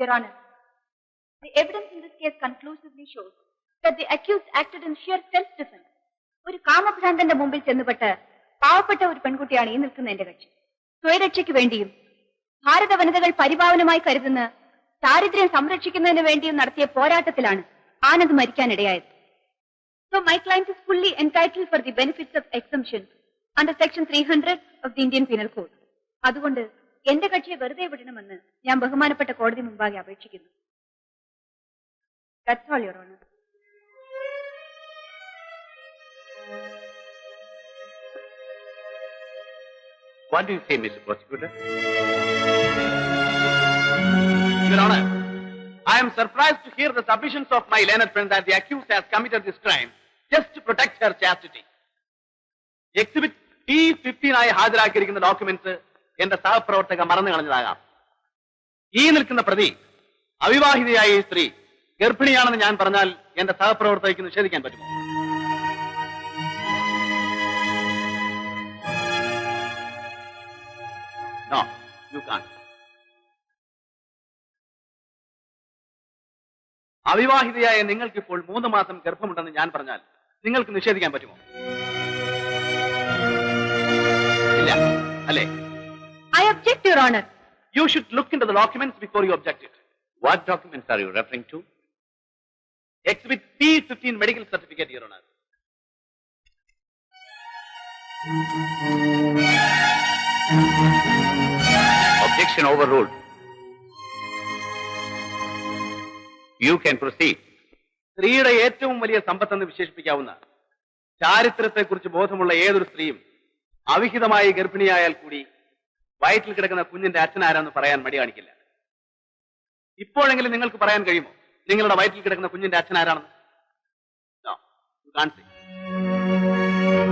Your Honor, the evidence in this case conclusively shows that the accused acted in sheer self-defense. ഒരു കാമഭ്രാന്തന്റെ മുമ്പിൽ ചെന്നുപെട്ട് പാവപ്പെട്ട ഒരു പെൺകുട്ടിയാണ് ഈ നിൽക്കുന്ന എന്റെ കക്ഷി. സ്വയരക്ഷയ്ക്ക് വേണ്ടിയും ഭാരത വനിതകൾ പരിപാവനമായി കരുതുന്ന ദാരിദ്ര്യം സംരക്ഷിക്കുന്നതിന് വേണ്ടിയും നടത്തിയ പോരാട്ടത്തിലാണ് Anand മരിക്കാനിടയായത്. So my client is fully entitled for the benefits of exemption under section 300 of the Indian Penal Code. അതുകൊണ്ട് എന്റെ കക്ഷിയെ വെറുതെ വിടണമെന്ന് ഞാൻ ബഹുമാനപ്പെട്ട കോടതി മുമ്പാകെ അപേക്ഷിക്കുന്നു. That's all, Your Honor. What do you say, Mr. Prosecutor? Your Honor, I am surprised to hear the submissions of my learned friend that the accused has committed this crime just to protect her chastity. Exhibit P15 ആയി ഹാജരാക്കിയിരിക്കുന്ന documents എന്റെ സഹപ്രവർത്തക മറന്നു കളഞ്ഞതാകാം. ഈ നിൽക്കുന്ന പ്രതി അവിവാഹിതയായ ഈ സ്ത്രീ ഗർഭിണിയാണെന്ന് ഞാൻ പറഞ്ഞാൽ എന്റെ സഹപ്രവർത്തകയ്ക്ക് നിഷേധിക്കാൻ പറ്റുമോ? No, you can't. അവിവാഹിതയായ നിങ്ങൾക്കിപ്പോൾ 3 മാസം ഗർഭമുണ്ടെന്ന് ഞാൻ പറഞ്ഞാൽ നിങ്ങൾക്ക് നിഷേധിക്കാൻ പറ്റുമോ? ഇല്ല അല്ലേ? I object, Your Honor. You should look into the documents before you object it. What documents are you referring to? Exhibit P15 medical certificate, Your Honor. Objection overruled. You can proceed. സ്ത്രീയുടെ ഏറ്റവും വലിയ സമ്പത്തെന്ന് വിശേഷിപ്പിക്കാവുന്ന ചാരിത്രത്തെക്കുറിച്ച് ബോധമുള്ള ഏതൊരു സ്ത്രീയും അവിഹിതമായി ഗർഭിണിയായാൽ കൂടി വയറ്റിൽ കിടക്കുന്ന കുഞ്ഞിന്റെ അച്ഛനാരാന്ന് പറയാൻ മടി കാണിക്കില്ല. ഇപ്പോഴെങ്കിലും നിങ്ങൾക്ക് പറയാൻ കഴിയുമോ നിങ്ങളുടെ വയറ്റിൽ കിടക്കുന്ന കുഞ്ഞിന്റെ അച്ഛനാരാണെന്ന്?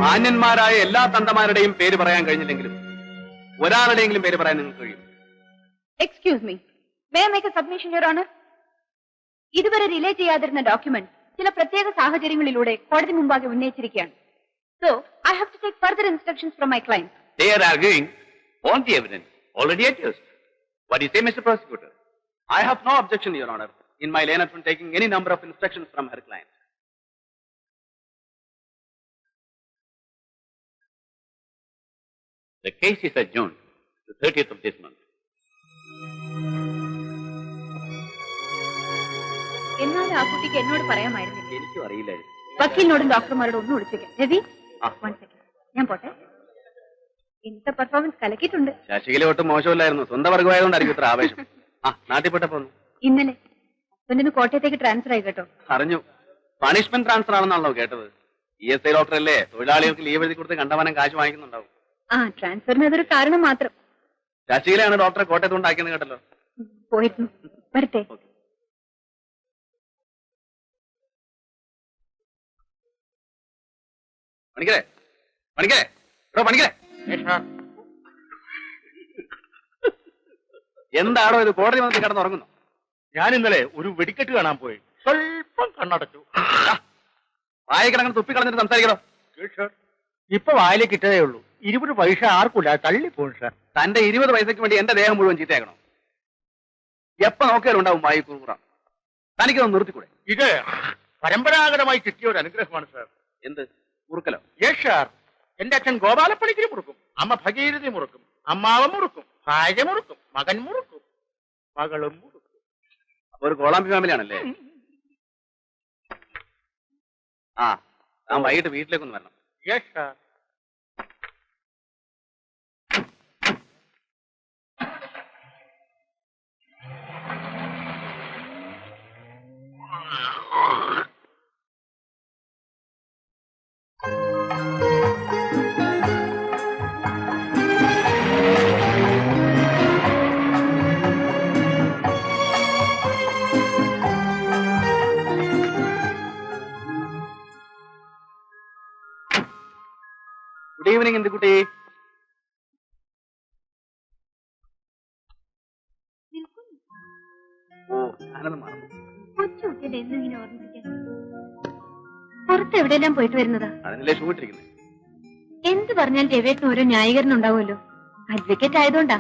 മാന്യന്മാരായ എല്ലാ തന്തമാരുടെയും പേര് പറയാൻ കഴിഞ്ഞില്ലെങ്കിലും ഒരാളുടെയെങ്കിലും പേര് പറയാൻ നിങ്ങൾക്ക് കഴിയും. Excuse me. May I make a submission, Your Honor? ഇതുവരെ റിലേ ചെയ്യാതിരുന്ന ഡോക്യുമെന്റ് ചില പ്രത്യേക സാഹചര്യങ്ങളിലൂടെ കോടതി മുമ്പാകെ ഉന്നയിച്ചിരിക്കുകയാണ്. So, I have to take further instructions from my client. They are arguing on the evidence already adduced. What do you say, Mr. Prosecutor? I have no objection, Your Honor, in my learned friend taking any number of instructions from her client. The case is adjourned to 30th of this month. എന്നാലും ആ കുട്ടിക്ക് എന്നോട് പറയാമായിരുന്നില്ല. എനിക്കും അറിയില്ലായിരുന്നു. വക്കീലിനോടും ഡോക്ടർമാരോടും ഒന്നും വിളിച്ചേക്കാം. Ravi, 1 second. ഞാൻ പോട്ടെ. ഇന്നത്തെ പെർഫോമൻസ് കലക്കിയിട്ടുണ്ട്. ശശികല ഒട്ടും മോശമില്ലായിരുന്നു. സ്വന്തം വർഗമായതുകൊണ്ടായിരിക്കും ഇത്ര ആവേശം. നാട്ടിൽ പോട്ടെ പോന്നു. ഇന്നലെ ഹസ്ബൻഡിന് കോട്ടയത്തേക്ക് ട്രാൻസ്ഫർ ആയി കേട്ടോ. അറിഞ്ഞു. പണിഷ്മെന്റ് ട്രാൻസ്ഫർ ആണെന്നാണല്ലോ കേട്ടത്. ESI ഡോക്ടറല്ലേ, തൊഴിലാളികൾക്ക് ലീവ് എഴുതി കൊടുത്ത് കണ്ടമാനം കാശ് വാങ്ങിക്കുന്നുണ്ടാവും. ട്രാൻസ്ഫറിന് അതൊരു കാരണം മാത്രം. ശശികലയാണ് ഡോക്ടറെ കോട്ടയത്ത് കൊണ്ടാക്കിയെന്ന് കേട്ടല്ലോ. പോയിരുന്നു. വരട്ടെ. പണിക്കരെ പണിക്കരെ പണിക്കരെ എന്താണോ ഇത് കോടതി വന്നിട്ട് കിടന്നുറങ്ങുന്നു? ഞാൻ ഇന്നലെ ഒരു വെടിക്കെട്ട് കാണാൻ പോയി. സ്വല്പം കണ്ണടച്ചു. വായിക്കിടങ്ങനെ തുപ്പി കളഞ്ഞിട്ട് സംസാരിക്കണോ? ഇപ്പൊ വായിലേക്ക് ഇട്ടതേ ഉള്ളൂ. 20 പൈസ ആർക്കില്ല, തള്ളിപ്പോകും സാർ. തന്റെ 20 പൈസയ്ക്ക് വേണ്ടി എന്റെ ദേഹം മുഴുവൻ ചീത്തയാക്കണോ? എപ്പോ നോക്കിയാലും ഉണ്ടാവും വായി കുറുകുറ. തനിക്കൊന്ന് നിർത്തിക്കൂടെ? ഇത് പരമ്പരാഗതമായി കിട്ടിയ ഒരു അനുഗ്രഹമാണ് സാർ. എന്ത് മുറുക്കലോ? Yes sir. എന്റെ അച്ഛൻ ഗോപാലപ്പണിക്കരി മുറുക്കും, അമ്മ ഭഗീരഥി മുറുക്കും, അമ്മാവൻ മുറുക്കും, ഭാര്യ മുറുക്കും, മകൻ മുറുക്കും, മകളും മുറുക്കും. അപ്പൊ ഒരു കോളാമ്പി ഫാമിലിയാണല്ലേ? താൻ വൈകിട്ട് വീട്ടിലേക്കൊന്ന് വരണം. Yes sir. ഗുഡ് ഈവനിങ് എന്തുകുട്ടി. ഞാനത് മറന്നു. കൊച്ചുകുട്ടിയുടെ എന്തെങ്കിലും ഓർമ്മിപ്പിക്കാൻ പുറത്ത് എവിടെയെല്ലാം പോയിട്ട് വരുന്നതാ? അതിനല്ലേ ഷൂ ഇട്ടിരിക്കുന്നത്. എന്ത് പറഞ്ഞാൽ രവേട്ടിന് ഓരോ ന്യായീകരണം ഉണ്ടാവുമല്ലോ. അഡ്വക്കേറ്റ് ആയതുകൊണ്ടാ.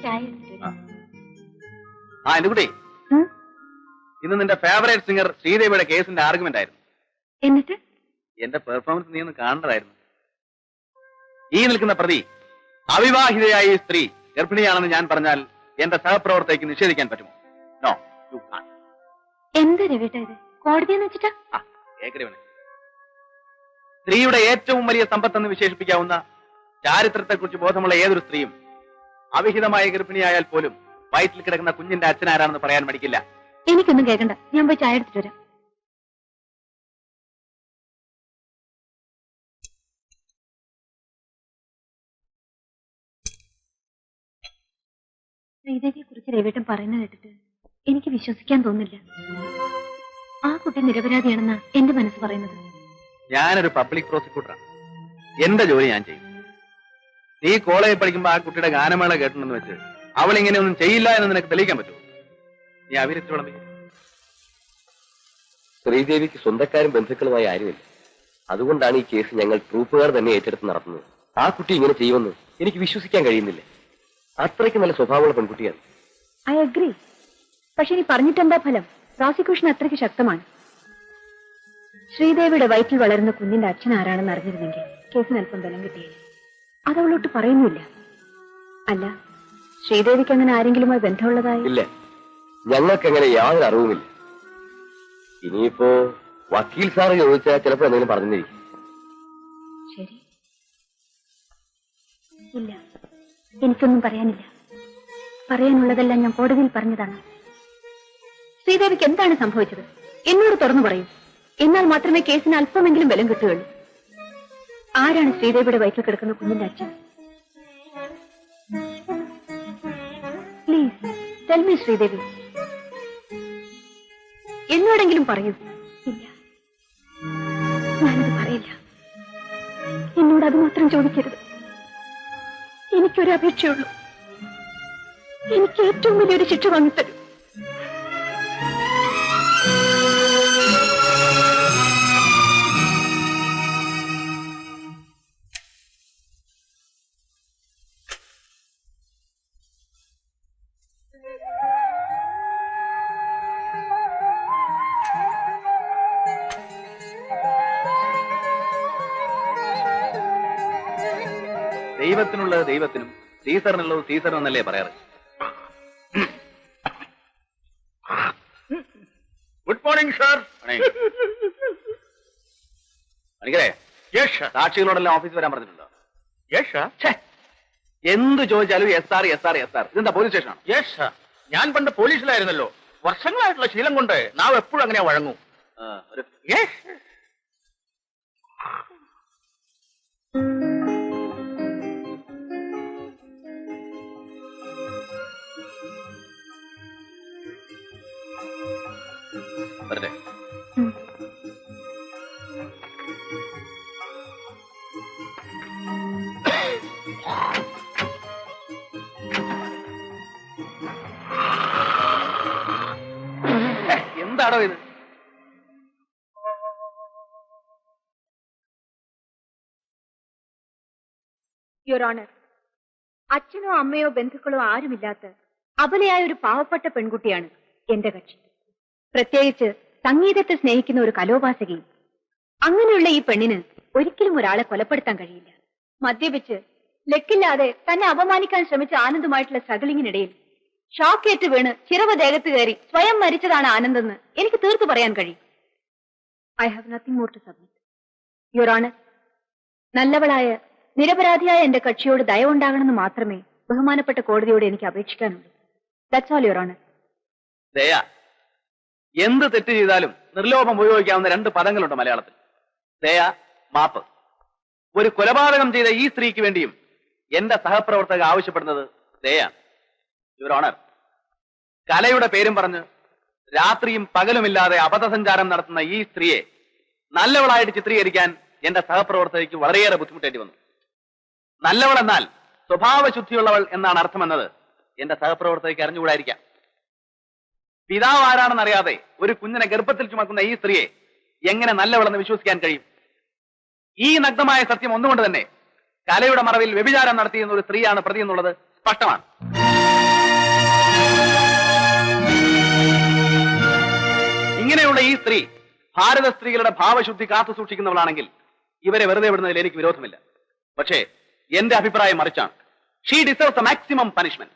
ചായ എടുത്തിട്ട് വരാം. എന്റെ കുട്ടി, ഉം? ഇന്ന് നിന്റെ ഫേവറേറ്റ് സിംഗർ ശ്രീദേവിയുടെ കേസിന്റെ ആർഗ്യുമെന്റ് ആയിരുന്നു. എന്നിട്ട് എന്റെ പെർഫോമൻസ് നീ ഒന്ന് കാണേണ്ടതായിരുന്നു. ഈ നിൽക്കുന്ന പ്രതി അവിവാഹിതയായ ഈ സ്ത്രീ ഗർഭിണിയാണെന്ന് ഞാൻ പറഞ്ഞാൽ എന്റെ സഹപ്രവർത്തകയ്ക്ക് നിഷേധിക്കാൻ പറ്റുമോ? No, you can't. എന്താ രവിട്ട ഇത്? കോടതിയെന്ന് വെച്ചിട്ടാ? സ്ത്രീയുടെ ഏറ്റവും വലിയ സമ്പത്തെന്ന് വിശേഷിപ്പിക്കാവുന്ന ചാരിത്രത്തെക്കുറിച്ച് ബോധമുള്ള ഏതൊരു സ്ത്രീയും അവിഹിതമായ ഗർഭിണിയായാൽ പോലും വയറ്റിൽ കിടക്കുന്ന കുഞ്ഞിന്റെ അച്ഛനാരാണെന്ന് പറയാൻ മടിക്കില്ല. എനിക്കൊന്നും കേൾക്കണ്ട, ഞാൻ പോയി ചായ എടുത്തിട്ട് വരാം. ശ്രീദേവിയെ കുറിച്ച് രവിട്ടൻ പറയുന്നത് കേട്ടിട്ട് എനിക്ക് വിശ്വസിക്കാൻ തോന്നില്ല. ആ കുട്ടി നിരപരാധിയാണെന്നാ എന്റെ മനസ്സ് പറയുന്നത്. ഞാനൊരു പബ്ലിക് പ്രോസിക്യൂട്ടറാണ്. എന്റെ ജോലി ഞാൻ ചെയ്യും. നീ കോളേജിൽ പഠിക്കുമ്പോ ആ കുട്ടിയുടെ ഗാനമേള കേട്ടിട്ടുണ്ടെന്ന് വെച്ച് അവൾ ഇങ്ങനെയൊന്നും ചെയ്യില്ല എന്ന് നിനക്ക് തെളിയിക്കാൻ പറ്റുമോ? നീ അവിരച്ച് വിളമ്പിക്കും. ശ്രീദേവിക്ക് സ്വന്തക്കാരും ബന്ധുക്കളുമായി ആരുമില്ല. അതുകൊണ്ടാണ് ഈ കേസ് ഞങ്ങൾ ട്രൂപ്പുകാർ തന്നെ ഏറ്റെടുത്ത് നടത്തുന്നത്. ആ കുട്ടി ഇങ്ങനെ ചെയ്യുമെന്ന് എനിക്ക് വിശ്വസിക്കാൻ കഴിയുന്നില്ല. അത്രയ്ക്ക് നല്ല സ്വഭാവമുള്ള പെൺകുട്ടിയാണ്. I agree. പക്ഷെ നീ പറഞ്ഞിട്ടെന്താ ഫലം? പ്രോസിക്യൂഷൻ അത്രയ്ക്ക് ശക്തമാണ്. ശ്രീദേവിയുടെ വയറ്റിൽ വളരുന്ന കുഞ്ഞിന്റെ അച്ഛൻ ആരാണെന്ന് അറിഞ്ഞിരുന്നെങ്കിൽ കേസിന് അല്പം ബലം കിട്ടിയില്ല. അതവളോട്ട് പറയുന്നില്ല. അല്ല, ശ്രീദേവിക്ക് അങ്ങനെ ആരെങ്കിലുമായി ബന്ധമുള്ളതായി? ഇല്ല, ഞങ്ങൾക്കങ്ങനെ യാതൊരു അറിവുമില്ല. ഇനിയിപ്പോ വക്കീൽ സാറ് ചോദിച്ചാൽ ചിലപ്പോ എന്തെങ്കിലും പറഞ്ഞിരിക്കും. ശരി, ഇല്ല, എനിക്കൊന്നും പറയാനില്ല. പറയാനുള്ളതെല്ലാം ഞാൻ കോടതിയിൽ പറഞ്ഞതാണ്. ശ്രീദേവിക്ക് എന്താണ് സംഭവിച്ചത് എന്നോട് തുറന്നു പറയൂ. എന്നാൽ മാത്രമേ കേസിന് അല്പമെങ്കിലും ബലം കിട്ടുകയുള്ളൂ. ആരാണ് ശ്രീദേവിയുടെ വയറ്റിൽ കിടക്കുന്ന കുഞ്ഞിന്റെ അച്ഛൻ? Please tell me Sridevi. എന്നോടെങ്കിലും പറയൂ. ഇല്ല, ഞാനത് പറയില്ല. എന്നോട് അത് മാത്രം ചോദിക്കരുത്. എനിക്കൊരു അപേക്ഷയുള്ളൂ. എനിക്ക് ഏറ്റവും വലിയൊരു ശിക്ഷ വാങ്ങിത്തരും. ദൈവത്തിനുള്ളത് ദൈവത്തിനും സീസറിനുള്ളത് സീസറിനും എന്നല്ലേ പറയാറ്? Good morning sir. മണിക്കരെ, സാക്ഷികളോടെല്ലാം ഓഫീസിൽ വരാൻ പറഞ്ഞിട്ടുണ്ടോ? എന്ത് ചോദിച്ചാലും yes sir yes sir yes sir. ഇതെന്താ പോലീസ് സ്റ്റേഷനാണ്? Yes sir. ഞാൻ പണ്ട് പോലീസിലായിരുന്നല്ലോ. വർഷങ്ങളായിട്ടുള്ള ശീലം കൊണ്ട് നാം എപ്പോഴും അങ്ങനെ വഴങ്ങും. വരട്ടെ. എന്താണോ ഇത്? യുവർ ഓണർ, അച്ഛനോ അമ്മയോ ബന്ധുക്കളോ ആരുമില്ലാത്ത അബലയായ ഒരു പാവപ്പെട്ട പെൺകുട്ടിയാണ് എന്റെ കക്ഷി. പ്രത്യേകിച്ച് സംഗീതത്തെ സ്നേഹിക്കുന്ന ഒരു കലോപാസകയും. അങ്ങനെയുള്ള ഈ പെണ്ണിന് ഒരിക്കലും ഒരാളെ കൊലപ്പെടുത്താൻ കഴിയില്ല. മദ്യപിച്ച് ലക്കില്ലാതെ തന്നെ അപമാനിക്കാൻ ശ്രമിച്ച ആനന്ദുമായിട്ടുള്ള സ്ട്രഗിളിങ്ങിനിടയിൽ ഷോക്കേറ്റ് വീണ് ചിറവ ദേഹത്ത് കയറി സ്വയം മരിച്ചതാണ് ആനന്ദെന്ന് എനിക്ക് തീർത്തു പറയാൻ കഴിയും. I have nothing more to submit. Your honour, നല്ലവളായ നിരപരാധിയായ എന്റെ കക്ഷിയോട് ദയവുണ്ടാകണമെന്ന് മാത്രമേ ബഹുമാനപ്പെട്ട കോടതിയോട് എനിക്ക് അപേക്ഷിക്കാനുള്ളൂ. That's all your honour. ദയ, എന്ത് തെറ്റ് ചെയ്താലും നിർലോഭം ഉപയോഗിക്കാവുന്ന രണ്ട് പദങ്ങളുണ്ട് മലയാളത്തിൽ: ദയ, മാപ്പ്. ഒരു കൊലപാതകം ചെയ്ത ഈ സ്ത്രീക്ക് വേണ്ടിയും എന്റെ സഹപ്രവർത്തക ആവശ്യപ്പെടുന്നത് ദയ. യുവർ ഓണർ, കലയുടെ പേരും പറഞ്ഞ് രാത്രിയും പകലുമില്ലാതെ അബദ്ധസഞ്ചാരം നടത്തുന്ന ഈ സ്ത്രീയെ നല്ലവളായിട്ട് ചിത്രീകരിക്കാൻ എന്റെ സഹപ്രവർത്തകയ്ക്ക് വളരെയേറെ ബുദ്ധിമുട്ടേണ്ടി വന്നു. നല്ലവൾ എന്നാൽ സ്വഭാവശുദ്ധിയുള്ളവൾ എന്നാണ് അർത്ഥമെന്നത് എന്റെ സഹപ്രവർത്തകയ്ക്ക് അറിഞ്ഞുകൂടായിരിക്കാം. പിതാവ് ആരാണെന്നറിയാതെ ഒരു കുഞ്ഞിനെ ഗർഭത്തിൽ ചുമക്കുന്ന ഈ സ്ത്രീയെ എങ്ങനെ നല്ലവളെന്ന് വിശ്വസിക്കാൻ കഴിയും? ഈ നഗ്നമായ സത്യം ഒന്നുകൊണ്ട് തന്നെ കലയുടെ മറവിൽ വ്യഭിചാരം നടത്തിയെന്ന ഒരു സ്ത്രീയാണ് പ്രതി എന്നുള്ളത് സ്പഷ്ടമാണ്. സ്ത്രീ ഭാരത സ്ത്രീകളുടെ ഭാവശുദ്ധി കാത്തു സൂക്ഷിക്കുന്നവളാണെങ്കിൽ ഇവരെ വെറുതെ വിടുന്നതിൽ എനിക്ക് വിരോധമില്ല. പക്ഷേ എന്റെ അഭിപ്രായം മറിച്ചാണ്. She deserves the maximum punishment.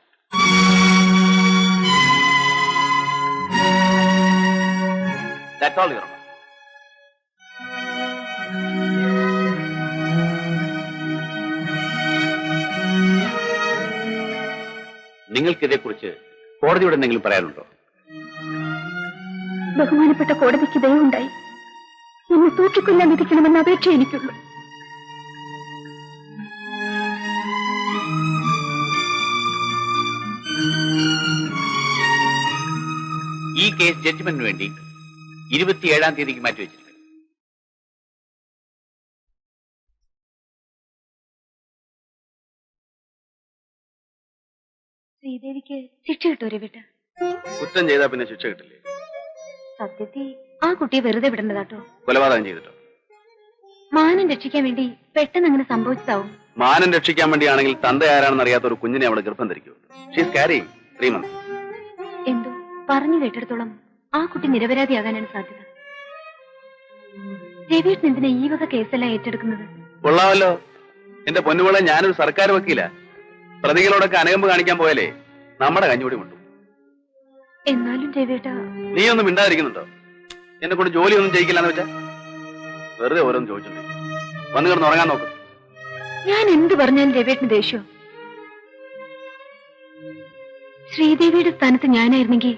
That's all, Your Honor. നിങ്ങൾക്കിതേക്കുറിച്ച് കോടതിയോട് എന്തെങ്കിലും പറയാനുണ്ടോ? ബഹുമാനപ്പെട്ട കോടതിക്ക് ദയവുണ്ടായി എന്നെ തൂക്കിക്കൊല്ലാൻ വിധിക്കണമെന്ന അപേക്ഷ എനിക്കുള്ളൂ. ഈ കേസ് ജഡ്ജ്മെന്റിന് വേണ്ടി 27-ാം തീയതിക്ക് മാറ്റിവെച്ചിരിക്കുന്നു. ശ്രീദേവിക്ക് ശിക്ഷ കിട്ടോ രവിട്ട? കുറ്റം ചെയ്താൽ പിന്നെ ശിക്ഷ കിട്ടില്ലേ? സത്യത്തിൽ ആ കുട്ടിയെ വെറുതെ വിടേണ്ടതാട്ടോ. കൊലപാതകം ചെയ്തിട്ടോ? മാനം രക്ഷിക്കാൻ വേണ്ടി പെട്ടെന്ന് അങ്ങനെ സംഭവിച്ചതാവും. മാനം രക്ഷിക്കാൻ വേണ്ടിയാണെങ്കിൽ തന്റെ ആരാണെന്ന് അറിയാത്ത ഒരു കുഞ്ഞിനെ അവളെ ഗർഭം ധരിക്കൂ. She's carrying 3 months. എന്തോ പറഞ്ഞു കേട്ടിടത്തോളം ആ കുട്ടി നിരപരാധിയാകാനാണ് സാധ്യത. രവീഷ് എന്തിനാ ഈ വക കേസെല്ലാം ഏറ്റെടുക്കുന്നത്? കൊള്ളാമല്ലോ. എന്റെ പൊന്നുപോലെ ഞാനൊരു സർക്കാർ വക്കീല. പ്രതികളോടൊക്കെ അനകമ്പ് കാണിക്കാൻ പോയാലേ നമ്മുടെ കഞ്ഞൂടി മുട്ടും. എന്നാലും രവിയേട്ട, നീ ഒന്നും മിണ്ടാതിരിക്കുന്നുണ്ടോ? എന്നെ കൊണ്ട് ജോലി ഒന്നും ചെയ്യിക്കില്ലെന്ന് വെച്ചാ വെറുതെ ഓരോന്നും ചോദിച്ചിട്ടുണ്ട്. വന്നു കിടന്ന് ഉറങ്ങാൻ നോക്കും. ഞാൻ എന്ത് പറഞ്ഞാലും രവിയേട്ടന് ദേഷ്യം. ശ്രീദേവിയുടെ സ്ഥാനത്ത് ഞാനായിരുന്നെങ്കിൽ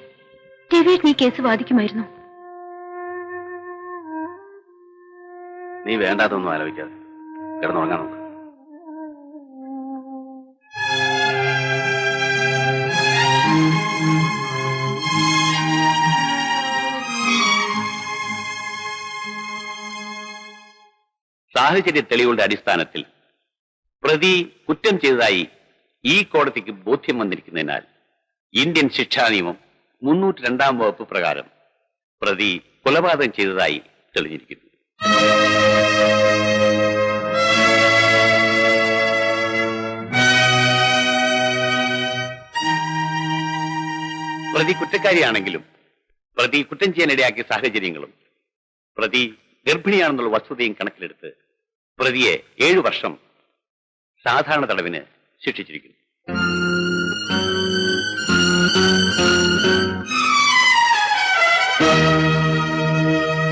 രവിയേട്ടൻ ഈ കേസ് വാദിക്കുമായിരുന്നു. നീ വേണ്ടാത്തൊന്നും ആലോചിക്കാതെ കിടന്നുറങ്ങാൻ നോക്ക്. സാഹചര്യ തെളിവുകളുടെ അടിസ്ഥാനത്തിൽ പ്രതി കുറ്റം ചെയ്തതായി ഈ കോടതിക്ക് ബോധ്യം വന്നിരിക്കുന്നതിനാൽ ഇന്ത്യൻ ശിക്ഷാ നിയമം 302-ാം വകുപ്പ് പ്രകാരം പ്രതി കൊലപാതകം ചെയ്തതായി തെളിഞ്ഞിരിക്കുന്നു. പ്രതി കുറ്റക്കാരിയാണെങ്കിലും പ്രതി കുറ്റം ചെയ്യാനിടയാക്കിയ സാഹചര്യങ്ങളും പ്രതി ഗർഭിണിയാണെന്നുള്ള വസ്തുതയും കണക്കിലെടുത്ത് പ്രതിയെ 7 വർഷം സാധാരണ തടവിന് ശിക്ഷിച്ചിരിക്കുന്നു.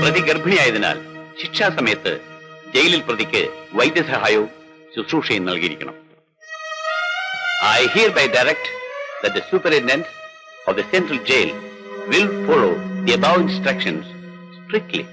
പ്രതി ഗർഭിണിയായതിനാൽ ശിക്ഷാസമയത്ത് ജയിലിൽ പ്രതിക്ക് വൈദ്യസഹായവും ശുശ്രൂഷയും നൽകിയിരിക്കണം. I hereby direct that the superintendent of the central jail will follow the above instructions strictly.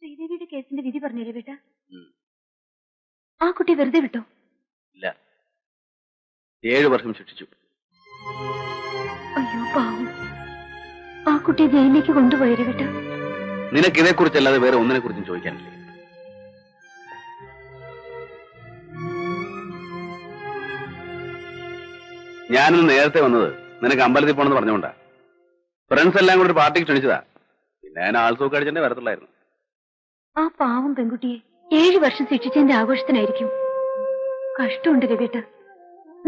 ശ്രീദേവിയുടെ കേസിന്റെ വിധി പറഞ്ഞു രവിട്ട? ആ കുട്ടി വെറുതെ വിട്ടോ? ഇല്ല, 7 വർഷം ശിക്ഷിച്ചു. അയ്യോ പാവം, ആ കുട്ടിയെ ജയിലിലേക്ക് കൊണ്ടുപോയി രവിട്ട. നിനക്ക് ഇതേക്കുറിച്ചല്ലാതെ വേറെ ഒന്നിനെ കുറിച്ചും ചോദിക്കാനില്ലേ? ഞാനിന്ന് നേരത്തെ വന്നത് നിനക്ക് അമ്പലത്തിൽ പോണെന്ന് പറഞ്ഞുകൊണ്ടാ. ഫ്രണ്ട്സ് എല്ലാം കൂടെ ഒരു പാർട്ടിക്ക് ക്ഷണിച്ചതാ. പിന്നെ ഞാൻ ആൾസോക്ക് അടിച്ചെന്നെ വരത്തുള്ളായിരുന്നു. ആ പാവം പെൺകുട്ടിയെ 7 വർഷം ശിക്ഷിച്ചതിന്റെ ആഘോഷത്തിനായിരിക്കും. കഷ്ടമുണ്ട് രവിയേട്ട.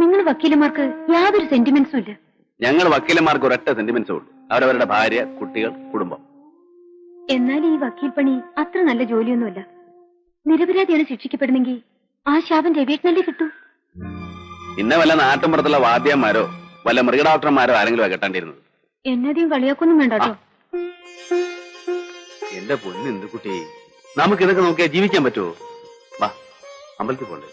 നിങ്ങൾ വക്കീലന്മാർക്ക് യാതൊരു സെന്റിമെന്റ്സും ഇല്ല. ഞങ്ങൾ വക്കീലന്മാർക്ക് ഒരൊറ്റ സെന്റിമെന്റ്സേ ഉള്ളൂ, അവരവരുടെ ഭാര്യ, കുട്ടികൾ, കുടുംബം. എന്നാൽ ഈ വക്കീൽ പണി അത്ര നല്ല ജോലിയൊന്നുമല്ല. നിരപരാധിയാണ് ശിക്ഷിക്കപ്പെടുന്നെങ്കിൽ ആ ശാപം രവിയേട്ടനല്ലേ കിട്ടൂ. ഇന്ന വല്ല നാട്ടിൻപുറത്തുള്ള വാദ്യന്മാരോ വല്ല മൃഗഡോക്ടർമാരോ ആരെങ്കിലും കെട്ടാണ്ടിരുന്നത്. എന്നധികം കളിയാക്കൊന്നും വേണ്ട കേട്ടോ. എന്റെ പൊന്ന് എന്ത് കുട്ടി, നമുക്ക് ഇതൊക്കെ നോക്കിയാൽ ജീവിക്കാൻ പറ്റുമോ? വാ, അമ്പലത്തിൽ പോണ്ടേ.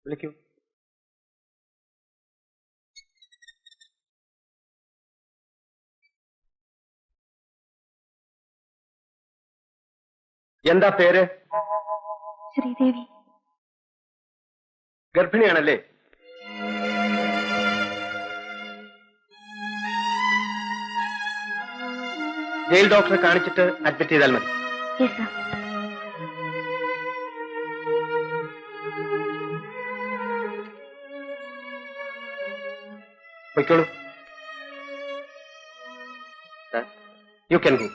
വിളിക്കൂ. എന്താ പേര്? ശ്രീദേവി. ഗർഭിണിയാണല്ലേ? ജയിൽ ഡോക്ടറെ കാണിച്ചിട്ട് അഡ്മിറ്റ് ചെയ്താൽ മതി. Yes sir. പൊയ്ക്കോളൂ. You can go.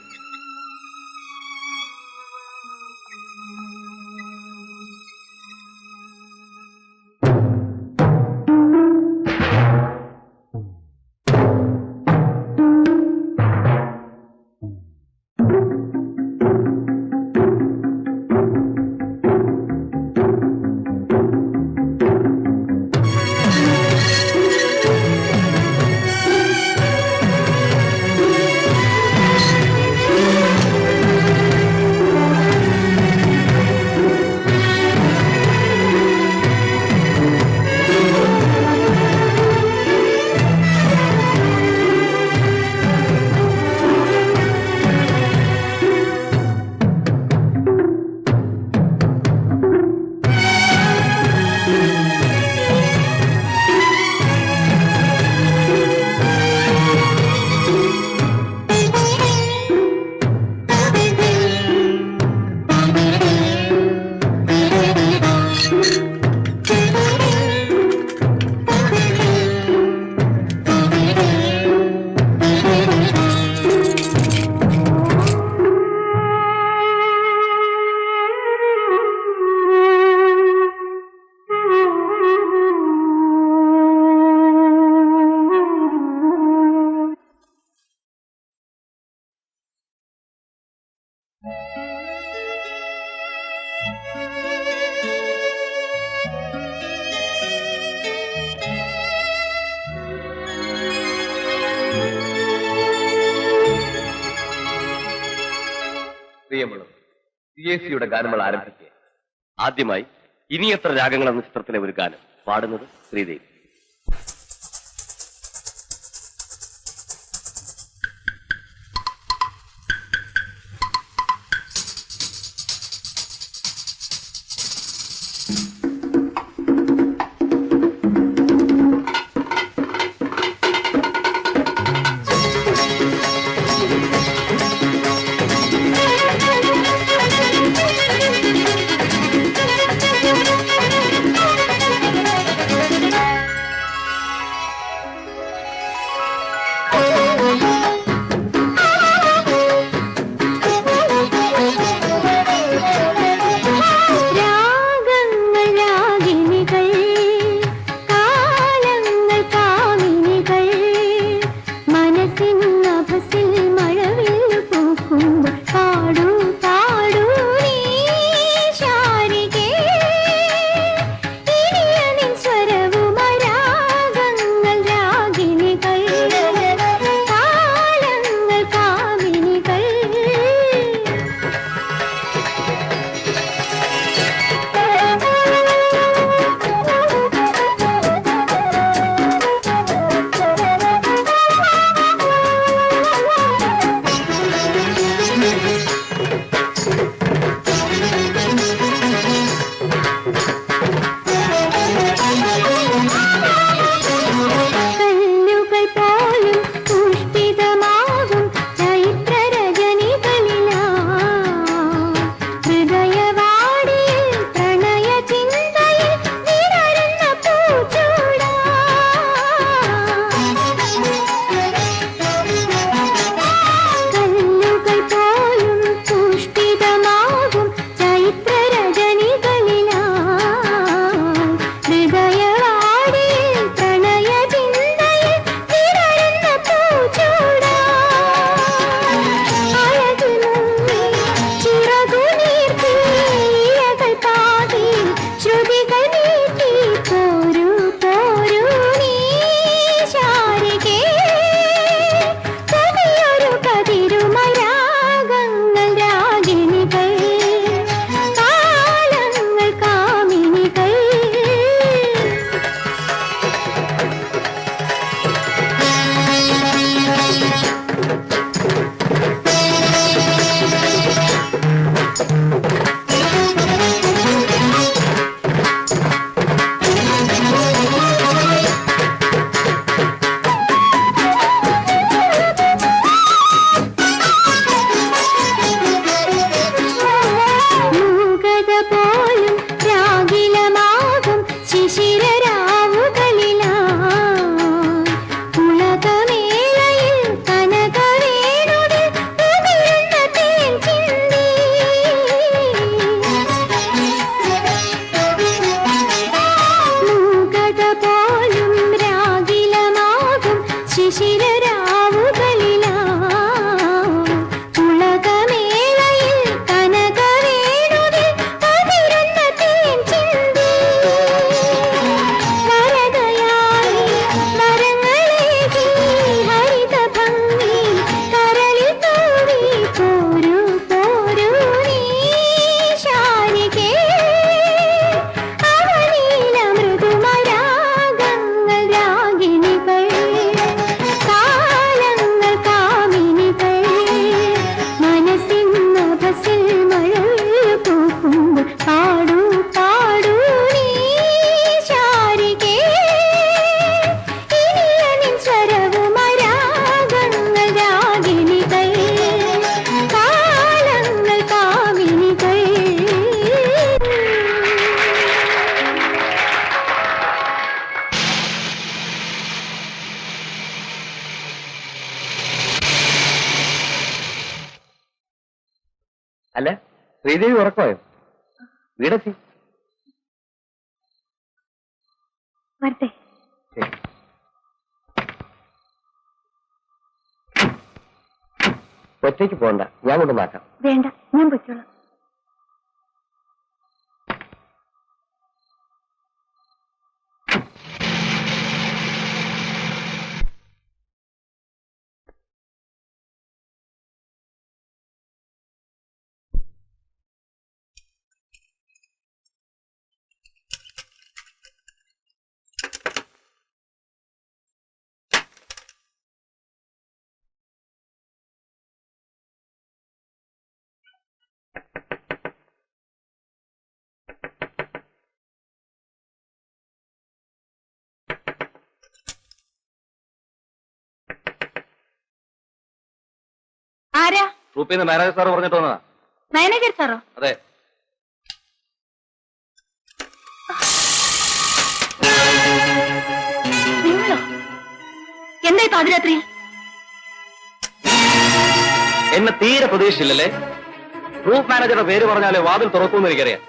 പ്രിയമുള്ള CAC-യുടെ ഗാനങ്ങൾ ആരംഭിക്കുക. ആദ്യമായി ഇനി എത്ര രാഗങ്ങൾ എന്ന ചിത്രത്തിലെ ഒരു ഗാനം പാടുന്നത് ശ്രീദേവി. അല്ല, ശ്രീദേവി ഉറക്കമായോ? വീടെത്തി. വരട്ടെ. ഒറ്റയ്ക്ക് പോകണ്ട, ഞാൻ കൊണ്ട് നാക്കാം. വേണ്ട, ഞാൻ പൊയ്ക്കോളാം. ആരാ? ട്രൂപ്പിൽ നിന്ന് മാനേജർ സാർ പറഞ്ഞിട്ട് വന്നതാ. മാനേജർ സാറോ? അതെ. നിങ്ങളോ? എന്തായി പാതിരാത്രി? എന്നെ തീരെ പ്രതീക്ഷിച്ചില്ലല്ലേ? ട്രൂപ്പ് മാനേജറുടെ പേര് പറഞ്ഞാലേ വാതിൽ തുറക്കുമെന്ന് എനിക്കറിയാം.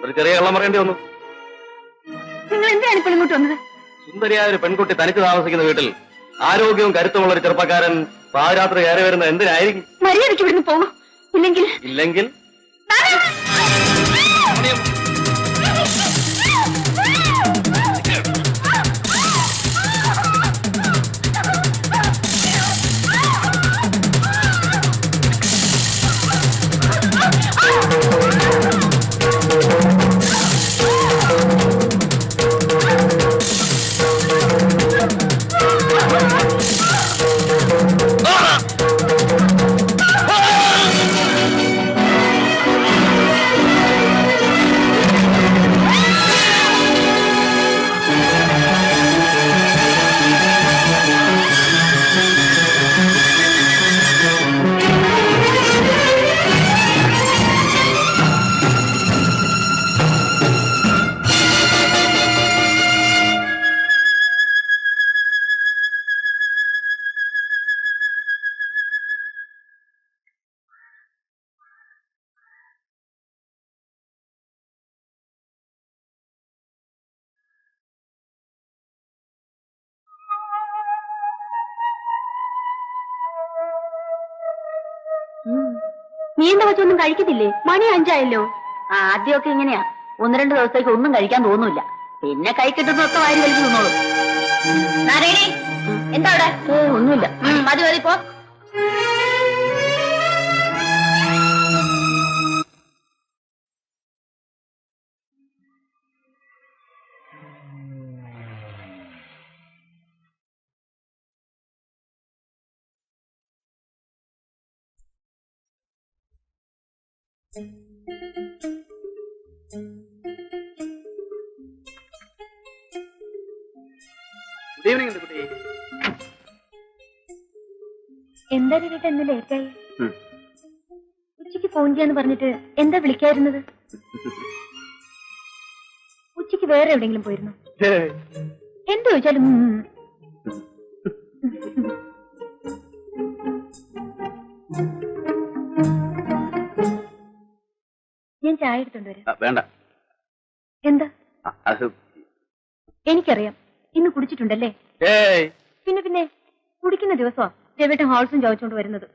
ഒരു ചെറിയ കള്ളം പറയേണ്ടി വന്നു. നിങ്ങൾ എന്താണ് ഇപ്പോൾ ഇങ്ങോട്ട് വന്നത്? സുന്ദരിയായ ഒരു പെൺകുട്ടി തനിച്ച് താമസിക്കുന്ന വീട്ടിൽ ആരോഗ്യവും കരുത്തുമുള്ള ഒരു ചെറുപ്പക്കാരൻ പാതിരാത്രി കയറി വരുന്നത് എന്തിനായിരിക്കും? മര്യാദയ്ക്ക് ഇവിടുന്ന് പോകും. ഇല്ലെങ്കിൽ നീ എന്താ വെച്ചൊന്നും കഴിക്കത്തില്ലേ? മണി 5 ആയല്ലോ. ആദ്യമൊക്കെ ഇങ്ങനെയാ, 1-2 ദിവസത്തേക്ക് ഒന്നും കഴിക്കാൻ തോന്നൂല. പിന്നെ കൈ കിട്ടുന്നൊക്കെ വാരി വലിച്ചു നിന്നോളൂ. എന്താ അവിടെ? ഒന്നുമില്ല. മതി മതി പോ. ഗുഡ് ഈവനിംഗ് കുട്ടി. എന്താ വീട്ട് എന്ന് ലേറ്റായി? ഉച്ചയ്ക്ക് ഫോൺ ചെയ്യാന്ന് പറഞ്ഞിട്ട് എന്താ വിളിക്കായിരുന്നത്? ഉച്ചയ്ക്ക് വേറെ എവിടെയെങ്കിലും പോയിരുന്നു? എന്ത് ചോദിച്ചാലും ഞാൻ ചായ എടുത്തോണ്ട് വരാം. വേണ്ട. എന്താ? എനിക്കറിയാം, ഇന്ന് കുടിച്ചിട്ടുണ്ടല്ലേ? പിന്നെ കുടിക്കുന്ന ദിവസമാ രവിട്ടൻ ഹോൾസും ചോദിച്ചോണ്ട് വരുന്നത്.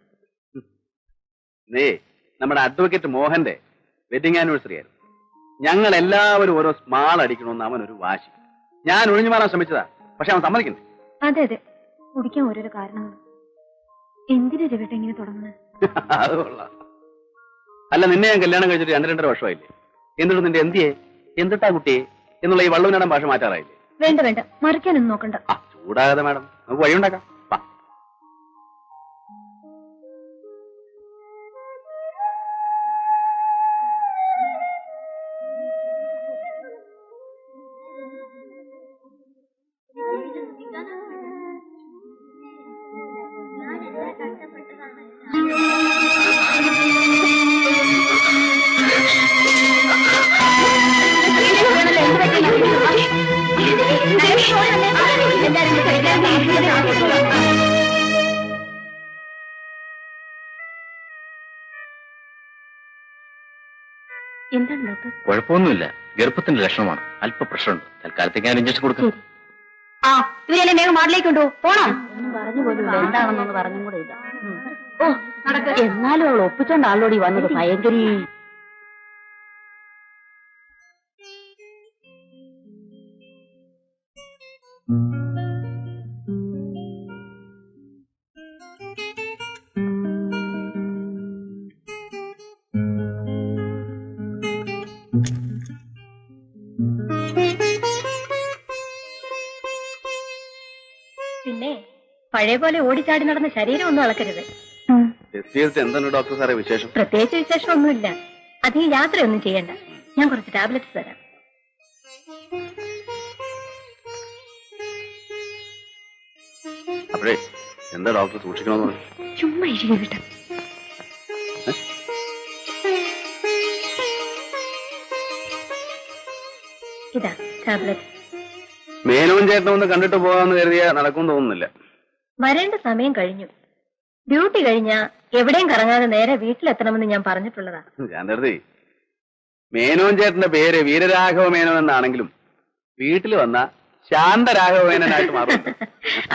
നീ നമ്മുടെ അഡ്വക്കേറ്റ് മോഹന്റെ വെഡിങ് ആനിവേഴ്സറി ആയിരുന്നു. ഞങ്ങൾ എല്ലാവരും ഓരോ സ്മാൾ അടിക്കണമെന്ന് അവനൊരു വാശി. ഞാൻ ഒഴിഞ്ഞു മാറാൻ ശ്രമിച്ചതാ, പക്ഷെ അവൻ സമ്മതിക്കുന്നു. അതെ അതെ, കുടിക്കാൻ ഓരോരോ കാരണങ്ങൾ. എന്തിനാ രവിട്ടൻ ഇങ്ങനെ തുടങ്ങുന്നത്? അത് കൊള്ളാം. അല്ല, നിന്നെ ഞാൻ കല്യാണം കഴിച്ചിട്ട് 2-2.5 വർഷമായില്ലേ? എന്നിട്ട് നിന്റെ എന്തിട്ടാ കുട്ടിയെ എന്നുള്ള ഈ വള്ളുവിനാടൻ ഭാഷ മാറ്റാറായില്ലേ? വേണ്ട വേണ്ട, മറിക്കാനൊന്നും നോക്കണ്ട. ചൂടാകാതെ മാഡം, നമുക്ക് വഴിയുണ്ടാക്കാം. എല്ലാരും എന്താണ് ഡോക്ടർ? കുഴപ്പമൊന്നുമില്ല, ഗർഭത്തിന്റെ ലക്ഷണമാണ്. അല്പ പ്രശ്നമുണ്ട്. തൽക്കാലത്തേക്ക് ഞാൻ ഇഞ്ചക്ഷൻ കൊടുക്കും. ആ ഇവരെല്ലാം വേഗം വാർഡിലേക്ക് കൊണ്ടു പോണോ? ഒന്നും പറഞ്ഞു പോലുമില്ല, എന്താണെന്നൊന്ന് പറഞ്ഞും കൂടെ ഇല്ല. ഓ എന്നാലും അവൾ ഒപ്പിച്ചോണ്ട് ആളോടി വന്നത് ഭയങ്കര. പിന്നെ പഴയ പോലെ ഓടിച്ചാടി നടന്ന ശരീരം ഒന്നും അളക്കരുത്. എന്താണ് ഡോക്ടർ സാറേ വിശേഷം? പ്രത്യേകിച്ച് വിശേഷമൊന്നുമില്ല. അധികം യാത്രയൊന്നും ചെയ്യണ്ട. ഞാൻ കുറച്ച് ടാബ്ലറ്റ്സ് തരാം. അപ്പോഴേ എന്താ ഡോക്ടർ സൂക്ഷിക്കണമെന്ന് പറഞ്ഞു? ചുമ്മാ ഇരിക്കും കേട്ടോ. ഇതാ ടാബ്ലറ്റ്. മേനോൻ ചേട്ടനെ ഒന്ന് കണ്ടിട്ട് പോകാമെന്ന് കരുതിയാ നടക്കും തോന്നുന്നില്ല. വരേണ്ട സമയം കഴിഞ്ഞു. ഡ്യൂട്ടി കഴിഞ്ഞാ എവിടെയും കറങ്ങാതെ നേരെ വീട്ടിലെത്തണമെന്ന് ഞാൻ പറഞ്ഞിട്ടുള്ളതാ. ഞാൻ കരുതി മേനോൻ ചേട്ടന്റെ പേര് വീരരാഘവ മേനോൻ എന്നാണെങ്കിലും വീട്ടിൽ വന്ന ശാന്തരാഘവ മേനോനായിട്ട് മാറും.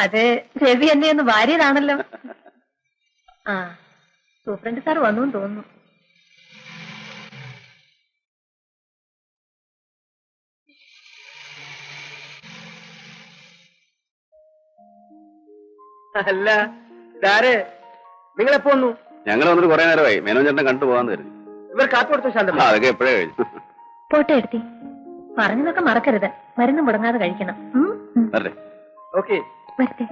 അത് രവി എന്നെ ഒന്ന് വാരിയതാണല്ലോ. ആ സൂപ്രണ്ട് സാർ വന്നു തോന്നുന്നു. അല്ല ഇതാരെ, നിങ്ങളെപ്പോ വന്നു? ഞങ്ങൾ വന്നിട്ട് കുറെ നേരമായി. മേനോൻ ചേട്ടനെ കണ്ടു പോകാന്ന് കരുതി. ഇവർ കാത്തു കൊടുത്തു ശാന്തം? അതൊക്കെ എപ്പോഴേ കഴിഞ്ഞു. പോട്ടെ എടുത്തി, പറഞ്ഞതൊക്കെ മറക്കരുത്. മരുന്ന് മുടങ്ങാതെ കഴിക്കണം. വരട്ടെ. ഓക്കെ. വരട്ടെ.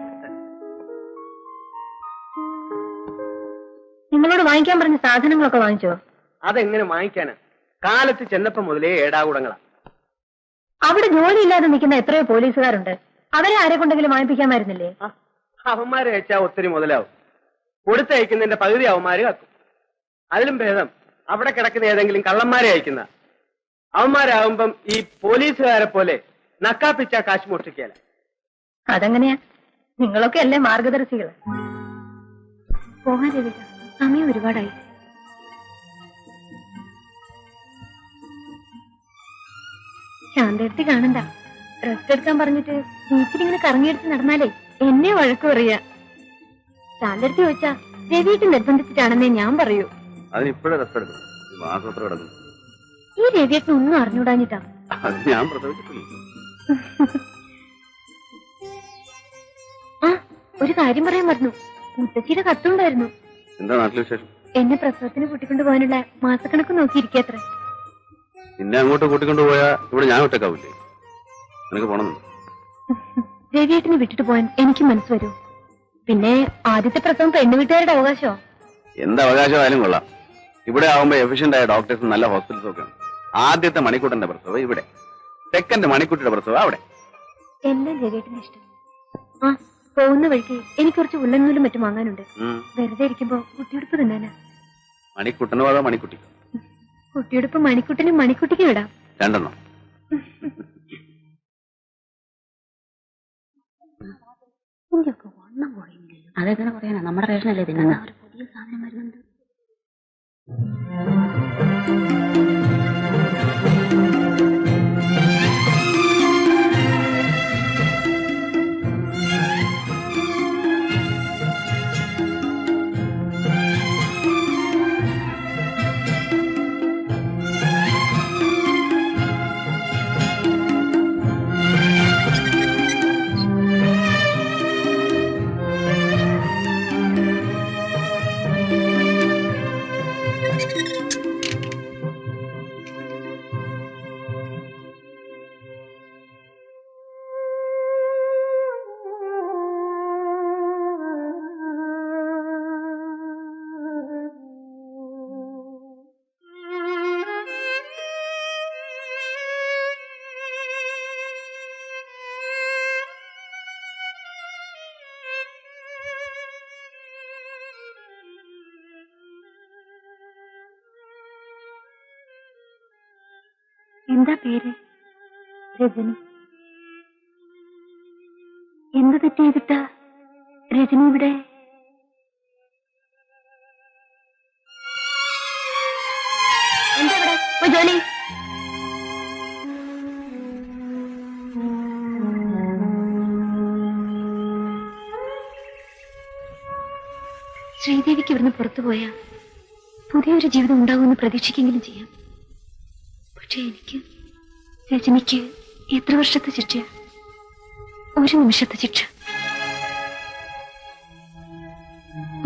നിങ്ങളോട് വാങ്ങിക്കാൻ പറഞ്ഞ സാധനങ്ങളൊക്കെ വാങ്ങിച്ചോ? അതെങ്ങനെ വാങ്ങിക്കാനാ? കാലത്ത് ചെന്നപ്പോ മുതലേ ഏടാകുടങ്ങളാ. അവിടെ ജോലിയില്ലാതെ നിൽക്കുന്ന എത്രയോ പോലീസുകാരുണ്ട്. അവരെ ആരെ കൊണ്ടെങ്കിലും വാങ്ങിപ്പിക്കാമായിരുന്നില്ലേ? അവന്മാരെ അയച്ചാ ഒത്തിരി മുതലാവും. കൊടുത്തയക്കുന്നതിന്റെ പകുതി അവന്മാര് കത്തും. അതിലും ഭേദം അവിടെ കിടക്കുന്ന ഏതെങ്കിലും കള്ളന്മാരെ അയക്കുന്ന. അവന്മാരാകുമ്പം ഈ പോലീസുകാരെ പോലെ നക്കാപ്പിച്ച കാശ് മോഷ്ടിക്കല. അതെങ്ങനെയാ? നിങ്ങളൊക്കെ അല്ലേ മാർഗദർശികൾ. പോകാൻ രവിട്ട, സമയം ഒരുപാടായി. ശാന്തടുത്ത് കാണണ്ട. റെസ്റ്റ് എടുക്കാൻ പറഞ്ഞിട്ട് ബീച്ചിലിങ്ങനെ കറങ്ങിയെടുത്ത് നടന്നാലേ എന്നെ വഴക്കു പറയാ. ശാന്തടുത്ത് ചോദിച്ചാ രവിയിട്ട് നിർബന്ധിച്ചിട്ടാണെന്നേ ഞാൻ പറയൂ. അതിനിപ്പോഴേ റെസ്റ്റ് എടുക്കണം. മാസത്ര കിടക്കുന്നു. ഈ രവിയേട്ടന് ഒന്നും അറിഞ്ഞൂടാഞ്ഞിട്ടാ. അത് ഞാൻ പ്രസവിച്ചിട്ടില്ല. ആ ഒരു കാര്യം പറയാൻ പറഞ്ഞു. മുത്തശ്ശിയുടെ കത്തുണ്ടായിരുന്നു. എന്താ നാട്ടിലെ വിശേഷം? എന്നെ പ്രസവത്തിന് കൂട്ടിക്കൊണ്ടു പോകാനുള്ള മാസക്കണക്ക് നോക്കിയിരിക്കത്രേ. നിന്നെ അങ്ങോട്ട് കൂട്ടിക്കൊണ്ടുപോയാ ഇവിടെ ഞാൻ ഒറ്റക്കാവില്ലേ? നിനക്ക് പോണമെന്നുണ്ട്. രവിയേട്ടനെ വിട്ടിട്ട് പോകാൻ എനിക്ക് മനസ്സ് വരൂ. പിന്നെ ആദ്യത്തെ പ്രസവം പെണ്ണു വീട്ടുകാരുടെ അവകാശമോ? എന്ത് അവകാശമായാലും കൊള്ളാം. ഇവിടെ ആവുമ്പോ എഫിഷ്യന്റ് ആയ ഡോക്ടേഴ്സും നല്ല ഹോസ്പിറ്റൽസും ഒക്കെ ഉണ്ട്. ആദ്യത്തെ മണിക്കൂട്ടന്റെ പ്രസവം ഇവിടെ, സെക്കൻഡ് മണിക്കുട്ടിയുടെ പ്രസവം അവിടെ. എല്ലാം രവിയേട്ടന്റെ ഇഷ്ടം. ആ പോകുന്ന വഴിക്ക് എനിക്ക് കുറച്ച് ഉള്ളനൂലും മറ്റും വാങ്ങാനുണ്ട്. വെറുതെ ഇരിക്കുമ്പോ കുട്ടിയുടുപ്പ് തിന്നാനാ. മണിക്കുട്ടനോ അതോ മണിക്കുട്ടി? കുട്ടിയുടുപ്പ് മണിക്കുട്ടനും മണിക്കുട്ടിക്കും ഇടാം. രണ്ടെണ്ണം. അതെങ്ങനെ പറയാനാ? നമ്മുടെ റേഷനല്ലേ തിന്നുന്ന. ഒരു പുതിയ സാധനം വരുന്നുണ്ട്. എന്താ പേര്? രജനി. എന്ത് തെറ്റ് ചെയ്തിട്ടാ രജനി ഇവിടെ? എന്താ ഇവിടെ ഇപ്പൊ ജോലി. ശ്രീദേവിക്ക് ഇവിടുന്ന് പുറത്തു പോയാ പുതിയൊരു ജീവിതം ഉണ്ടാകുമെന്ന് പ്രതീക്ഷിക്കെങ്കിലും ചെയ്യാം. പക്ഷെ എനിക്ക്, രജനിക്ക് എത്ര വർഷത്തെ ശിക്ഷ? ഒരു നിമിഷത്തെ ശിക്ഷ.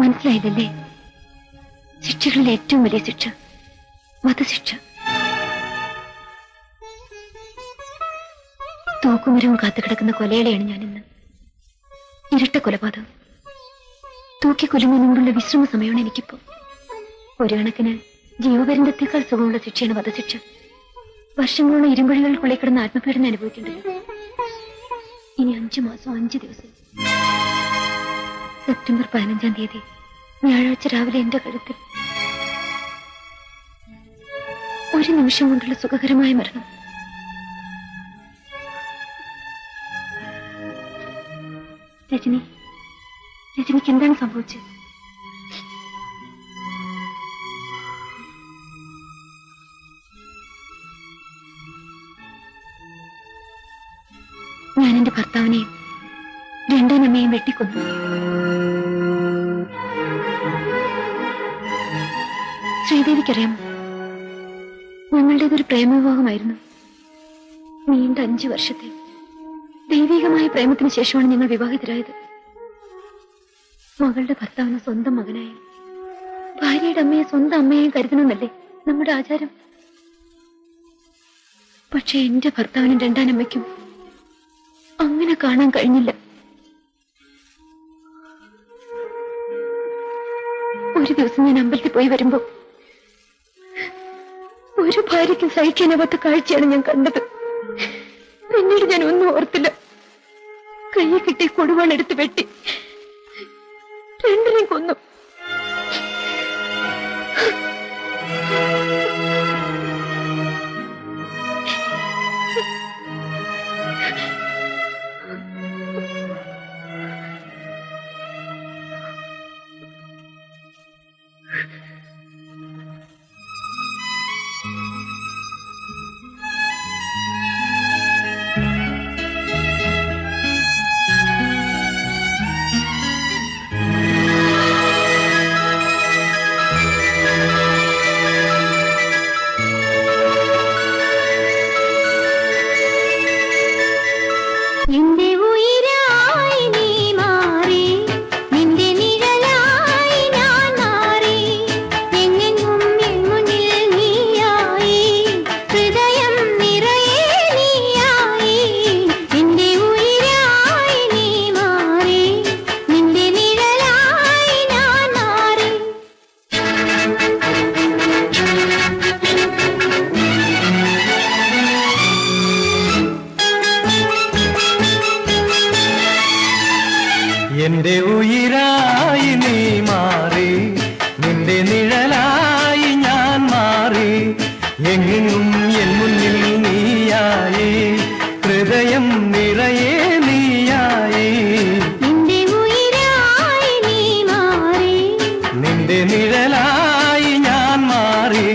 മനസ്സിലായില്ലല്ലേ? ശിക്ഷകളിൽ ഏറ്റവും വലിയ ശിക്ഷ വധശിക്ഷ. തൂക്കുമരവും കാത്തുകിടക്കുന്ന കൊലയാളിയാണ് ഞാനിന്ന്. ഇരട്ട കൊലപാതകം. തൂക്കി കൊല്ലുന്നതിനുള്ള വിശ്രമ സമയമാണ് എനിക്കിപ്പോ. ഒരു കണക്കിന് ജീവപര്യന്തത്തേക്കാൾ സുഖമുള്ള ശിക്ഷയാണ് വധശിക്ഷ. വർഷങ്ങളോളം ഇരുമ്പഴികൾക്കുള്ളിൽ കിടന്ന് ആത്മപീഡനം അനുഭവിക്കേണ്ടല്ലോ. ഇനി 5 മാസം 5 ദിവസം. സെപ്റ്റംബർ 15-ാം തീയതി വ്യാഴാഴ്ച രാവിലെ എന്റെ കഴുത്തിൽ ഒരു നിമിഷം കൊണ്ടുള്ള സുഖകരമായ മരണം. രജനിക്ക് എന്താണ് സംഭവിച്ചത്? ഞാൻ എന്റെ ഭർത്താവിനെയും രണ്ടാനമ്മയെയും വെട്ടിക്കൊന്നു. ശ്രീദേവിക്കറിയാമോ, ഞങ്ങളുടേതൊരു പ്രേമവിവാഹമായിരുന്നു. നീണ്ട 5 വർഷത്തെ ദൈവികമായ പ്രേമത്തിന് ശേഷമാണ് ഞങ്ങൾ വിവാഹിതരായത്. മകളുടെ ഭർത്താവിന് സ്വന്തം മകനായി ഭാര്യയുടെ അമ്മയെ സ്വന്തം അമ്മയെയും കരുതണമെന്നല്ലേ നമ്മുടെ ആചാരം. പക്ഷെ എന്റെ ഭർത്താവിനും രണ്ടാനമ്മയ്ക്കും അങ്ങനെ കാണാൻ കഴിഞ്ഞില്ല. ഒരു ദിവസം ഞാൻ അമ്പലത്തിൽ പോയി വരുമ്പോ ഒരു ഭാര്യയ്ക്ക് സഹിക്കാനാവാത്ത കാഴ്ചയാണ് ഞാൻ കണ്ടത്. പിന്നീട് ഞാൻ ഒന്നും ഓർത്തില്ല. കയ്യിൽ കിട്ടിയ കൊടുവാളെടുത്ത് വെട്ടി രണ്ടിനെയും കൊന്നു. എന്റെ ഉയിരായി നീ മാറി, നിന്റെ നിഴലായി ഞാൻ മാറി, എങ്ങും എൻ മുന്നിൽ നീയായി, ഹൃദയം നിറയെ നീയായി. നിന്റെ ഉയിരായി നീ മാറി, നിന്റെ നിഴലായി ഞാൻ മാറി.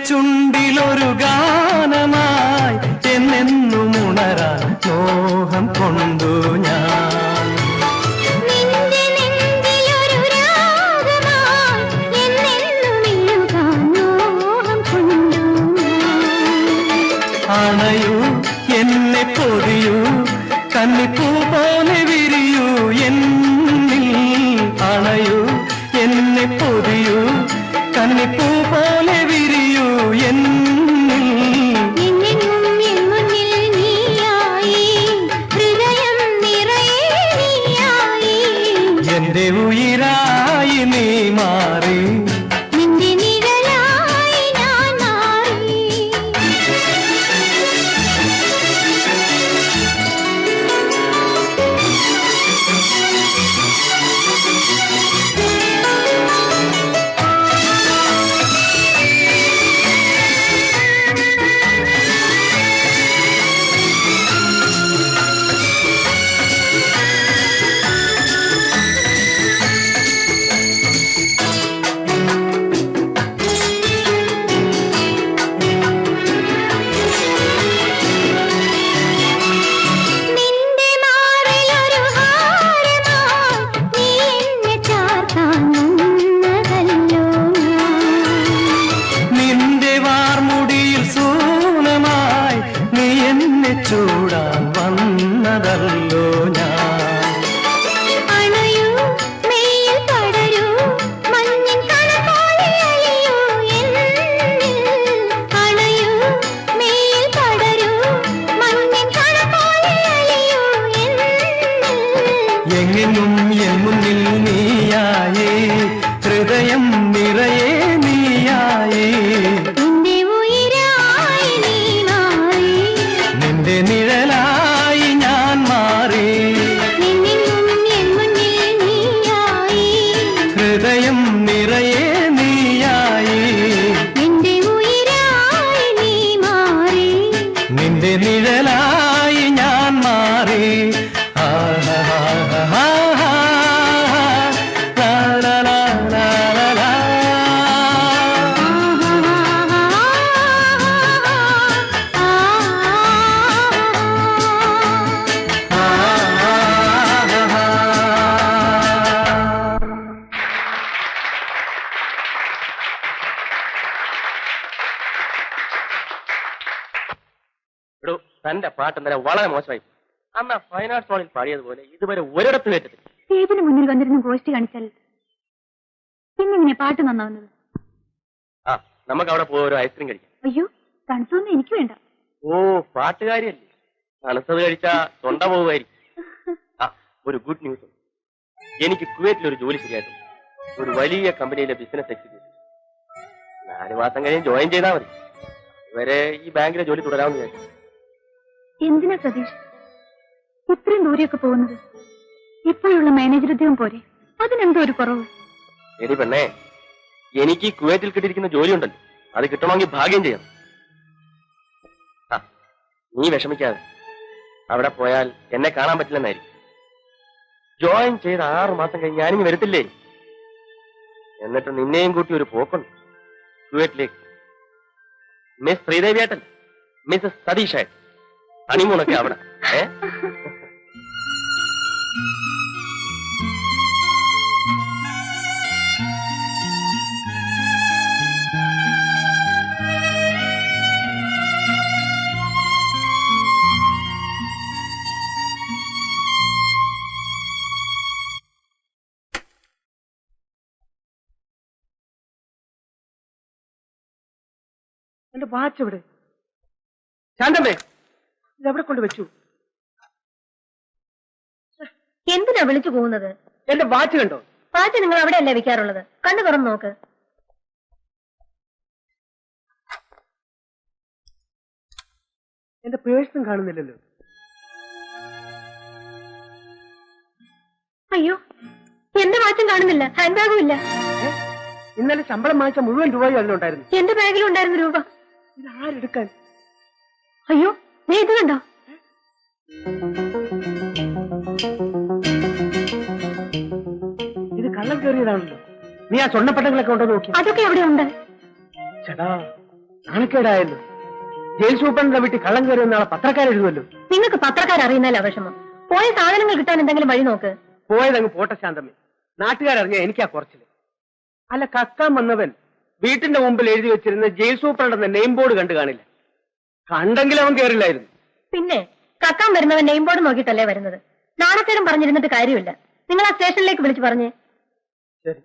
ചുണ്ടിലൊരു ഗാനമായി എന്നെന്നും ഉണരാൻ മോഹം കൊണ്ടു ഞാൻ. നിന്റെ നെഞ്ചിലൊരു രാഗമായി എന്നെന്നും ഇഴുകാൻ മോഹം കൊണ്ടു ഞാൻ. അണയൂ എന്നെ പൊതിയൂ, കന്നിപ്പൂ പോലെ വിരിയൂ എന്നിൽ. അണയൂ എന്നെ പൊതിയൂ, കന്നിപ്പൂ പോലെ വിരിയൂ എന്നിൽ. എന്നെന്നും എൻ മുന്നിൽ എടോ തന്റെ പാട്ട് ഇന്നലെ വളരെ മോശമായി. അന്ന് ആ ഫൈൻ ആർട്സ് ഹോളിൽ പാടിയതുപോലെ ഇതുവരെ ഒരിടത്ത് കേട്ടിട്ടില്ല. സ്റ്റേജിന് മുന്നിൽ വന്നിരുന്ന ഗോഷ്ടി കാണിച്ചാൽ പിന്നെ ഇങ്ങനെ പാട്ട് നന്നാവുന്നത്? ആ നമുക്ക് അവിടെ പോയി ഒരു ഐസ്ക്രീം കഴിക്കാം. അയ്യോ, തണുത്തൊന്നും എനിക്ക് വേണ്ട. ഓ പാട്ടുകാരിയല്ലേ, തണുത്തത് കഴിച്ചാ തൊണ്ട പോവുമായിരിക്കും. ആ ഒരു ഗുഡ് ന്യൂസ് ഉണ്ട്. എനിക്ക് കുവൈറ്റിൽ ഒരു ജോലി ശരിയായിട്ടുണ്ട്. ഒരു വലിയ കമ്പനിയിലെ ബിസിനസ് എക്സിക്യൂട്ടീവ്. 4 മാസം കഴിഞ്ഞ് ജോയിൻ ചെയ്താൽ മതി. ഇവരെ ഈ ബാങ്കിലെ ജോലി തുടരാമെന്ന് വിചാരിച്ചു. എന്തിനാ സതീഷ് ഇത്രയും ദൂരെയൊക്കെ പോകുന്നത്? ഇപ്പോഴുള്ള മാനേജർ ഉദ്യോഗം പോരെ? അതിനെന്തോ ഒരു കുറവ്? എടി പെണ്ണേ, എനിക്ക് ഈ കുവൈറ്റിൽ കിട്ടിയിരിക്കുന്ന ജോലി ഉണ്ടല്ലോ, അത് കിട്ടണമെങ്കിൽ ഭാഗ്യം ചെയ്യണം. ആ നീ വിഷമിക്കാതെ. അവിടെ പോയാൽ എന്നെ കാണാൻ പറ്റില്ലെന്നായിരിക്കും. ജോയിൻ ചെയ്ത് 6 മാസം കഴിഞ്ഞ് ഞാനിങ്ങ് വരത്തില്ലേ? എന്നിട്ട് നിന്നെയും കൂട്ടി ഒരു പോക്കുണ്ട് കുവൈറ്റിലേക്ക്. Miss ശ്രീദേവിയായിട്ടല്ല, Mrs സതീഷായിട്ട്. ഹണിമൂണൊക്കെ അവിടെ. എന്റെ വാച്ച് എവിടെ? ശാന്തമ്മേ, ഇതെവിടെ കൊണ്ട് വെച്ചു? എന്തിനാ വിളിച്ചു പോകുന്നത്? എന്റെ വാച്ച് കണ്ടോ? വാച്ച് നിങ്ങൾ അവിടെയല്ലേ വെക്കാറുള്ളത്? കണ്ണു തുറന്നു നോക്ക്. എന്റെ പേഴ്സും കാണുന്നില്ലല്ലോ. അയ്യോ, എന്റെ വാച്ചും കാണുന്നില്ല, ഹാൻഡ് ബാഗും ഇല്ല. ഇന്നലെ ശമ്പളം വാങ്ങിച്ച മുഴുവൻ രൂപയും അതിലുണ്ടായിരുന്നു. എന്റെ ബാഗിലും ഉണ്ടായിരുന്ന രൂപ. ഇത് ആരെടുക്കാൻ? അയ്യോ, നീ ഇത് കണ്ടോ? ഇത് കള്ളം കയറിയതാണല്ലോ. നീ ആ സ്വർണ്ണപ്പട്ടങ്ങളൊക്കെ ഉണ്ടോ നോക്കി? അതൊക്കെ അവിടെ ഉണ്ട്. ചേടാ, നാണക്കേടായല്ലോ. ജയിൽ സൂപ്രണ്ടിന്റെ വീട്ടിൽ കള്ളം കയറി നാളെ പത്രക്കാരെഴുതുമല്ലോ. നിങ്ങൾക്ക് പത്രക്കാരറിയുന്നല്ല വിഷമം. പോയ സാധനങ്ങൾ കിട്ടാൻ എന്തെങ്കിലും വഴി നോക്ക്. പോയതങ്ങ് പോട്ടെ ശാന്തമ്മേ, നാട്ടുകാരറിഞ്ഞാ എനിക്കാ കുറച്ചില്. അല്ല, കക്കാൻ വന്നവൻ വീട്ടിന്റെ മുമ്പിൽ എഴുതി വെച്ചിരുന്ന ജയിൽ സൂപ്രണ്ടെന്ന നെയിം ബോർഡ് കണ്ടു കാണില്ല. കണ്ടെങ്കിൽ അവൻ കയറില്ലായിരുന്നു. പിന്നെ കക്കാൻ വരുന്നവൻ നെയിം ബോർഡ് നോക്കിയിട്ടല്ലേ വരുന്നത്. നാണക്കേടും പറഞ്ഞിരുന്നിട്ട് കാര്യമില്ല. നിങ്ങൾ ആ സ്റ്റേഷനിലേക്ക് വിളിച്ചു പറഞ്ഞേ. ശരി.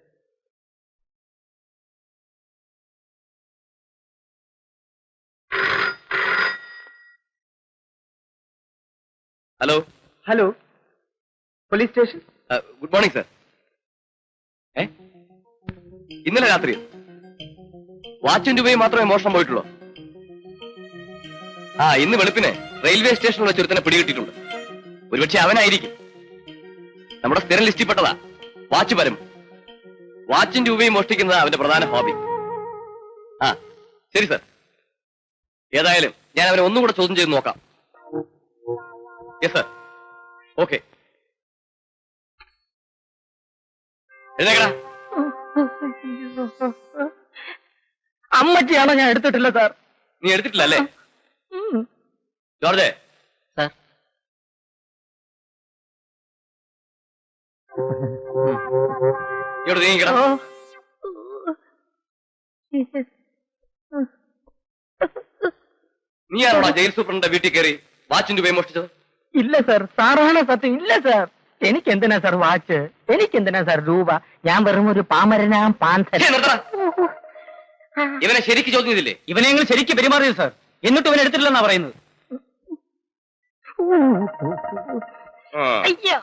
Hello. Hello, police station. Good morning sir. ഇന്നലെ രാത്രി വാച്ചും രൂപയും മാത്രമേ മോഷണം പോയിട്ടുള്ളൂ. ആ ഇന്ന് വെളുപ്പിനെ റെയിൽവേ സ്റ്റേഷനിൽ വെച്ച് ഒരുത്തനെ പിടികിട്ടിട്ടുണ്ട്. ഒരുപക്ഷെ അവനായിരിക്കും. നമ്മുടെ സ്ഥിരം ലിസ്റ്റിൽ പെട്ടതാ. വാച്ച് പരം. വാച്ചും രൂപയും മോഷ്ടിക്കുന്നത് അവന്റെ പ്രധാന ഹോബി. ആ ശരി സർ. ഏതായാലും ഞാൻ അവനെ ഒന്നും കൂടെ ചോദ്യം ചെയ്ത് നോക്കാം. Yes sir. ഓക്കെ. എഴുന്നേക്കടാ. അമ്മച്ചിയാണോ? ഞാൻ എടുത്തിട്ടില്ല സാർ. നീ എടുത്തിട്ടില്ല അല്ലേ? ജോർജ് സാർ, ഇവിടെ നീങ്ങിക്കടാ. നീയാണോടാ ജയിൽ സൂപ്രണ്ടിന്റെ വീട്ടിൽ കയറി വാച്ചിന്റെ രൂപയും മോഷ്ടിച്ചത്? ഇല്ല സാർ, സാറാണ് സത്യം. ഇല്ല സാർ, എനിക്കെന്തിനാ സാർ വാച്ച്? എനിക്കെന്തിനാ സാർ രൂപ? ഞാൻ വെറും ഒരു പാമരനാം പാന്തൻ. ഇവനെ ശരിക്ക് ചോദ്യം ചെയ്തില്ലേ? ഇവനെ നിങ്ങൾ ശരിക്ക് പെരുമാറിയത് സാർ. എന്നിട്ട് ഇവൻ എടുത്തിട്ടില്ലെന്നാ പറയുന്നത്. അയ്യോ,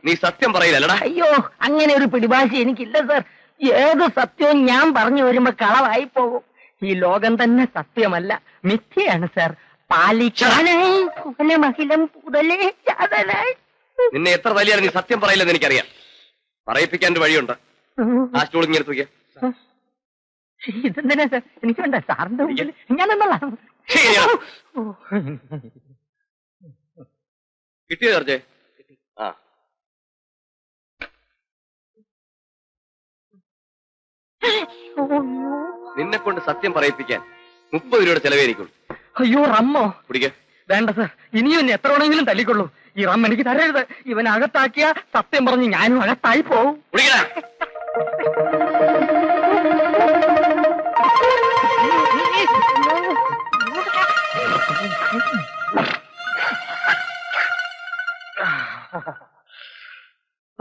നീ സത്യം പറയില്ലടാ. അയ്യോ, അങ്ങനെ ഒരു പിടിഭാഷ എനിക്കില്ല സാർ. ഏത് സത്യവും ഞാൻ പറഞ്ഞു വരുമ്പോ കളവായി പോകും. ഈ ലോകം തന്നെ സത്യമല്ല, മിഥ്യയാണ് സാർ. പാലിക്കാനായി മഹിളം പുതലേ ചാതനായി. നിന്നെ എത്ര തല്ലിയാലും നീ സത്യം പറയില്ലെന്ന് എനിക്കറിയാം. പറയിപ്പിക്കാൻ ഒരു വഴിയുണ്ട്. ആ സ്റ്റൂൾ ഇങ്ങനെ തൂക്കിയ. ഇതെന്തിനാ സാർ? എനിക്ക് വേണ്ട സാറിന്റെ മുമ്പിൽ ഞാനെന്നുള്ള കിട്ടിയോ ജോർജ്? ആ നിന്നെ കൊണ്ട് സത്യം പറയിപ്പിക്കാൻ 30 രൂപയുടെ ചെലവേരിക്കുള്ളൂ. അയ്യോ, റമ്മോ? കുടിക്ക. വേണ്ട സാർ, ഇനിയും എന്നെ എത്ര വേണമെങ്കിലും തല്ലിക്കൊള്ളൂ. ഈ റം എനിക്ക് തരരുത്. ഇവൻ അകത്താക്കിയ സത്യം പറഞ്ഞ് ഞാനും അകത്തായി പോവും. കുടിക്കടാ.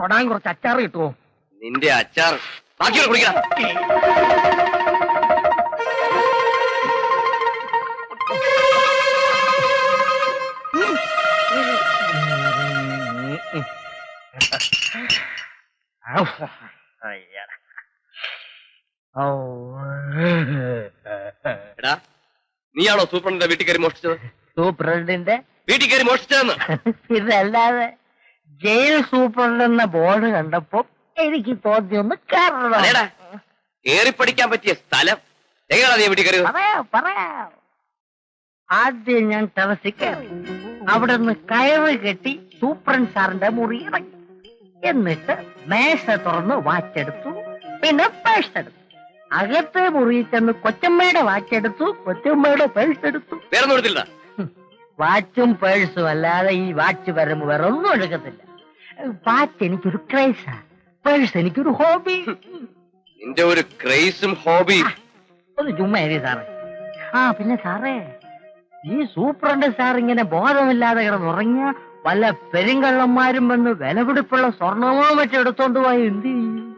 തൊടാൻ കുറച്ച് അച്ചാർ കിട്ടുമോ? നിന്റെ അച്ചാർ ബാക്കിയോട് കുടിക്കണം. എടാ, നീയാണോ സൂപ്രണ്ടിന്റെ വീട്ടിൽ കയറി മോഷ്ടിച്ചത്? സൂപ്രണ്ടിന്റെ വീട്ടിൽ കയറി മോഷ്ടിച്ചതെന്ന്? ഇതല്ലാതെ ജയിൽ സൂപ്രണ്ട് എന്ന ബോർഡ് കണ്ടപ്പോ എനിക്ക് തോന്നിയൊന്ന് അതേടാ, കേറി പഠിക്കാൻ പറ്റിയ സ്ഥലം. എങ്ങനെയാ നീ വീട്ടിൽ കയറിയത്? പറയാം. ആദ്യം ഞാൻ ടെറസിൽ കയറി. അവിടെ നിന്ന് കയറ് കെട്ടി സൂപ്രണ്ട് സാറിന്റെ മുറി ഇറങ്ങി. എന്നിട്ട് മേശ തുറന്ന് വാച്ചെടുത്തു, പിന്നെ പേഴ്സ് എടുത്തു. അകത്തെ മുറിയിൽ ചെന്ന് കൊച്ചമ്മയുടെ വാച്ചെടുത്തു, കൊച്ചമ്മയുടെ പേഴ്സ് എടുത്തു. വേറെ ഒന്നും എടുത്തില്ല? വാച്ചും പേഴ്സും അല്ലാതെ ഈ വാച്ച് വരുമ്പോ വേറെ ഒന്നും എടുക്കത്തില്ല. വാച്ച് എനിക്കൊരു ക്രൈസാ, പേഴ്സ് എനിക്കൊരു ഹോബി. നിന്റെ ഒരു ക്രൈസും ഹോബിയും ഒന്ന് ചുമ്മാ എഴുതി സാറേ. പിന്നെ സാറേ, ഈ സൂപ്രണ്ട് സാർ ഇങ്ങനെ ബോധമില്ലാതെ കിടന്നുറങ്ങിയ വല്ല പെരുങ്കള്ളന്മാരും വന്ന് വിലപിടിപ്പുള്ള സ്വർണമോ മറ്റെടുത്തോണ്ട് പോയി എന്ത് ചെയ്യും?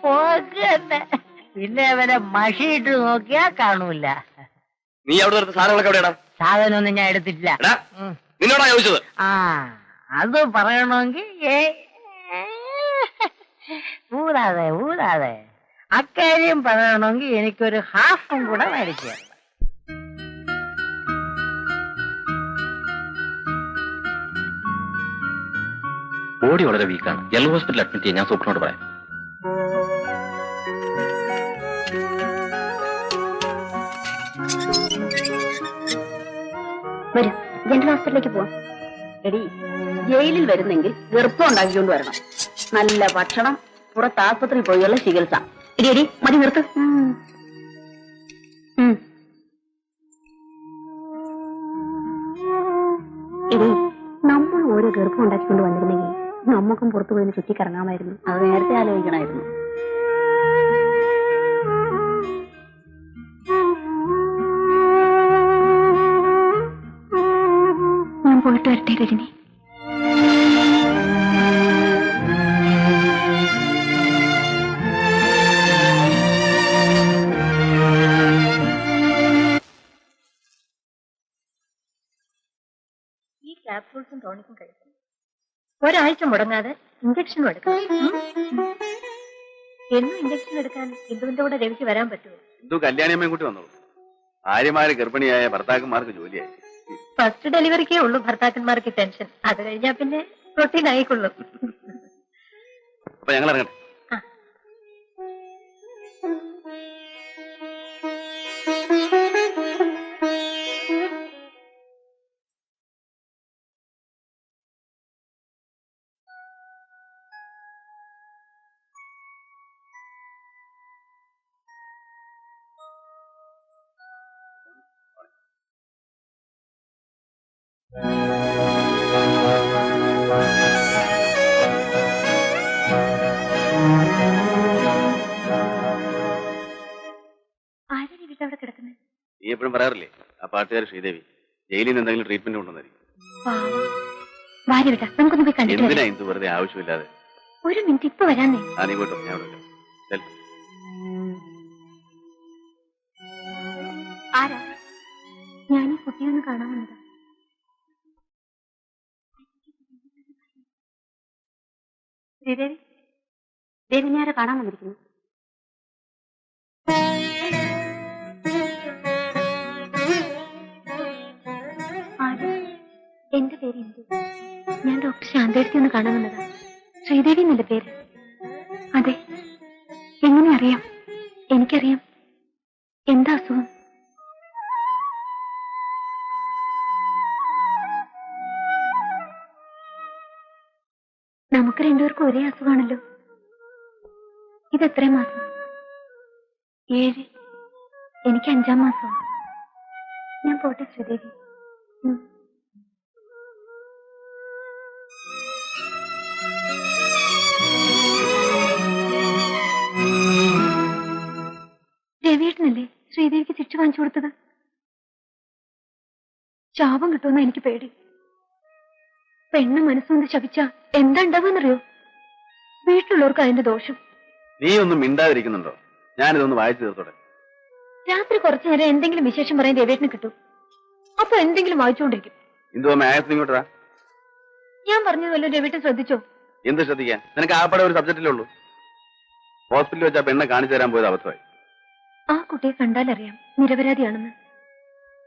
പോകന്നെ. പിന്നെ അവരെ മഷിയിട്ട് നോക്കിയാ കാണൂല. നീ അവിടെ നിർത്ത സാധനങ്ങളൊക്കെ എവിടെയാ? സാധനമൊന്നും ഞാൻ എടുത്തിട്ടില്ല. നിന്നോടാ ചോദിച്ചത്. അത് പറയണമെങ്കിൽ ഊതാതെ അക്കാര്യം പറയണമെങ്കിൽ എനിക്കൊരു ഹാഫും കൂടെ മേടിക്കുക. ബോഡി വളരെ വീക്കാണ്. ജനറൽ ഹോസ്പിറ്റലിൽ അഡ്മിറ്റ് ചെയ്യാൻ ഞാൻ സൂപ്രണ്ടോട് പറയാം. വരും, ജനറൽ ഹോസ്പിറ്റലിലേക്ക് പോവാം. എടി, ജയിലിൽ വരുന്നെങ്കിൽ ഗർഭം ഉണ്ടാക്കിക്കൊണ്ട് വരണം. നല്ല ഭക്ഷണം, പുറത്ത് ആസ്പത്രിയിൽ പോയുള്ള ചികിത്സ. എടി മതി, നിർത്ത്. എടി, നമ്മൾ ഓരോ ഗർഭം ഉണ്ടാക്കിക്കൊണ്ട് വന്നിരുന്നെങ്കിൽ നമുക്കും പുറത്തു പോയി ചുറ്റിക്കറങ്ങാമായിരുന്നു. അത് നേരത്തെ ആലോചിക്കണമായിരുന്നു. ഞാൻ പോയിട്ട് വരട്ടെ രജനി. ഈ ക്യാപ്സൂൾസും ടോണിക്കും കഴിക്കും. ഒരാഴ്ച മുടങ്ങാതെ ഇഞ്ചക്ഷനും എടുക്കണം. എന്നും ഇഞ്ചക്ഷൻ എടുക്കാൻ ഇന്ദുവിന്റെ കൂടെ രവിക്ക് വരാൻ പറ്റുമോ? ഇന്ദു കല്യാണിയമ്മയും കൂട്ടി വന്നോളൂ. ഭാര്യമാര് ഗർഭിണിയായ ഭർത്താക്കന്മാർക്ക് ജോലിയായി. ഫസ്റ്റ് ഡെലിവറിക്കേ ഉള്ളൂ ഭർത്താക്കന്മാർക്ക് ടെൻഷൻ. അത് കഴിഞ്ഞാൽ പിന്നെ റൊട്ടീൻ ആയിക്കൊള്ളും. അപ്പൊ ഞങ്ങൾ ഇറങ്ങട്ടെ. ആരാണ് വീട്ടിൽ അവിടെ കിടക്കുന്നത്? നീ എപ്പോഴും പറയാറില്ലേ ആ പാട്ടുകാർ ശ്രീദേവി ജയിലിൽ നിന്ന് എന്തെങ്കിലും ട്രീറ്റ്മെന്റ് കൊണ്ടുവന്നായിരിക്കും. ഭാര്യ വിട്ടാ നമുക്കൊന്ന് പോയി കണ്ടിട്ട് എന്തിനാ ഇന്ദു വെറുതെ ആവശ്യമില്ലാതെ? ഒരു മിനിറ്റ്, ഇപ്പൊ വരാന്നേ. നീ പോട്ടോ, ഞാൻ അവിടെ ഇല്ല. ആരാ? ഞാൻ ഈ കുട്ടിയൊന്ന് കാണാൻ വന്നതാ. ശ്രീദേവി, ദേവി ഞാരെ കാണാൻ വന്നിരിക്കുന്നു. ആരാ? എന്റെ പേര് ഇന്ദു. ഞാൻ ഡോക്ടർ ശാന്തേടുത്തി ഒന്ന് കാണാൻ വന്നതാ. ശ്രീദേവി എന്നല്ലേ പേര്? അതെ. എങ്ങനെ അറിയാം? എനിക്കറിയാം. എന്താ അസുഖം? നമുക്ക് രണ്ടുപേർക്കും ഒരേ അസുഖമാണല്ലോ. ഇതെത്രയും മാസം? 7. എനിക്ക് 5-ാം മാസം. ഞാൻ പോട്ടെ ശ്രീദേവി. രവിയേട്ടനല്ലേ ശ്രീദേവിക്ക് ശിക്ഷ വാങ്ങിച്ചു കൊടുത്തത്? ശാപം കിട്ടുമെന്ന എനിക്ക് പേടി. പെണ്ണ് മനസ്സുകൊണ്ട് ശപിച്ച എന്താ ഉണ്ടാവുമെന്നറിയോ? വീട്ടിലുള്ളവർക്ക് അതിന്റെ ദോഷം. നീ ഒന്നും മിണ്ടാതിരിക്കുന്നുണ്ടോ? ഞാനിതൊന്ന് വായിച്ചു തീർത്തോടെ. രാത്രി കുറച്ചു നേരം എന്തെങ്കിലും വിശേഷം പറയാൻ രവേട്ടിന് കിട്ടും. അപ്പൊ എന്തെങ്കിലും വായിച്ചുകൊണ്ടിരിക്കും. എന്തോ മായത്തിന് ഇങ്ങോട്ടാ. ഞാൻ പറഞ്ഞതുവല്ലോ രവേട്ടൻ ശ്രദ്ധിച്ചോ? എന്ത് ശ്രദ്ധിക്കാൻ? നിനക്ക് ആപ്പടെ ഒരു സബ്ജക്റ്റിലേ ഉള്ളൂ. ഹോസ്പിറ്റലിൽ വെച്ച് ആ പെണ്ണെ കാണിച്ചു തരാൻ പോയത് അബദ്ധമായി. ആ കുട്ടിയെ കണ്ടാലറിയാം നിരപരാധിയാണെന്ന്.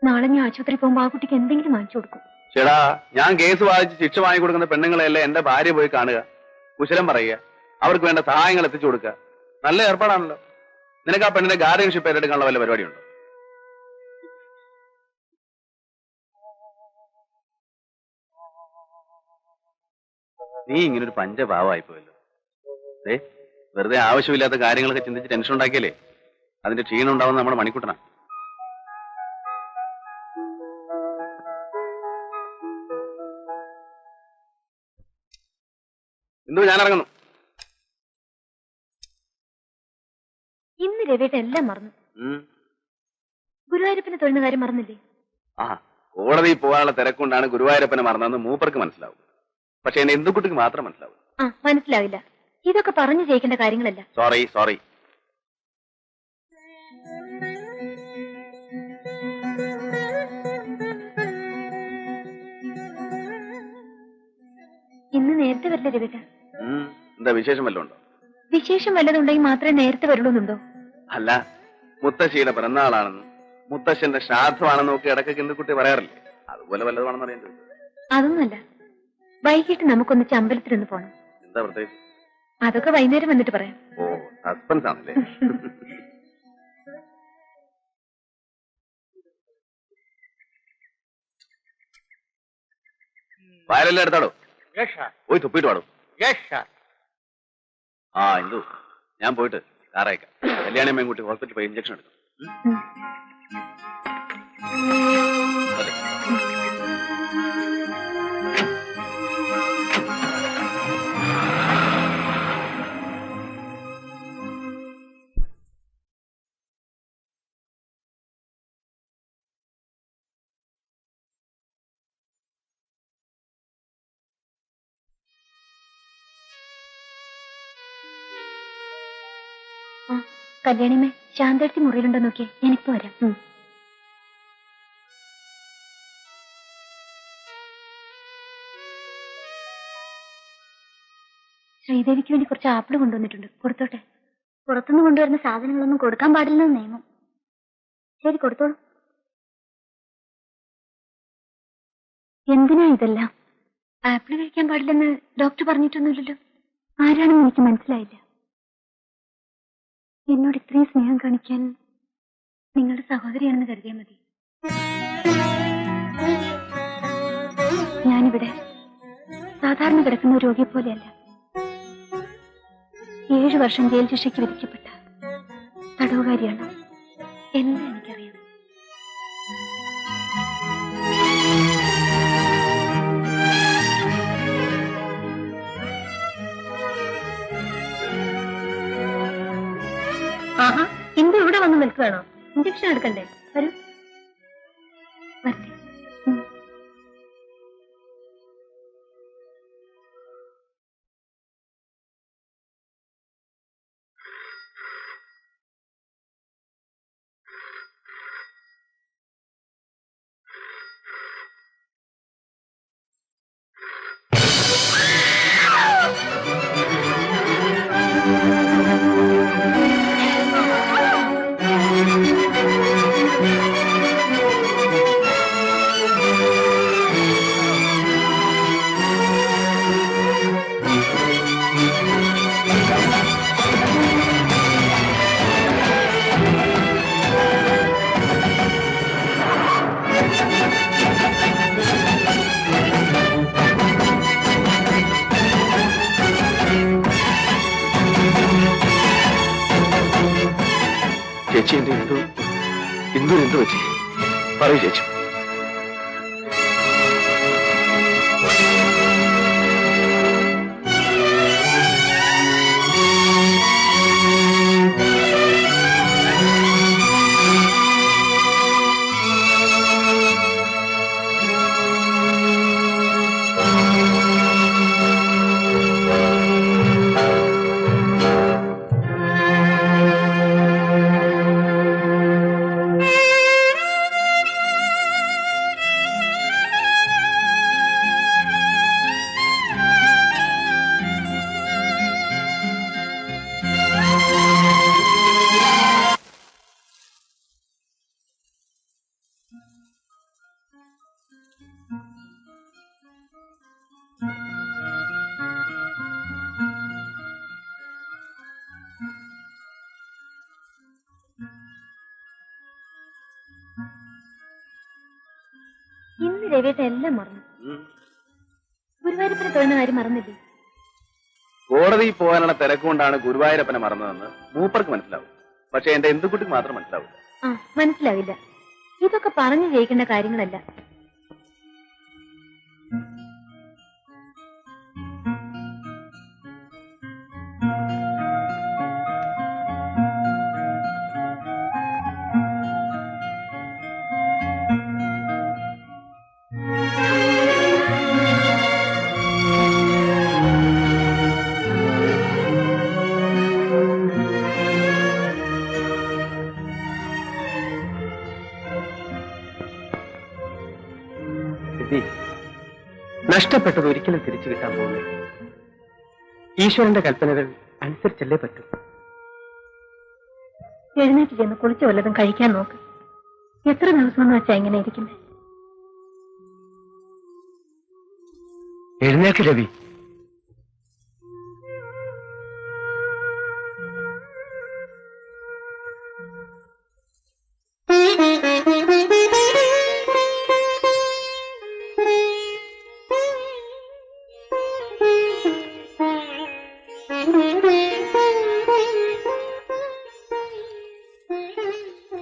നാളെ ഞാൻ ആശുപത്രി പോകുമ്പോ ആ കുട്ടിക്ക് എന്തെങ്കിലും വാങ്ങിച്ചു കൊടുക്കും. ചേടാ, ഞാൻ കേസ് വാദിച്ച് ശിക്ഷ വാങ്ങിക്കൊടുക്കുന്ന പെണ്ണുങ്ങളെല്ലാം എന്റെ ഭാര്യ പോയി കാണുക, കുശലം പറയുക, അവർക്ക് വേണ്ട സഹായങ്ങൾ എത്തിച്ചു കൊടുക്കുക. നല്ല ഏർപ്പാടാണല്ലോ. നിനക്ക് ആ പെണ്ണിന്റെ ഗാർഡിയൻഷിപ്പ് ഏറ്റെടുക്കാനുള്ള വല്ല പരിപാടിയുണ്ടോ? നീ ഇങ്ങനൊരു പഞ്ചഭാവമായി പോയല്ലോ. വെറുതെ ആവശ്യമില്ലാത്ത കാര്യങ്ങളൊക്കെ ചിന്തിച്ച് ടെൻഷൻ ഉണ്ടാക്കിയല്ലേ അതിന്റെ ക്ഷീണം ഉണ്ടാവുന്ന നമ്മുടെ മണിക്കുട്ടനാ. എന്തോ ഞാൻ ഇറങ്ങുന്നു. ഇന്ന് രവേട്ട എല്ലാം മറന്നു. ഗുരുവായൂരപ്പനെ തൊഴുന്ന കാര്യം മറന്നില്ലേ? ആ, കോടതിയിൽ പോകാനുള്ള തിരക്കൊണ്ടാണ് ഗുരുവായൂരപ്പനെ മറന്നതെന്ന് മൂപ്പർക്ക് മനസ്സിലാവും. പക്ഷെ എന്നെ എന്തുകുട്ടിക്ക് മാത്രം മനസ്സിലാവും. ആ, മനസ്സിലാവില്ല. ഇതൊക്കെ പറഞ്ഞു ജയിക്കേണ്ട കാര്യങ്ങളല്ല. Sorry sorry. ഇന്ന് നേരത്തെ വരില്ല രവേട്ട? എന്താ വിശേഷം വല്ലതും ഉണ്ടോ? വിശേഷം വല്ലതുണ്ടെങ്കിൽ മാത്രമേ നേരത്തെ വരുള്ളൂന്നുണ്ടോ? അല്ല, മുത്തശ്ശിയുടെ പിറന്നാളാണെന്നും മുത്തശ്ശന്റെ ശ്രാദ്ധമാണെന്നും ഒക്കെ ഇടയ്ക്ക് എന്തുകുട്ടി പറയാറില്ലേ? അതുപോലെ വല്ലതുമാണെന്ന് അറിയാൻ ചോദിച്ചു. അതൊന്നുമല്ല. വൈകിട്ട് നമുക്കൊന്നിച്ച് അമ്പലത്തിലൊന്ന് പോണം. എന്താ പ്രത്യേകിച്ച്? അതൊക്കെ വൈകുന്നേരം വന്നിട്ട് പറയാം. ഓ, സസ്പെൻസ് ആണല്ലേ. വയലെല്ലാം എടുത്താടോ. പോയി തുപ്പിട്ട് പാടും. ആ, എന്തു ഞാൻ പോയിട്ട് കാറയക്കാം. കല്യാണി മേൻകുട്ടി ഹോസ്പിറ്റലിൽ പോയി ഇഞ്ചക്ഷൻ എടുക്കും. അതെ. കല്യാണിമേ, ശാന്തടുത്തി മുറിയിലുണ്ടോ നോക്കിയേ. ഞാനിപ്പോ വരാം. ശ്രീദേവിക്ക് വേണ്ടി കുറച്ച് ആപ്പിൾ കൊണ്ടുവന്നിട്ടുണ്ട്, കൊടുത്തോട്ടെ. പുറത്തുനിന്ന് കൊണ്ടുവരുന്ന സാധനങ്ങളൊന്നും കൊടുക്കാൻ പാടില്ലെന്ന് നിയമം. ശരി, കൊടുത്തോളൂ. എന്തിനാ ഇതെല്ലാം? ആപ്പിൾ കഴിക്കാൻ പാടില്ലെന്ന് ഡോക്ടർ പറഞ്ഞിട്ടൊന്നുമില്ലല്ലോ. ആരാണെന്ന് എനിക്ക് മനസ്സിലായില്ല. എന്നോട് ഇത്രയും സ്നേഹം കാണിക്കാൻ നിങ്ങളുടെ സഹോദരിയാണെന്ന് കരുതിയാൽ മതി. ഞാനിവിടെ സാധാരണ കിടക്കുന്ന ഒരു രോഗിയെ പോലെയല്ല. 7 വർഷം ജയിൽ ശിക്ഷയ്ക്ക് വിധിക്കപ്പെട്ട തടവുകാരിയാണ്. എല്ലാം എനിക്കറിയാം. ആഹാ, ഇന്ത്യ ഇവിടെ വന്ന് നിൽക്കുകയാണോ? ഇഞ്ചക്ഷൻ എടുക്കണ്ടേ? വരൂ, വരട്ടെ. ചേച്ചി, എന്റെ എന്തു പറ്റി? പറയൂ ചേച്ചി. ഇന്ന് രവിയേട്ട എല്ലാം മറന്നു. ഗുരുവായൂരപ്പനെ തൊഴുന്ന കാര്യം മറന്നില്ലേ? കോടതിയിൽ പോകാനുള്ള തിരക്കുകൊണ്ടാണ് ഗുരുവായൂരപ്പനെ മറന്നതെന്ന് മൂപ്പർക്ക് മനസ്സിലാവും. പക്ഷെ എന്റെ എന്തുകുട്ടിക്ക് മാത്രം മനസ്സിലാവില്ല. ആ, മനസ്സിലാവില്ല. ഇതൊക്കെ പറഞ്ഞു ജയിക്കേണ്ട കാര്യങ്ങളല്ല. നഷ്ടപ്പെട്ടത് ഒരിക്കലും തിരിച്ചു കിട്ടാൻ പോകുന്നില്ല. ഈശ്വരന്റെ കൽപ്പനകൾ അനുസരിച്ചല്ലേ പറ്റൂ. എഴുന്നേറ്റ് ചെന്ന് കുളിച്ചു വല്ലതും കഴിക്കാൻ നോക്ക്. എത്ര ദിവസമെന്ന് വെച്ചാ ഇങ്ങനെ ഇരിക്കുന്നത്? എഴുന്നേക്ക് രവി.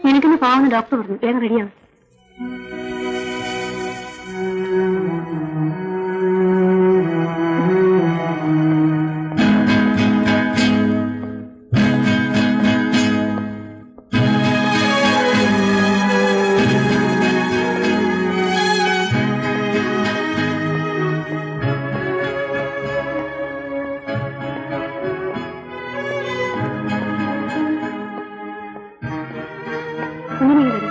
എനിക്കൊന്ന് പോവാന്ന് ഡോക്ടർ പറഞ്ഞു. വേഗം റെഡിയാണ്. അങ്ങനെ വരും.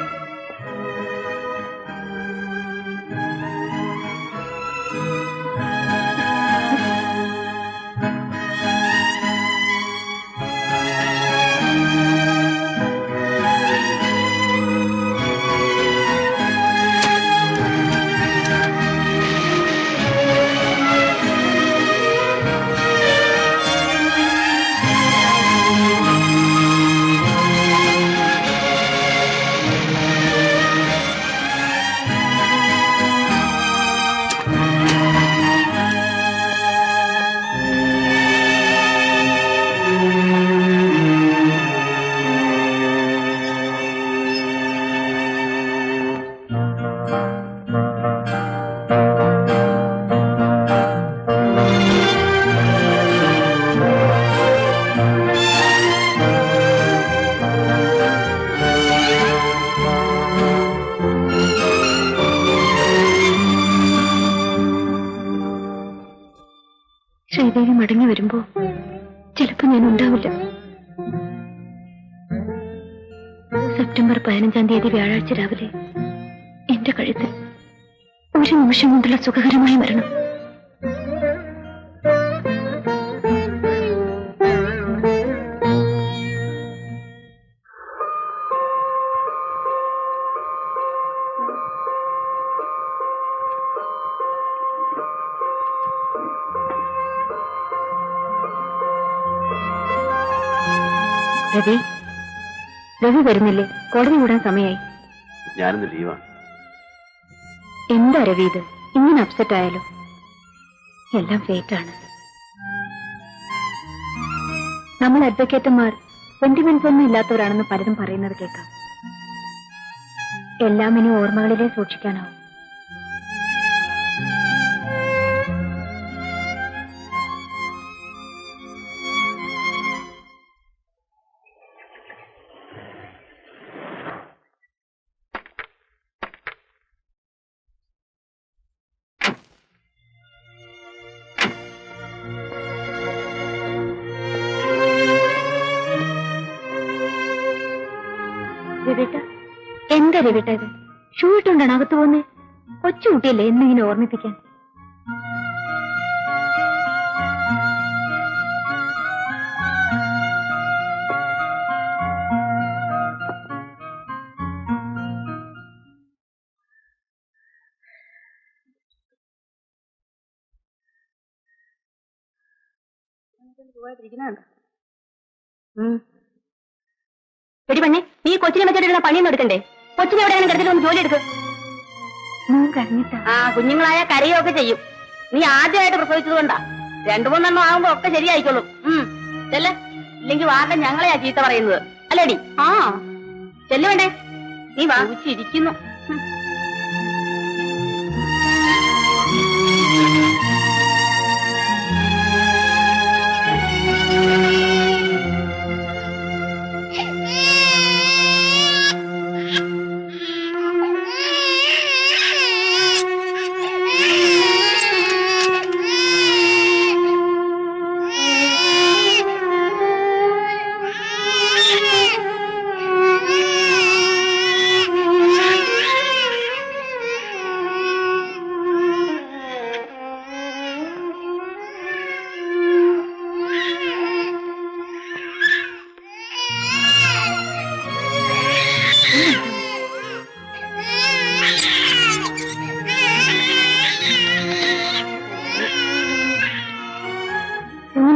ശ്രീദേവി മടങ്ങി വരുമ്പോ ചിലപ്പോ ഞാൻ ഉണ്ടാവില്ല. സെപ്റ്റംബർ 15-ാം തീയതി വ്യാഴാഴ്ച രാവിലെ എന്റെ കഴുത്തിൽ ഒരു നിമിഷം കൊണ്ടുള്ള സുഖകരമായ മരണം. രവി, രവി വരുന്നില്ലേ? കോടതി കൂടാൻ സമയമായി. ഞാനിന്ന് ലീവാണ്. എന്താ രവി ഇത്? ഇങ്ങനെ അപ്സെറ്റ് ആയാലോ? എല്ലാം ഫേറ്റാണ്. നമ്മൾ അഡ്വക്കേറ്റന്മാർ സെന്റിമെന്റ്സ് ഒന്നും ഇല്ലാത്തവരാണെന്ന് പലരും പറയുന്നത് കേൾക്കാം. എല്ലാം ഇനി ഓർമ്മകളിലേ സൂക്ഷിക്കാനാവും. രവിട്ട, എന്താ രവിട്ട ഇത്? ഷൂ ഇട്ടുകൊണ്ടാണ് അകത്ത് പോകുന്നേ? കൊച്ചുകുട്ടിയല്ലേ എന്നിങ്ങനെ ഓർമ്മിപ്പിക്കാൻ. പോകാതിരിക്കുന്നുണ്ട്. എടി പെണ്ണെ, നീ കൊച്ചിനെ വെച്ചിട്ടുള്ള പണിയൊന്നും എടുക്കണ്ടേ? കൊച്ചിനെ എവിടെയാണ് കിടത്തിട്ട് ജോലി എടുക്കും. ആ, കുഞ്ഞുങ്ങളായ കരയൊക്കെ ചെയ്യും. നീ ആദ്യമായിട്ട് പ്രസവിച്ചത് കൊണ്ടാ. 2-3 ആകുമ്പോ ഒക്കെ ശരിയായിക്കോളും. ചെല്ല്, ഇല്ലെങ്കിൽ വാർഡൻ ഞങ്ങളെയാ ചീത്ത പറയുന്നത് അല്ലേടി? ആ ചെല്ലു വേണ്ടേ, നീ വാങ്ങിച്ചിരിക്കുന്നു.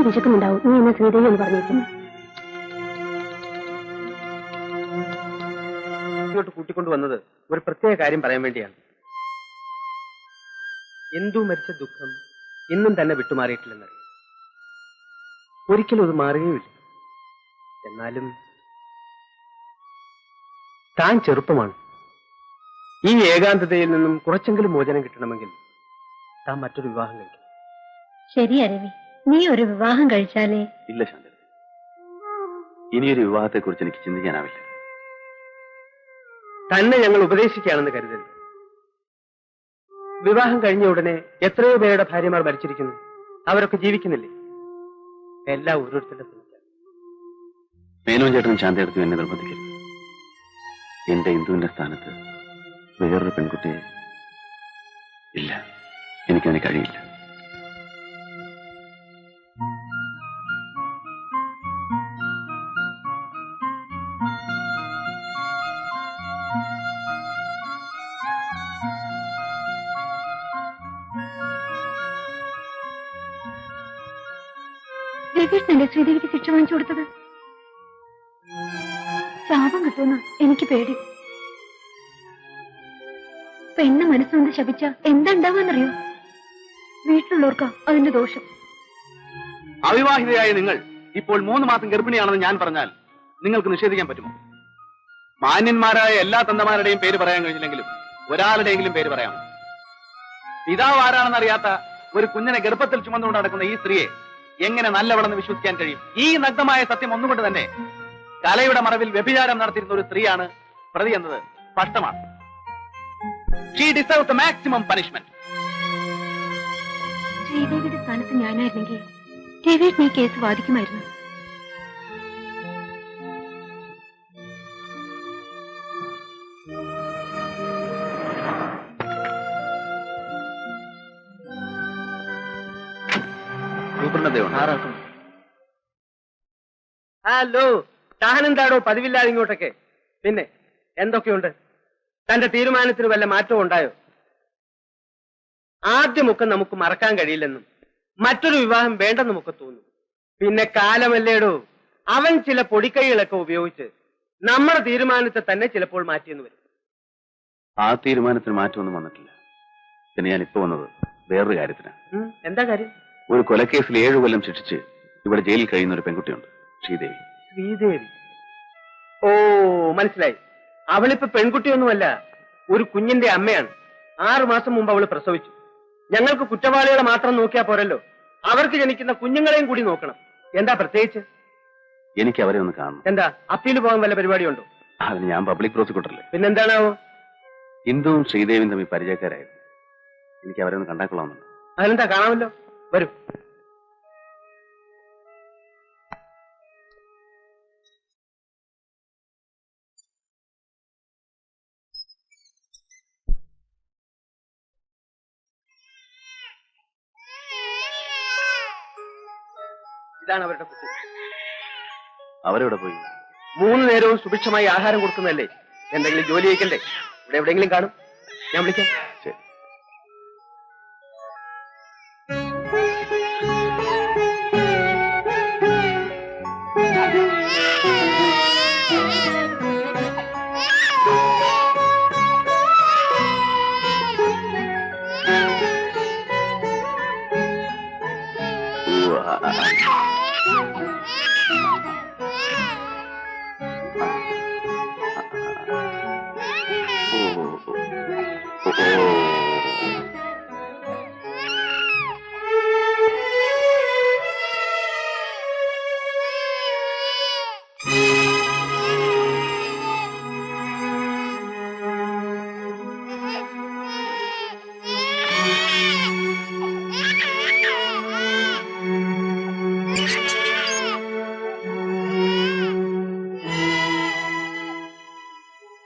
വിശക്കുന്നുണ്ടാവും. നീ എന്നെ ശ്രീദേവി എന്ന് പറഞ്ഞേക്കും. ഇങ്ങോട്ട് കൂട്ടിക്കൊണ്ടുവന്നത് ഒരു പ്രത്യേക കാര്യം പറയാൻ വേണ്ടിയാണ്. എന്തു മരിച്ച ദുഃഖം ഇന്നും തന്നെ വിട്ടുമാറിയിട്ടില്ലെന്നറിയാം. ഒരിക്കലും അത് മാറുകയുമില്ല. എന്നാലും താൻ ചെറുപ്പമാണ്. ഈ ഏകാന്തതയിൽ നിന്നും കുറച്ചെങ്കിലും മോചനം കിട്ടണമെങ്കിൽ താൻ മറ്റൊരു വിവാഹം കഴിക്കും. ശരിയാ രവി, നീ ഒരു വിവാഹം കഴിച്ചാലേ. ഇല്ല ശാന്ത, ഇനിയൊരു വിവാഹത്തെ കുറിച്ച് എനിക്ക് ചിന്തിക്കാനാവില്ല. തന്നെ ഞങ്ങൾ ഉപദേശിക്കുകയാണെന്ന് കരുതരുത്. വിവാഹം കഴിഞ്ഞ ഉടനെ എത്രയോ പേരുടെ ഭാര്യമാർ മരിച്ചിരിക്കുന്നു. അവരൊക്കെ ജീവിക്കുന്നില്ലേ? എല്ലാം ഓരോരുത്തരുടെ ശ്രമിക്കാം. മേനോൻ ചേട്ടനും ശാന്തയെടുത്തും എന്നെ നിർബന്ധിക്കരുത്. എന്റെ ഇന്ദുവിന്റെ സ്ഥാനത്ത് വേറൊരു പെൺകുട്ടിയെ ഇല്ല, എനിക്കതിന് കഴിയില്ല. രവീഷ്ണല്ലേ ശ്രീദേവിക്ക് ശിക്ഷ വാങ്ങിച്ചു കൊടുത്തത്? ശാപം കിട്ടുമെന്ന് എനിക്ക് പേടി. പെണ്ണ് മനസ്സുകൊണ്ട് ശപിച്ച എന്താ ഉണ്ടാവാന്നറിയോ? വീട്ടിലുള്ളവർക്കാ അതിന്റെ ദോഷം. അവിവാഹിതയായ നിങ്ങൾ ഇപ്പോൾ 3 മാസം ഗർഭിണിയാണെന്ന് ഞാൻ പറഞ്ഞാൽ നിങ്ങൾക്ക് നിഷേധിക്കാൻ പറ്റുമോ? മാന്യന്മാരായ എല്ലാ തന്തമാരുടെയും പേര് പറയാൻ കഴിഞ്ഞില്ലെങ്കിലും ഒരാളുടെയെങ്കിലും പേര് പറയാം. പിതാവ് ആരാണെന്നറിയാത്ത ഒരു കുഞ്ഞിനെ ഗർഭത്തിൽ ചുമന്നുകൊണ്ട് നടക്കുന്ന ഈ സ്ത്രീയെ എങ്ങനെ നല്ലവണെന്ന് വിശ്വസിക്കാൻ കഴിയും? ഈ നഗ്നമായ സത്യം ഒന്നുകൊണ്ട് തന്നെ കലയുടെ മറവിൽ വ്യഭിചാരം നടത്തിയിരുന്ന ഒരു സ്ത്രീയാണ് പ്രതി എന്നത് സ്പഷ്ടമാണ്. She deserves the maximum punishment. ശ്രീദേവിയുടെ സ്ഥാനത്ത് ഞാനായിരുന്നെങ്കിൽ രവീഷ്ണ ഈ കേസ് വാദിക്കുമായിരുന്നു. ഹലോ, താനെന്താടോ പതിവില്ലാതെ ഇങ്ങോട്ടൊക്കെ? പിന്നെ എന്തൊക്കെയുണ്ട്? തന്റെ തീരുമാനത്തിന് വല്ല മാറ്റവും ഉണ്ടായോ? ആദ്യമൊക്കെ നമുക്ക് മറക്കാൻ കഴിയില്ലെന്നും മറ്റൊരു വിവാഹം വേണ്ടെന്നുമൊക്കെ തോന്നും. പിന്നെ കാലമല്ലേടോ, അവൻ ചില പൊടിക്കൈകളൊക്കെ ഉപയോഗിച്ച് നമ്മുടെ തീരുമാനത്തെ തന്നെ ചിലപ്പോൾ മാറ്റിയെന്ന് വരും. ആ തീരുമാനത്തിന് മാറ്റമൊന്നും വന്നിട്ടില്ല. പിന്നെ ഞാൻ ഇപ്പൊ വന്നത് വേറൊരു കാര്യത്തിനാണ്. എന്താ കാര്യം? ഒരു കൊലക്കേസിൽ 7 കൊല്ലം ശിക്ഷിച്ച് ഇവിടെ ജയിലിൽ കഴിയുന്ന ഒരു പെൺകുട്ടിയുണ്ട്, ശ്രീദേവി. ശ്രീദേവി? ഓ, മനസ്സിലായി. അവളിപ്പോ പെൺകുട്ടിയൊന്നുമല്ല, ഒരു കുഞ്ഞിന്റെ അമ്മയാണ്. 6 മാസം മുമ്പ് അവള് പ്രസവിച്ചു. ഞങ്ങൾക്ക് കുറ്റവാളികളെ മാത്രം നോക്കിയാൽ പോരല്ലോ, അവർക്ക് ജനിക്കുന്ന കുഞ്ഞുങ്ങളെയും കൂടി നോക്കണം. എന്താ പ്രത്യേകിച്ച്? എനിക്ക് അവരെ ഒന്ന് കാണണം. എന്താ, അപ്പീൽ പോകാൻ വല്ല പരിപാടിയുണ്ടോ? അതിന് ഞാൻ പബ്ലിക് പ്രോസിക്യൂട്ടറല്ലേ. പിന്നെന്താണാവോ? ഇന്ദുവും ശ്രീദേവിയും തമ്മിൽ പരിചയക്കാരായിരുന്നു. എനിക്ക് അവരെ ഒന്ന് കണ്ടാക്കൊള്ളാമെന്നുണ്ട്. അതിനെന്താ, കാണാമല്ലോ. വരൂ. ഇതാണ് അവരുടെ കുട്ടി. അവരെവിടെ പോയി? 3 നേരവും സുഭിക്ഷമായി ആഹാരം കൊടുക്കുന്നതല്ലേ? എന്തെങ്കിലും ജോലി ചെയ്യിക്കണ്ടേ? ഇവിടെ എവിടെയെങ്കിലും കാണും. ഞാൻ വിളിക്കാം. ശരി.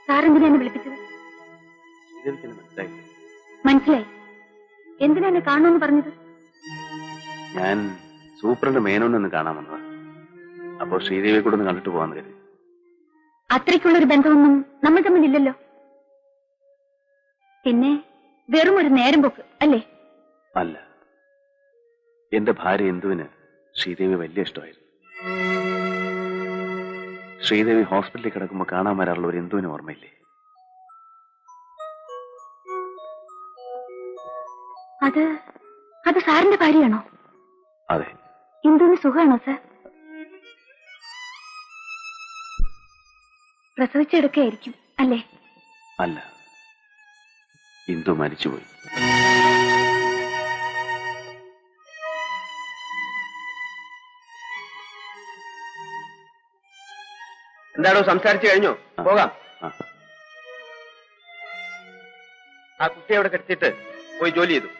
സാറെന്തിനാണ് വിളിപ്പിച്ചത്? ഇതെനിക്ക് മനസ്സിലായില്ല. മനസ്സിലായി. എന്തിനാ എന്നെ കാണുമെന്ന് പറഞ്ഞത്? ഞാൻ സൂപ്രണ്ട് മേനോനൊന്ന് കാണാൻ വന്നതാ. അപ്പോ ശ്രീദേവിയെ കൂടെ ഒന്ന് കണ്ടിട്ട് പോകാന്ന് കരുതി. അത്രയ്ക്കുള്ളൊരു ബന്ധമൊന്നും നമ്മൾ തമ്മിലില്ലല്ലോ. പിന്നെ വെറും ഒരു നേരം പോക്ക് അല്ലേ? അല്ല, എന്റെ ഭാര്യ ഇന്ദുവിന് ശ്രീദേവി വലിയ ഇഷ്ടമായിരുന്നു. ശ്രീദേവി ഹോസ്പിറ്റലിൽ കിടക്കുമ്പോൾ കാണാൻ വരാറുള്ള ഒരു ഇന്ദുവിന് ഓർമ്മയില്ലേ? അത് സാറിന്റെ ഭാര്യയാണോ? അതെ. ഇന്ദുവിന് സുഖമാണോ സാർ? പ്രസവിച്ചെടുക്കായിരിക്കും അല്ലേ? അല്ല, ഇന്ദു മരിച്ചുപോയി. എന്താണോ സംസാരിച്ചു കഴിഞ്ഞോ? പോകാം. ആ കുട്ടിയെ അവിടെ കെട്ടിച്ചിട്ട് പോയി ജോലി ചെയ്തു.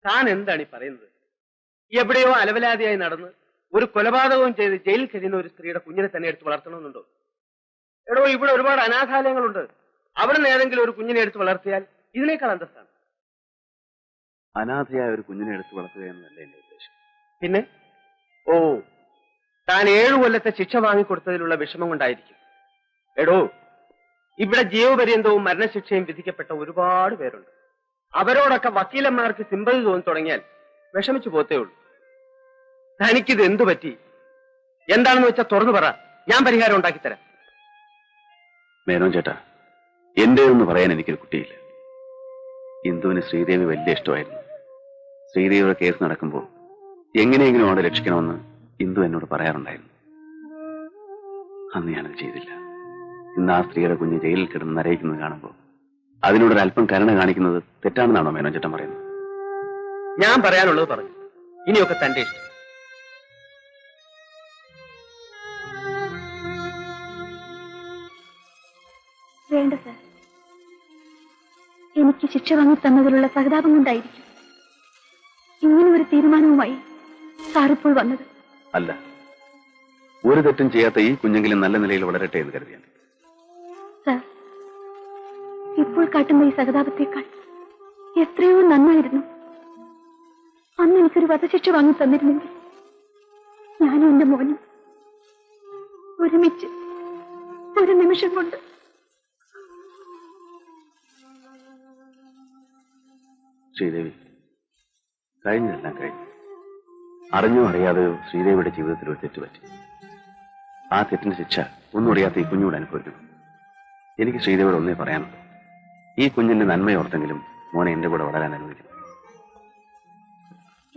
താൻ എന്താണ് ഈ പറയുന്നത്? എവിടെയോ അലവലാതിയായി നടന്ന് ഒരു കൊലപാതകവും ചെയ്ത് ജയിലിൽ കഴിയുന്ന ഒരു സ്ത്രീയുടെ കുഞ്ഞിനെ തന്നെ എടുത്ത് വളർത്തണമെന്നുണ്ടോ? എടോ, ഇവിടെ ഒരുപാട് അനാഥാലയങ്ങളുണ്ട്. അവിടെ നിന്ന് ഏതെങ്കിലും ഒരു കുഞ്ഞിനെ എടുത്ത് വളർത്തിയാൽ ഇതിനേക്കാൾ അന്തസ്സാണ്. അനാഥയായ ഒരു കുഞ്ഞിനെ എടുത്ത് വളർത്തുക എന്നല്ല എന്റെ ഉദ്ദേശം. പിന്നെ താൻ 7 കൊല്ലത്തെ ശിക്ഷ വാങ്ങിക്കൊടുത്തതിലുള്ള വിഷമം കൊണ്ടായിരിക്കും. എടോ, ഇവിടെ ജീവപര്യന്തവും മരണശിക്ഷയും വിധിക്കപ്പെട്ട ഒരുപാട് പേരുണ്ട്. അവരോടൊക്കെ വക്കീലന്മാർക്ക് സിമ്പതി തോന്നി തുടങ്ങിയാൽ വിഷമിച്ചു പോത്തേ ഉള്ളൂ. തനിക്കിത് എന്തു പറ്റി? എന്താണെന്ന് വെച്ചാൽ തുറന്നു പറ, ഞാൻ പരിഹാരം ഉണ്ടാക്കിത്തരാം. മേനോൻ ചേട്ടാ, എന്റേതെന്ന് പറയാൻ എനിക്കൊരു കുട്ടിയില്ല. ഇന്ദുവിന് ശ്രീദേവി വലിയ ഇഷ്ടമായിരുന്നു. ശ്രീദേവിയുടെ കേസ് നടക്കുമ്പോൾ എങ്ങനെയെങ്കിലും അവളെ രക്ഷിക്കണമെന്ന് ഇന്ദു എന്നോട് പറയാറുണ്ടായിരുന്നു. അന്ന് ഞാനത് ചെയ്തില്ല. ഇന്ന് ആ സ്ത്രീയുടെ കുഞ്ഞ് ജയിലിൽ കിടന്ന് നരയിക്കുന്നത് കാണുമ്പോൾ അതിനോടൊരല്പം കരുണ കാണിക്കുന്നത് തെറ്റാണെന്നാണോ മേനോൻ ചേട്ടൻ പറയുന്നത്? ഞാൻ പറയാനുള്ളത് പറഞ്ഞു. ഇനിയൊക്കെ തന്റെ ഇഷ്ടം. വേണ്ട സാർ, എനിക്ക് ശിക്ഷ വാങ്ങി തന്നതിലുള്ള സഹതാപം കൊണ്ടായിരിക്കും ഇങ്ങനെ ഒരു തീരുമാനവുമായി സാറിപ്പോൾ വന്നത്. അല്ല, ഒരു തെറ്റും ചെയ്യാത്ത ഈ കുഞ്ഞെങ്കിലും നല്ല നിലയിൽ വളരട്ടെ എന്ന് കരുതിയാണ്. സാർ, ഇപ്പോൾ കാട്ടുന്ന ഈ സഹതാപത്തേക്കാൾ എത്രയോ നന്നായിരുന്നു അന്ന് എനിക്കൊരു വധശിക്ഷ വാങ്ങി തന്നിരുന്നെങ്കിൽ ഞാനും എന്റെ മോനും ഒരുമിച്ച് ഒരു നിമിഷം കൊണ്ട്. ശ്രീദേവി, കഴിഞ്ഞതെല്ലാം കഴിഞ്ഞു. അറിഞ്ഞോ അറിയാതെയോ ശ്രീദേവിയുടെ ജീവിതത്തിൽ ഒരു തെറ്റ് പറ്റി. ആ തെറ്റിന് ശിക്ഷ ഒന്നും അറിയാത്ത ഈ കുഞ്ഞുകൂടെ അനുഭവിക്കണം. എനിക്ക് ശ്രീദേവിയോട് ഒന്നേ പറയാനുള്ളൂ. ഈ കുഞ്ഞിന്റെ നന്മയോർത്തെങ്കിലും മോനെ എന്റെ കൂടെ വളരാൻ അനുവദിക്കും.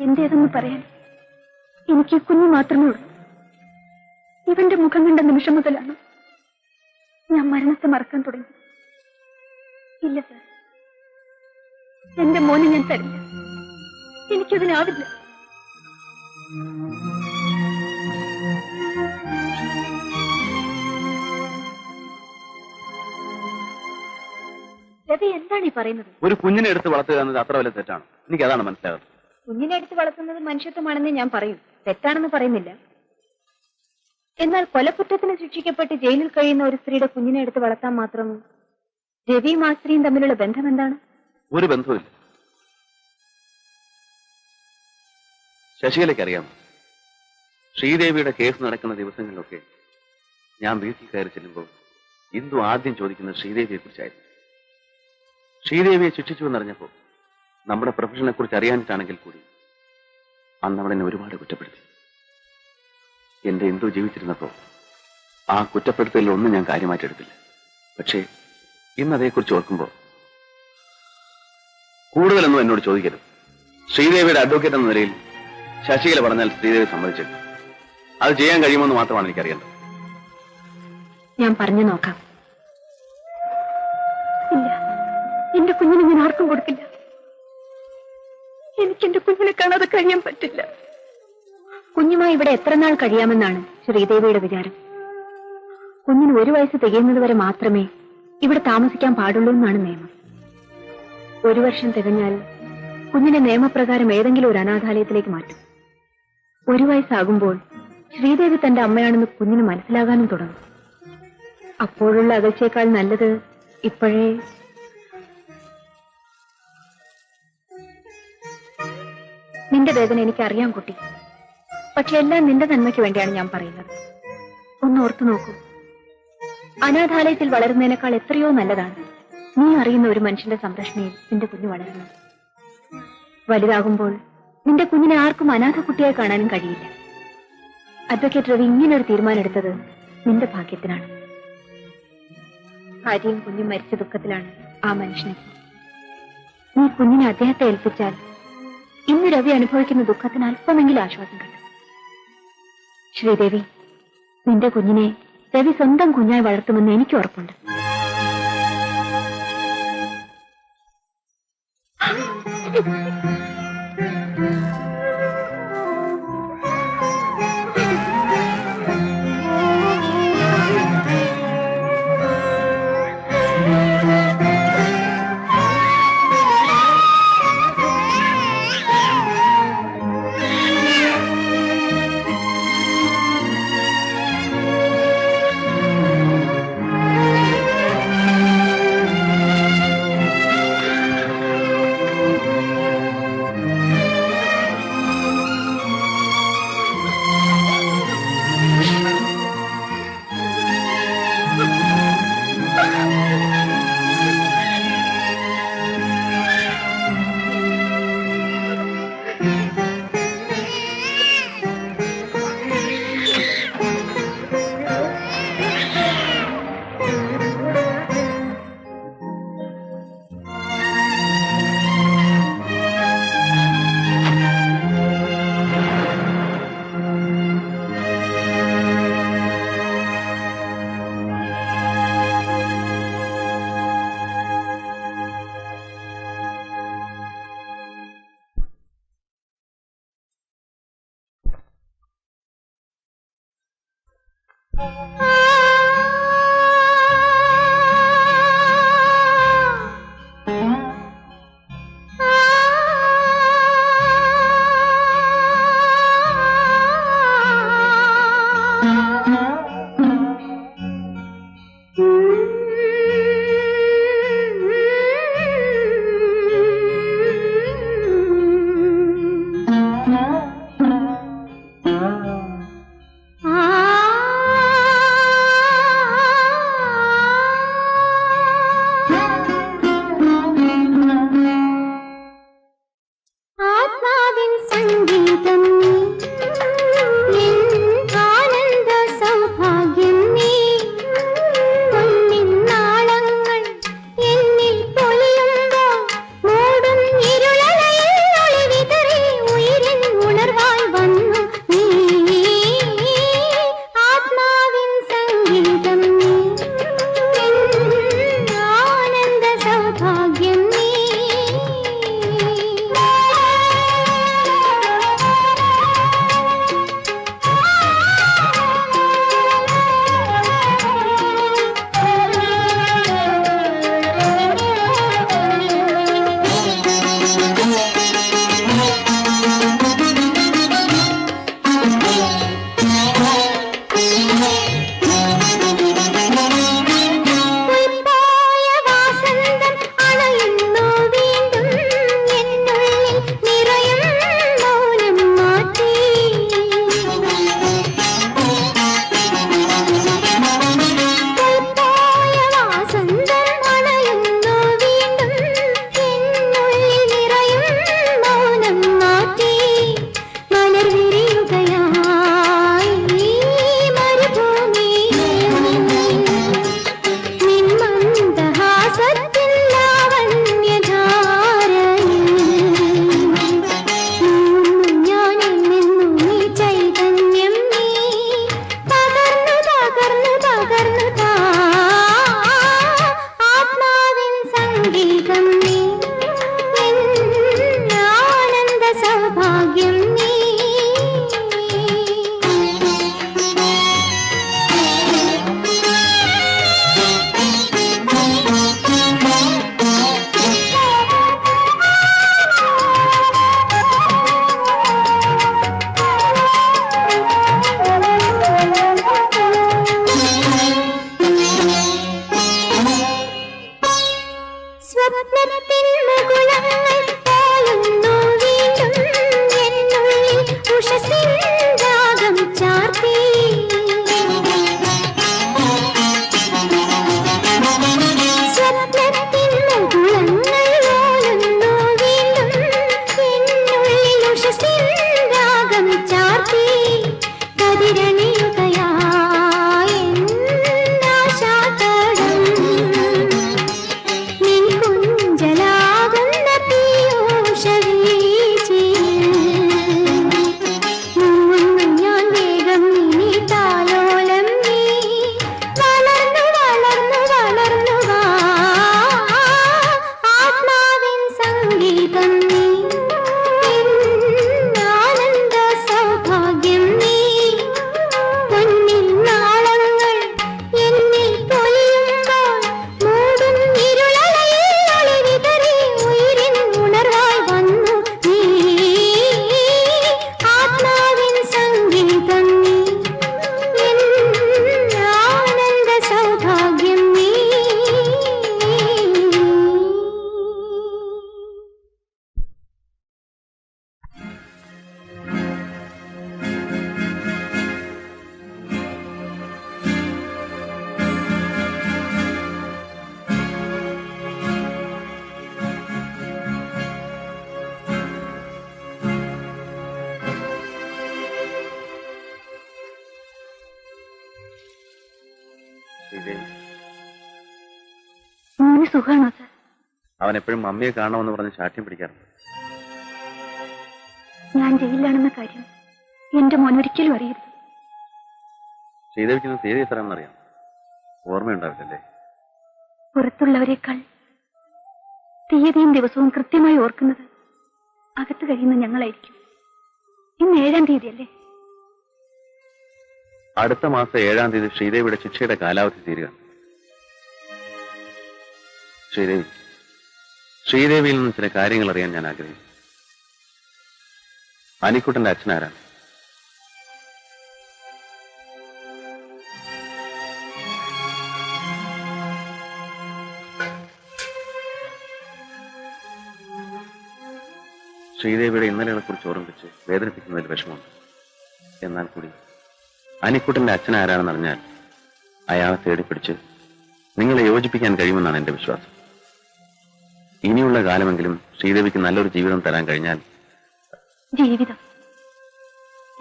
എന്റേതെന്ന് പറയാൻ എനിക്ക് കുഞ്ഞു മാത്രമേ ഉള്ളൂ. ഇവന്റെ മുഖം കണ്ട നിമിഷം മുതലാണ് ഞാൻ മരണത്തെ മറക്കാൻ തുടങ്ങി. ഇല്ല സാർ, എന്റെ മോനെ ഞാൻ തരില്ല. എനിക്കതിനാവില്ല. രവി, എന്താണ് ഈ പറയുന്നത്? ഒരു കുഞ്ഞിനെ എടുത്ത് വളർത്തുക എന്നത് അത്ര വലിയ തെറ്റാണ്. എനിക്ക് അതാണ് മനസ്സിലാകുന്നത്. കുഞ്ഞിനെ എടുത്ത് വളർത്തുന്നത് മനുഷ്യത്വമാണെന്ന് ഞാൻ പറയും, തെറ്റാണെന്ന് പറയുന്നില്ല. എന്നാൽ കൊലക്കുറ്റത്തിന് ശിക്ഷിക്കപ്പെട്ട് ജയിലിൽ കഴിയുന്ന ഒരു സ്ത്രീയുടെ കുഞ്ഞിനെ എടുത്ത് വളർത്താൻ മാത്രം രവിയും ആ സ്ത്രീയും തമ്മിലുള്ള ബന്ധം എന്താണ്? ഒരു ബന്ധവുമില്ല. ശശികലയ്ക്ക് അറിയാമോ, ശ്രീദേവിയുടെ കേസ് നടക്കുന്ന ദിവസങ്ങളിലൊക്കെ ഞാൻ വീട്ടിൽ കയറി ചെല്ലുമ്പോൾ ഇന്ദു ആദ്യം ചോദിക്കുന്നത് ശ്രീദേവിയെ കുറിച്ചായിരുന്നു. ശ്രീദേവിയെ ശിക്ഷിച്ചു എന്നറിഞ്ഞപ്പോൾ നമ്മുടെ പ്രൊഫഷനെ കുറിച്ച് അറിയാനിട്ടാണെങ്കിൽ കൂടി അന്ന് അവൾ എന്നെ ഒരുപാട് കുറ്റപ്പെടുത്തി. എന്റെ എന്തോ ജീവിച്ചിരുന്നപ്പോ ആ കുറ്റപ്പെടുത്തലിലൊന്നും ഞാൻ കാര്യമായിട്ടെടുത്തില്ല. പക്ഷേ ഇന്ന് അതേക്കുറിച്ച് ഓർക്കുമ്പോ കൂടുതലൊന്നും എന്നോട് ചോദിക്കരുത്. ശ്രീദേവിയുടെ അഡ്വക്കേറ്റ് എന്ന നിലയിൽ ശശികല പറഞ്ഞാൽ ശ്രീദേവി സമ്മതിച്ചേക്കും. അത് ചെയ്യാൻ കഴിയുമെന്ന് മാത്രമാണ് എനിക്കറിയേണ്ടത്. ഞാൻ പറഞ്ഞു നോക്കാം. ഇല്ല, എന്റെ കുഞ്ഞിനെ ഞാൻ ആർക്കും കൊടുക്കില്ല. എനിക്ക് എന്റെ കുഞ്ഞിനെ കാണാതെ കഴിയാൻ പറ്റില്ല. കുഞ്ഞുമായി ഇവിടെ എത്ര നാൾ കഴിയാമെന്നാണ് ശ്രീദേവിയുടെ വിചാരം. കുഞ്ഞിന് 1 വയസ്സ് തികയുന്നത് വരെ മാത്രമേ ഇവിടെ താമസിക്കാൻ പാടുള്ളൂ എന്നാണ് നിയമം. 1 വർഷം തികഞ്ഞാൽ കുഞ്ഞിനെ നിയമപ്രകാരം ഏതെങ്കിലും ഒരു അനാഥാലയത്തിലേക്ക് മാറ്റും. 1 വയസ്സാകുമ്പോൾ ശ്രീദേവി തന്റെ അമ്മയാണെന്ന് കുഞ്ഞിന് മനസ്സിലാകാനും തുടങ്ങും. അപ്പോഴുള്ള അകൽച്ചയേക്കാൾ നല്ലത് ഇപ്പോഴേ. നിന്റെ വേദന എനിക്കറിയാം കുട്ടി. പക്ഷെ എല്ലാം നിന്റെ നന്മയ്ക്ക് വേണ്ടിയാണ് ഞാൻ പറയുന്നത്. ഒന്ന് ഓർത്തു നോക്കൂ. അനാഥാലയത്തിൽ വളരുന്നതിനേക്കാൾ എത്രയോ നല്ലതാണ് നീ അറിയുന്ന ഒരു മനുഷ്യന്റെ സംരക്ഷണയിൽ നിന്റെ കുഞ്ഞ് വളരുന്നത്. വലുതാകുമ്പോൾ നിന്റെ കുഞ്ഞിനെ ആർക്കും അനാഥ കുട്ടിയായി കാണാനും കഴിയില്ല. അഡ്വക്കേറ്റ് രവി ഇങ്ങനൊരു തീരുമാനം എടുത്തത് നിന്റെ ഭാഗ്യത്തിനാണ്. ഭാര്യയും കുഞ്ഞും മരിച്ച ദുഃഖത്തിലാണ് ആ മനുഷ്യനെ. നീ കുഞ്ഞിനെ അദ്ദേഹത്തെ ഏൽപ്പിച്ചാൽ ഇന്ന് രവി അനുഭവിക്കുന്ന ദുഃഖത്തിന് അല്പമെങ്കിലും ആശ്വാസം കിട്ടും. ശ്രീദേവി, നിന്റെ കുഞ്ഞിനെ രവി സ്വന്തം കുഞ്ഞായി വളർത്തുമെന്ന് എനിക്ക് ഉറപ്പുണ്ട്. മോന് സുഖാണോ സാർ? അവൻ എപ്പോഴും മമ്മിയെ കാണണമെന്ന് പറഞ്ഞ് ശാഠ്യം പിടിക്കാറുണ്ട്. ഞാൻ ജയിലിലാണെന്ന കാര്യം എന്റെ മോൻ ഒരിക്കലും അറിയരുത്. ശ്രീദേവിക്കുന്ന തീയതി എത്രയാണെന്നറിയാം. ഓർമ്മയുണ്ടാവില്ലല്ലേ? പുറത്തുള്ളവരെക്കാൾ തീയതിയും ദിവസവും കൃത്യമായി ഓർക്കുന്നത് അകത്ത് കഴിയുന്ന ഞങ്ങളായിരിക്കും. ഇന്ന് 7-ാം തീയതിയല്ലേ? അടുത്ത മാസം 7-ാം തീയതി ശ്രീദേവിയുടെ ശിക്ഷയുടെ കാലാവധി തീരുക. ശ്രീദേവിയിൽ നിന്ന് ചില കാര്യങ്ങൾ അറിയാൻ ഞാൻ ആഗ്രഹിക്കുന്നു. അനിക്കുട്ടന്റെ അച്ഛനാരാണ്? ശ്രീദേവിയുടെ ഇന്നലെകളെ കുറിച്ച് ഓർമ്മിപ്പിച്ച് വേദനിപ്പിക്കുന്നതിൽ വിഷമമുണ്ട്. എന്നാൽ കൂടി അനിക്കുട്ടന്റെ അച്ഛനാരാണെന്ന് അറിഞ്ഞാൽ അയാളെ തേടിപ്പിടിച്ച് നിങ്ങളെ യോജിപ്പിക്കാൻ കഴിയുമെന്നാണ് എന്റെ വിശ്വാസം. ഇനിയുള്ള കാലമെങ്കിലും ശ്രീദേവിക്ക് നല്ലൊരു ജീവിതം തരാൻ കഴിഞ്ഞാൽ. ജീവിതം?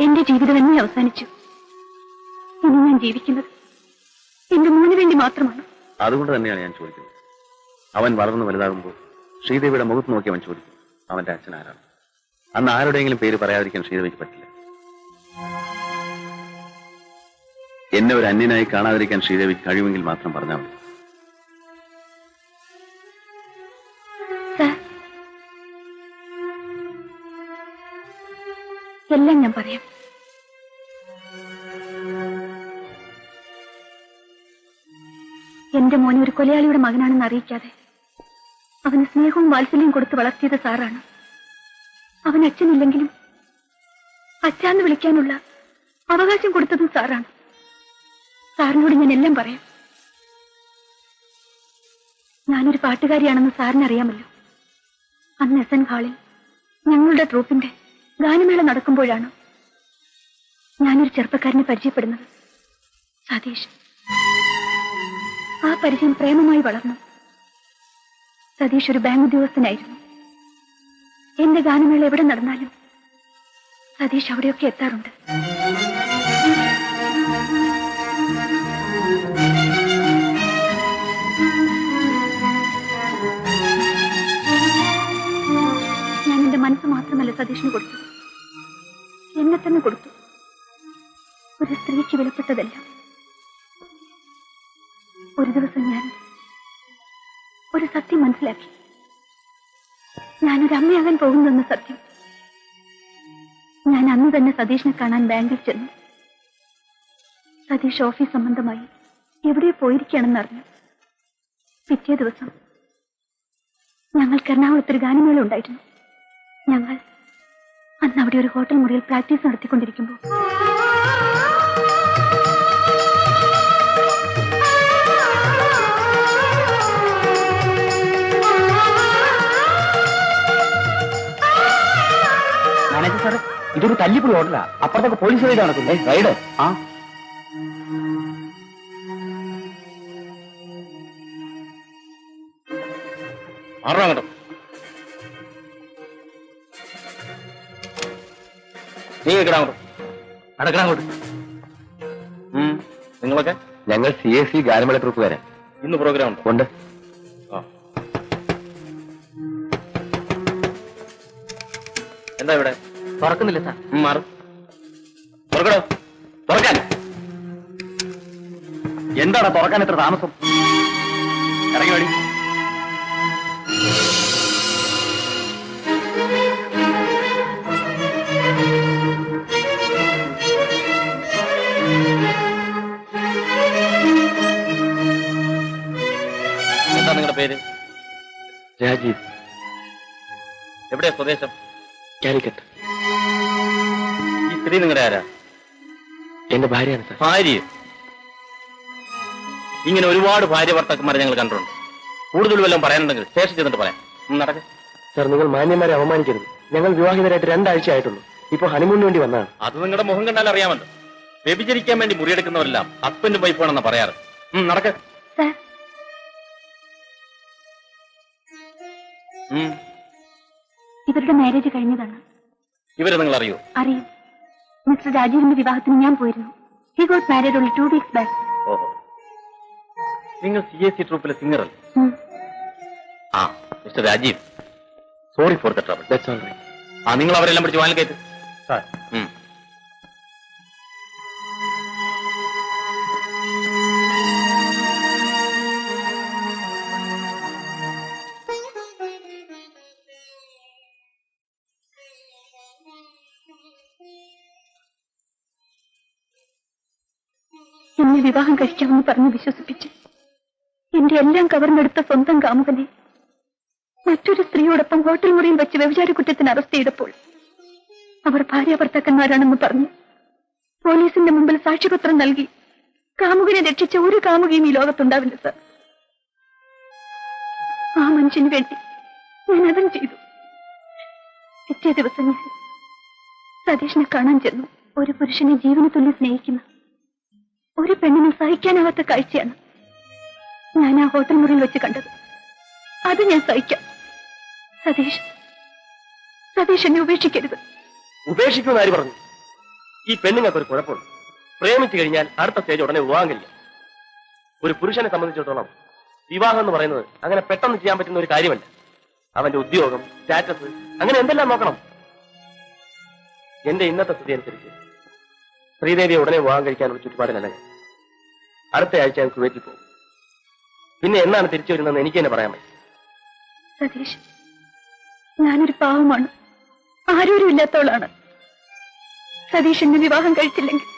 എന്റെ ജീവിതം എന്നെ അവസാനിച്ചു. ഇനി ഞാൻ ജീവിക്കുന്നത് എന്റെ മോന് വേണ്ടി മാത്രമാണ്. അതുകൊണ്ട് തന്നെയാണ് ഞാൻ ചോദിക്കുന്നത്. അവൻ വളർന്നു വലുതാകുമ്പോൾ ശ്രീദേവിയുടെ മുഖത്ത് നോക്കി അവൻ ചോദിക്കും, അവന്റെ അച്ഛനാരാണ്? അന്ന് ആരുടെയെങ്കിലും പേര് പറയാതിരിക്കാൻ ശ്രീദേവിക്ക് പറ്റില്ല. എന്നെ ഒരു അന്യനായി കാണാതിരിക്കാൻ ശ്രീദേവിക്ക് കഴിയുമെങ്കിൽ മാത്രം പറഞ്ഞാൽ മതി. എല്ലാം ഞാൻ പറയാം. എന്റെ മോനെ ഒരു കൊലയാളിയുടെ മകനാണെന്ന് അറിയിക്കാതെ അവന് സ്നേഹവും വാത്സല്യം കൊടുത്ത് വളർത്തിയത് സാറാണ്. അവൻ അച്ഛനില്ലെങ്കിലും അച്ഛാന്ന് വിളിക്കാനുള്ള അവകാശം കൊടുത്തതും സാറാണ്. സാറിനോട് ഞാൻ എല്ലാം പറയാം. ഞാനൊരു പാട്ടുകാരിയാണെന്ന് സാറിനറിയാമല്ലോ. അന്ന് എസ്.എൻ. ഹാളിൽ ഞങ്ങളുടെ ട്രൂപ്പിന്റെ ഗാനമേള നടക്കുമ്പോഴാണ് ഞാനൊരു ചെറുപ്പക്കാരനെ പരിചയപ്പെടുന്നത്, സതീഷ്. ആ പരിചയം പ്രേമമായി വളർന്നു. സതീഷ് ഒരു ബാങ്ക് ഉദ്യോഗസ്ഥനായിരുന്നു. എന്റെ ഗാനമേള എവിടെ നടന്നാലും സതീഷ് അവിടെയൊക്കെ എത്താറുണ്ട്. ഞാൻ എന്റെ മനസ്സ് മാത്രമല്ല സതീഷിന് കൊടുത്തത്, എന്നെ തന്നെ കൊടുത്തു. ഒരു സ്ത്രീക്ക് വിലപ്പെട്ടതല്ല. ഒരു ദിവസം ഞാൻ ഒരു സത്യം മനസ്സിലാക്കി. ഞാനൊരു അമ്മയാകാൻ പോകുന്നെന്ന സത്യം. ഞാൻ അന്ന് തന്നെ സതീഷിനെ കാണാൻ ബാങ്കിൽ ചെന്നു. സതീഷ് ഓഫീസ് സംബന്ധമായി എവിടെ പോയിരിക്കുകയാണെന്ന് അറിഞ്ഞു. പിറ്റേ ദിവസം ഞങ്ങൾക്ക് എറണാകുളത്തൊരു ഗാനമേള ഉണ്ടായിരുന്നു. ഞങ്ങൾ അന്ന് അവിടെ ഒരു ഹോട്ടൽ മുറിയിൽ പ്രാക്ടീസ് നടത്തിക്കൊണ്ടിരിക്കുമ്പോൾ മാനേജർ സാർ, ഇതൊരു തല്ലിപ്പൊളി ഹോട്ടലാ. അപ്പുറത്തൊക്കെ പോലീസ് റൈഡ് നടക്കുന്നേ. റൈഡ്? ആ. നീ നടക്കണങ്ങോട്ട്. നിങ്ങളൊക്കെ? ഞങ്ങൾ CSC ഗാനമേള ട്രൂപ്പുകാരാ. ഇന്ന് പ്രോഗ്രാം ഉണ്ടോ? ഉണ്ട്. എന്താ ഇവിടെ? തുറക്കുന്നില്ല സാർ. മാറും. തുറക്കടോ. തുറക്കാൻ. എന്താണ് തുറക്കാൻ എത്ര താമസം? ഇറങ്ങി വേണ്ടി. എന്താ നിങ്ങളുടെ പേര്? രാജീവ്. എവിടെയാ സ്വദേശം? കാലിക്കറ്റ്. ഈ സ്ത്രീ നിങ്ങളുടെ ആരാ? എന്റെ ഭാര്യയാണ് സാർ. ഭാര്യ? ഇങ്ങനെ ഒരുപാട് ഭാര്യ ഭർത്താക്കന്മാരെ ഞങ്ങൾ കണ്ടിട്ടുണ്ട്. കൂടുതൽ വല്ലതും പറയാനുണ്ടെങ്കിൽ സ്റ്റേഷൻ ചെന്നിട്ട് പറയാം. നടക്ക. സാർ, നിങ്ങൾ മാന്യന്മാരെ അവമാനിക്കരുത്. ഞങ്ങൾ വിവാഹിതരായിട്ട് 2 ആഴ്ച ആയിട്ടുള്ളൂ. ഇപ്പൊ ഹണിമൂണിന് വേണ്ടി വന്നതാണ്. അത് നിങ്ങളുടെ മുഖം കണ്ടാൽ അറിയാമല്ലോ. വ്യഭിചരിക്കാൻ വേണ്ടി മുറിയെടുക്കുന്നവരെല്ലാം ഹസ്ബൻഡും വൈഫാണെന്ന് പറയാറ്. നടക്ക. ഇവരുടെ മാരേജ് കഴിഞ്ഞതാണ്. ഇവരെ നിങ്ങൾ അറിയോ? അറിയാം. മിസ്റ്റർ രാജീവിന്റെ വിവാഹത്തിന് ഞാൻ പോയിരുന്നു. He got married only 2 weeks back. ഓഹോ, നിങ്ങൾ CSC ട്രൂപ്പിലെ സിംഗർ അല്ലേ? ആ, mister Rajeev, sorry for the trouble. That's all right. നിങ്ങൾ അവരെല്ലാം പിടിച്ച് വാനിൽ കയറ്റ്. സാർ, എന്നെ വിവാഹം കഴിക്കാമെന്ന് പറഞ്ഞ് വിശ്വസിപ്പിച്ച് എന്റെ എല്ലാം കവർന്നെടുത്ത സ്വന്തം കാമുകനെ മറ്റൊരു സ്ത്രീയോടൊപ്പം ഹോട്ടൽ മുറിയിൽ വെച്ച് വ്യഭിചാര കുറ്റത്തിന് അറസ്റ്റ് ചെയ്തപ്പോൾ അവർ ഭാര്യ ഭർത്താക്കന്മാരാണെന്ന് പറഞ്ഞ് പോലീസിന്റെ മുമ്പിൽ സാക്ഷ്യപത്രം നൽകി കാമുകനെ രക്ഷിച്ച ഒരു കാമുകയും ഈ ലോകത്തുണ്ടാവില്ല സർ. ആ മനുഷ്യന് വേണ്ടി ഞാൻ അതും ചെയ്തു. പിറ്റേ ദിവസം ഞാൻ സതീഷിനെ കാണാൻ ചെന്നു. ഒരു പുരുഷനെ ജീവന തുല്യം സ്നേഹിക്കുന്ന ഒരു പെണ്ണിനെ സഹിക്കാനാവാത്ത കാഴ്ചയാണ് ഞാൻ ആ ഹോട്ടൽ മുറിയിൽ വെച്ച് കണ്ടത്. അത് ഞാൻ സഹിക്കാം. സതീഷ് എന്നെ ഉപേക്ഷിക്കരുത്. ഉപേക്ഷിക്കുമെന്ന് ആര് പറഞ്ഞു? ഈ പെണ്ണുങ്ങൾക്ക് ഒരു കുഴപ്പമുണ്ട്. പ്രേമിച്ചു കഴിഞ്ഞാൽ അടുത്ത സ്റ്റേജ് ഉടനെ വിവാഹം കഴിക്കാം. ഒരു പുരുഷനെ സംബന്ധിച്ചിടത്തോളം വിവാഹം എന്ന് പറയുന്നത് അങ്ങനെ പെട്ടെന്ന് ചെയ്യാൻ പറ്റുന്ന ഒരു കാര്യമല്ല. അവന്റെ ഉദ്യോഗം, സ്റ്റാറ്റസ്, അങ്ങനെ എന്തെല്ലാം നോക്കണം. എന്റെ ഇന്നത്തെ സ്ഥിതി അനുസരിച്ച് ശ്രീദേവിയെ ഉടനെ വിവാഹം കഴിക്കാനുള്ള ചുറ്റുപാടിലല്ല ഞാൻ. അടുത്ത ആഴ്ച ഞാൻ കുവൈറ്റിൽ പോകും. പിന്നെ എന്നാണ് തിരിച്ചു വരുന്നതെന്ന് എനിക്ക് തന്നെ പറയാൻ പറ്റും. സതീഷ്, ഞാനൊരു പാവമാണ്, ആരോരും ഇല്ലാത്തവളാണ്. സതീഷ് എന്നെ വിവാഹം കഴിച്ചില്ലെങ്കിൽ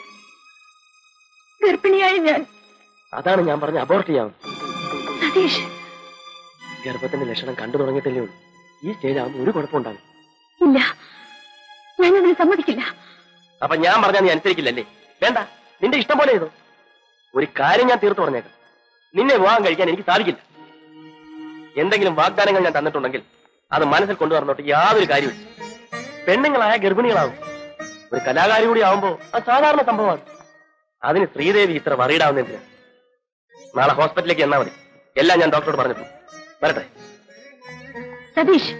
ഗർഭിണിയായി ഞാൻ. അതാണ് ഞാൻ പറഞ്ഞ അബോർട്ട് ചെയ്യാം. സതീഷ്, ഗർഭത്തിന്റെ ലക്ഷണം കണ്ടു തുടങ്ങിയിട്ടല്ലേ ഉള്ളൂ. ഈ സ്റ്റേജ് ആകുമ്പോൾ ഒരു കുഴപ്പമുണ്ടാകും. ഇല്ല, ഞാനതിന് സമ്മതിക്കില്ല. അപ്പൊ ഞാൻ പറഞ്ഞാൽ നീ അനുസരിക്കില്ലല്ലേ? വേണ്ട, നിന്റെ ഇഷ്ടം പോലെ ചെയ്തോ. ഒരു കാര്യം ഞാൻ തീർത്തു പറഞ്ഞേക്കാം, നിന്നെ വിവാഹം കഴിക്കാൻ എനിക്ക് സാധിക്കില്ല. എന്തെങ്കിലും വാഗ്ദാനങ്ങൾ ഞാൻ തന്നിട്ടുണ്ടെങ്കിൽ അത് മനസ്സിൽ കൊണ്ടുവന്നോട്ട് യാതൊരു കാര്യമില്ല. പെണ്ണുങ്ങളായ ഗർഭിണികളാവും. ഒരു കലാകാരി കൂടി ആവുമ്പോ അത് സാധാരണ സംഭവമാണ്. അതിന് ശ്രീദേവി ഇത്ര വറീഡാവുന്നതിന് നാളെ ഹോസ്പിറ്റലിലേക്ക് എന്നാ മതി. എല്ലാം ഞാൻ ഡോക്ടറോട് പറഞ്ഞിട്ടു. വരട്ടെ. സതീഷ്,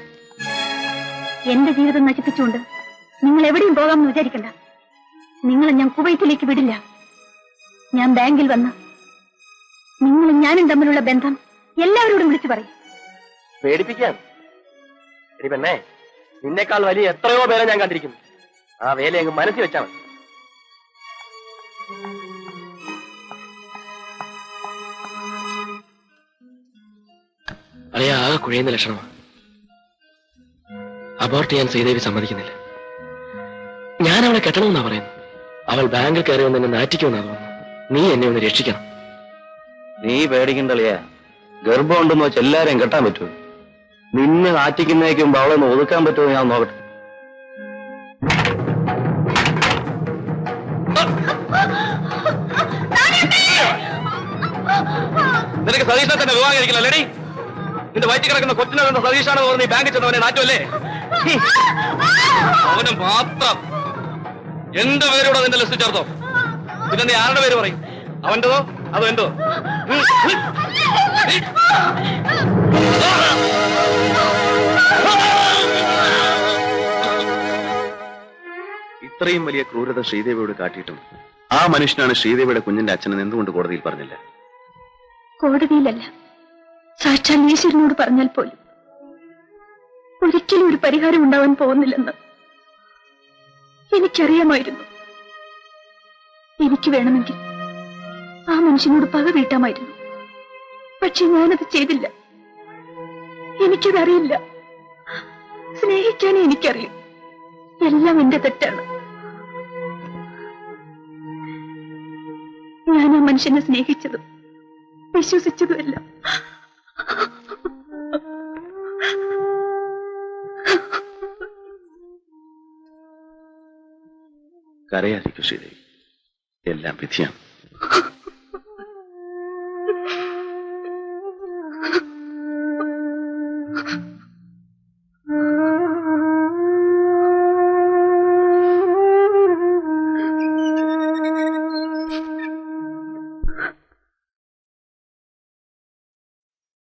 എന്റെ ജീവിതം നശിപ്പിച്ചുകൊണ്ട് നിങ്ങൾ എവിടെയും പോകാമെന്ന് വിചാരിക്കണ്ട. നിങ്ങളെ ഞാൻ കുവൈറ്റിലേക്ക് വിടില്ല. ഞാൻ ബാങ്കിൽ വന്ന് നിങ്ങളും ഞാനും തമ്മിലുള്ള ബന്ധം എല്ലാവരോടും വിളിച്ചു പറയും. പേടിപ്പിക്കാൻ ഇനി പെണ്ണേ, നിന്നേക്കാൾ വലിയ എത്രയോ പേരെ ഞാൻ കണ്ടിരിക്കുന്നു. ആ വേല അങ്ങ് മനസ്സിൽ വെച്ചാൽ മതി. അളിയ ആകെ കുഴയുന്ന ലക്ഷണമാണ്. അബോർട്ട് ചെയ്യാൻ ശ്രീദേവി സമ്മതിക്കുന്നില്ല. ഞാൻ അവളെ കെട്ടണമെന്നാ പറയുന്നു. അവൾ ബാങ്കിൽ കയറി വന്ന് എന്നെ നാറ്റിക്കുമെന്നാ തോന്നുന്നു. നീ എന്നെ ഒന്ന് രക്ഷിക്കണം. നീ പേടിക്കണ്ടളിയാ. ഗർഭം ഉണ്ടെന്ന് വെച്ച് എല്ലാരെയും കെട്ടാൻ പറ്റുമോ? നിന്നെ നാറ്റിക്കുന്നതിന് മുമ്പ് അവളെ ഒന്ന് ഒതുക്കാൻ പറ്റുമോ ഞാൻ നോക്കട്ടെ. നിനക്ക് സതീഷിനെ തന്നെ വിവാഹം കഴിക്കില്ല ലേഡി. നിന്റെ വയറ്റിൽ കിടക്കുന്ന കൊച്ചിനെ കണ്ട സതീഷാണെന്ന് പറഞ്ഞ് ഈ ബാങ്കിൽ ചെന്നവനെ നാറ്റുമല്ലേ? അവന് മാത്രം എന്റെ പേരൂടെ നിന്റെ ലിസ്റ്റ് ചേർത്തോ. പിന്നെ നീ ആരുടെ പേര് പറയും? അവന്റെതോ അതോ എന്തോ? ഇത്രയും വലിയ ക്രൂരത ശ്രീദേവിയോട് കാട്ടിയിട്ടും ആ മനുഷ്യനാണ് ശ്രീദേവിയുടെ കുഞ്ഞിന്റെ അച്ഛനെന്ന് എന്തുകൊണ്ട് കോടതിയിൽ പറഞ്ഞില്ല? കോടതിയിലല്ല, സാക്ഷാൽ ഈശ്വരനോട് പറഞ്ഞാൽ പോലും ഒരിക്കലും ഒരു പരിഹാരം ഉണ്ടാവാൻ പോകുന്നില്ലെന്ന് എനിക്കറിയാമായിരുന്നു. എനിക്ക് വേണമെങ്കിൽ ആ മനുഷ്യനോട് പക വീട്ടാമായിരുന്നു. പക്ഷെ ഞാനത് ചെയ്തില്ല. എനിക്കതറിയില്ല. സ്നേഹിക്കാനേ എനിക്കറിയും. എല്ലാം എന്റെ തെറ്റാണ്. ഞാൻ ആ മനുഷ്യനെ സ്നേഹിച്ചതും വിശ്വസിച്ചതുമല്ല. കരയാതിരിക്കും ശ്രീദേവി, എല്ലാം വിധിയാണ്.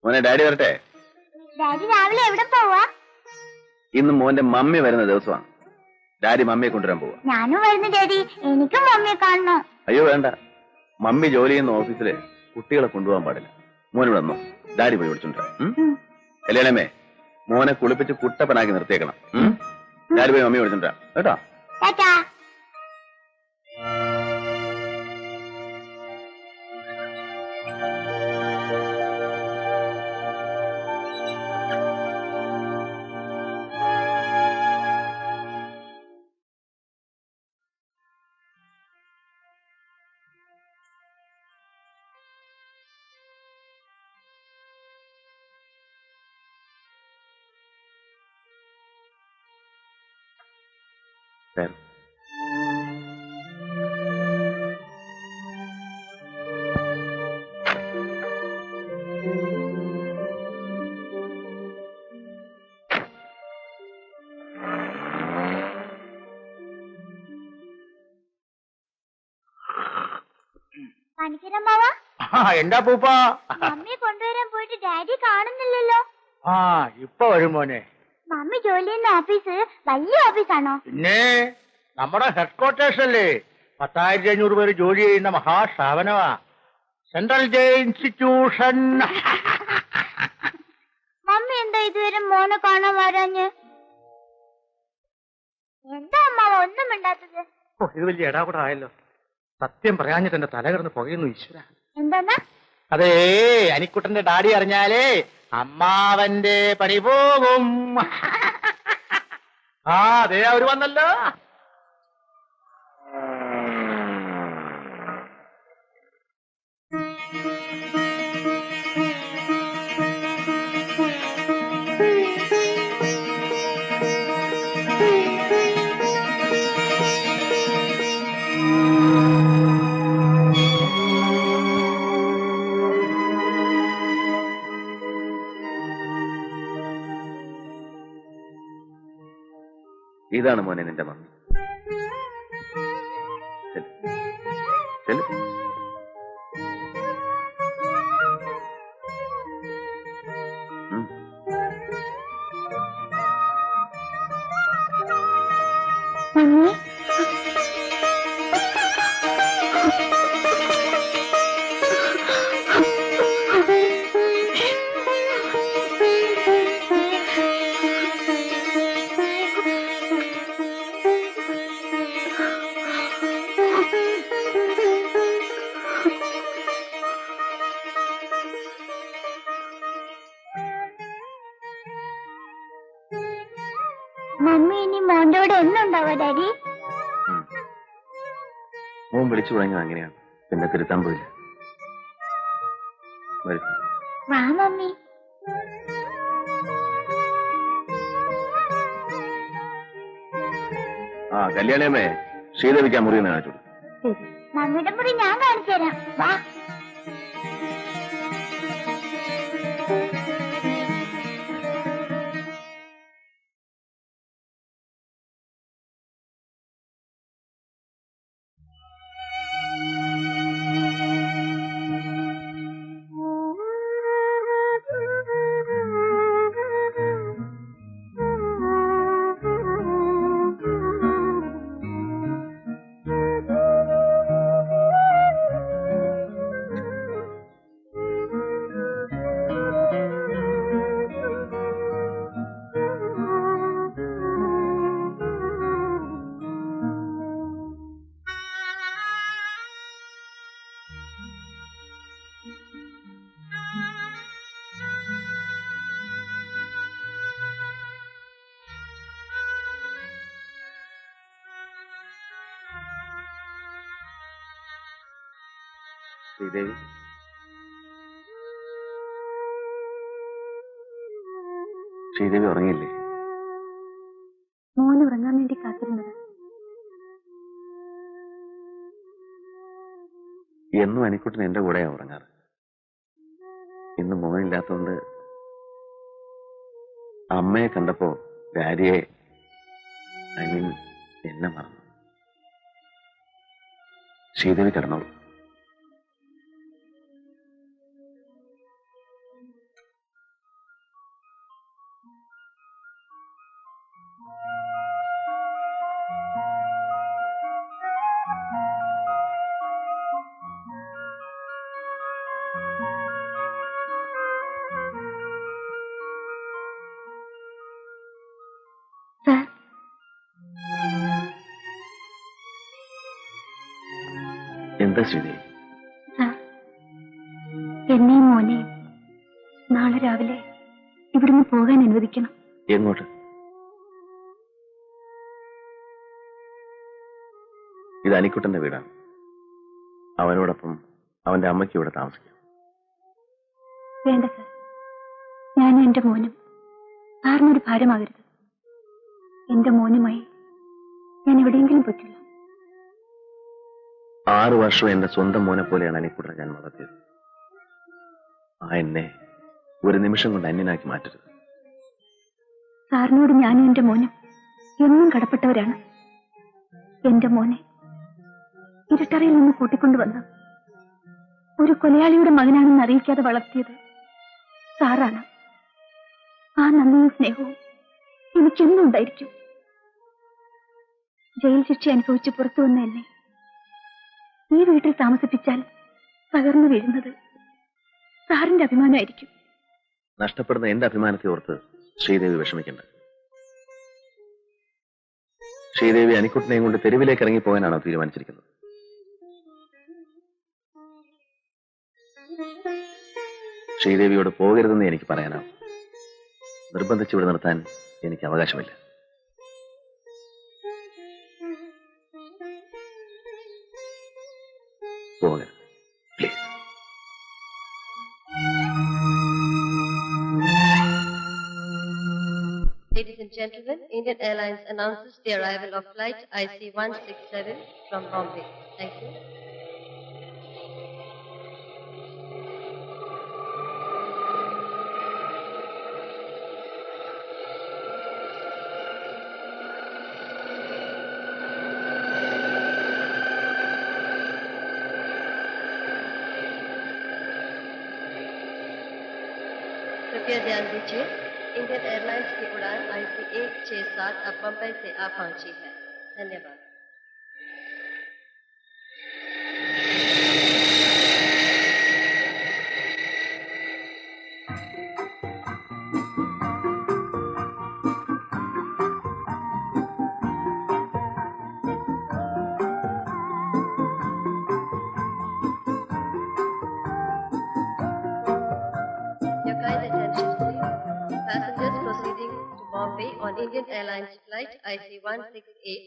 മോനെ, ഡാഡി വരട്ടെ? ഡാഡി രാവിലെ എവിടെ പോവാ? ഇന്ന് മോന്റെ മമ്മി വരുന്ന ദിവസമാണ്. ഡാഡി മമ്മിയെ കൊണ്ടുവരാൻ പോവാ. ഞാനും വരുന്നു ഡാഡി, എനിക്കും മമ്മിയെ കാണണം. അയ്യോ വേണ്ട, മമ്മി ജോലി ചെയ്യുന്ന ഓഫീസില് കുട്ടികളെ കൊണ്ടുപോകാൻ പാടില്ല. മോന് ഇവിടെ വന്നോ, ഡാഡി പോയി വിളിച്ചോണ്ടിരാം. അല്ലേലമ്മേ, മോനെ കുളിപ്പിച്ച് കുട്ടപ്പനാക്കി നിർത്തിയേക്കണം. ഡാഡി പോയി മമ്മി വിളിച്ചോണ്ടിരാം കേട്ടോ. ടാറ്റാ. പണിക്കരമ്മാവാ, എന്താ പൂപ്പ? മമ്മിയെ കൊണ്ടുവരാൻ പോയിട്ട് ഡാഡി കാണുന്നില്ലല്ലോ. ഇപ്പൊ വരും മോനെ. മമ്മി ജോലി ചെയ്യുന്ന ഓഫീസ് വലിയ ഓഫീസാണോ? പിന്നെ നമ്മുടെ ഹെഡ് ക്വാർട്ടേഴ്സ് അല്ലേ. 10,500 പേര് ജോലി ചെയ്യുന്ന മഹാസ്ഥാപനമാ സെൻട്രൽ ജെ ഇൻസ്റ്റിറ്റ്യൂഷൻ. മമ്മി എന്താ ഇതുവരെ മോനെ കാണാൻ വരാഞ്ഞ്? എന്താ അമ്മാവ ഒന്നും മിണ്ടാത്തത്? ഇത് വലിയ ഇടാകൂടെ ആയല്ലോ. സത്യം പറയാഞ്ഞിട്ട് എന്റെ തലകിടന്ന് പുകയുന്നു ഈശ്വര. എന്താ? അതേ, അനിക്കുട്ടന്റെ ഡാഡി അറിഞ്ഞാലേ അമ്മാവന്റെ പണി പോകും. അതെ, അവര് വന്നല്ലോ. ഇതാണ് മോനെ നിന്റെ മമ്മി. മമ്മി, മമ്മി ഇനി മോന്റെ കൂടെ എന്നുണ്ടാവാ ഡാഡി? മോൻ വിളിച്ചു തുടങ്ങിയത് അങ്ങനെയാണ്, പിന്നെ തിരുത്താൻ പോയില്ല. വാ മമ്മി. കല്യാണിയമ്മേ, ശ്രീദേവിക്ക് ആ മുറി ഒന്ന് കാണിച്ചു. മമ്മിയുടെ മുറി ഞാൻ കാണിച്ചു തരാം. വാ. ശ്രീദേവി, ശ്രീദേവി ഉറങ്ങിയില്ലേ? മോൻ ഉറങ്ങാൻ വേണ്ടി കാത്തിരുന്നത്. എന്നും അനിക്കുട്ടൻ എന്റെ കൂടെയാ ഉറങ്ങാറ്. ഇന്ന് മോനില്ലാത്തോണ്ട് അമ്മയെ കണ്ടപ്പോ ഡാഡിയെ ഐ മീൻ എന്നെ മറന്നു. ശ്രീദേവി കിടന്നോളൂ. സാർ, എന്താ ശ്രീദേവി? സാർ, എന്നെയും മോനെയും നാളെ രാവിലെ ഇവിടുന്ന് പോകാൻ അനുവദിക്കണം. എങ്ങോട്ട്? ഇത് അനിക്കുട്ടന്റെ വീടാണ്. അവനോടൊപ്പം അവന്റെ അമ്മയ്ക്ക് ഇവിടെ താമസിക്കാം. വേണ്ട സാർ, ഞാനും എന്റെ മോനും സാറിനൊരു ഭാരമാകരുത്. എന്റെ മോനുമായി ഞാൻ എവിടെയെങ്കിലും പറ്റില്ല. 6 വർഷം എന്റെ സ്വന്തം മോനെ പോലെയാണ് അനിക്കുട്ടനെ ഞാൻ വളർത്തിയത്. ആ എന്നെ ഒരു നിമിഷം കൊണ്ട് അന്യനാക്കി മാറ്റരുത്. സാറിനോട് ഞാനും എന്റെ മോനും എന്നും കടപ്പെട്ടവരാണ്. എന്റെ മോനെ ഇരുട്ടറയിൽ നിന്ന് കൂട്ടിക്കൊണ്ടുവന്ന് ഒരു കൊലയാളിയുടെ മകനാണെന്ന് അറിയിക്കാതെ വളർത്തിയത് സാറാണ്. ആ നന്ദിയും സ്നേഹവും എനിക്കെന്നും ഉണ്ടായിരിക്കും. ജയിൽ ശിക്ഷ അനുഭവിച്ച് പുറത്തു വന്ന എന്നെ ഈ വീട്ടിൽ താമസിപ്പിച്ചാൽ തകർന്നു വീഴുന്നത് സാറിന്റെ അഭിമാനമായിരിക്കും. നഷ്ടപ്പെടുന്ന എന്റെ അഭിമാനത്തെ ഓർത്ത് ശ്രീദേവി വിഷമിക്കണ്ട. ശ്രീദേവി അനിക്കുട്ടനെയും കൊണ്ട് തെരുവിലേക്ക് ഇറങ്ങിപ്പോകാനാണോ തീരുമാനിച്ചിരിക്കുന്നത്? ശ്രീദേവിയോട് പോകരുതെന്ന് എനിക്ക് പറയാനാവും. നിർബന്ധിച്ച് ഇവിടെ നിർത്താൻ എനിക്ക് അവകാശമില്ല. പോകരുത് please. Ladies and gentlemen, Indian Airlines announces the arrival of flight IC-167 from Bombay. Thank you. कृपया ध्यान दीजिए, इंडियन एयरलाइंस की उड़ान IC-167 अब बम्बई से आ पहुंची है. धन्यवाद. Your kind attention, please. Passengers proceeding to Bombay on Indian Airlines flight IC-168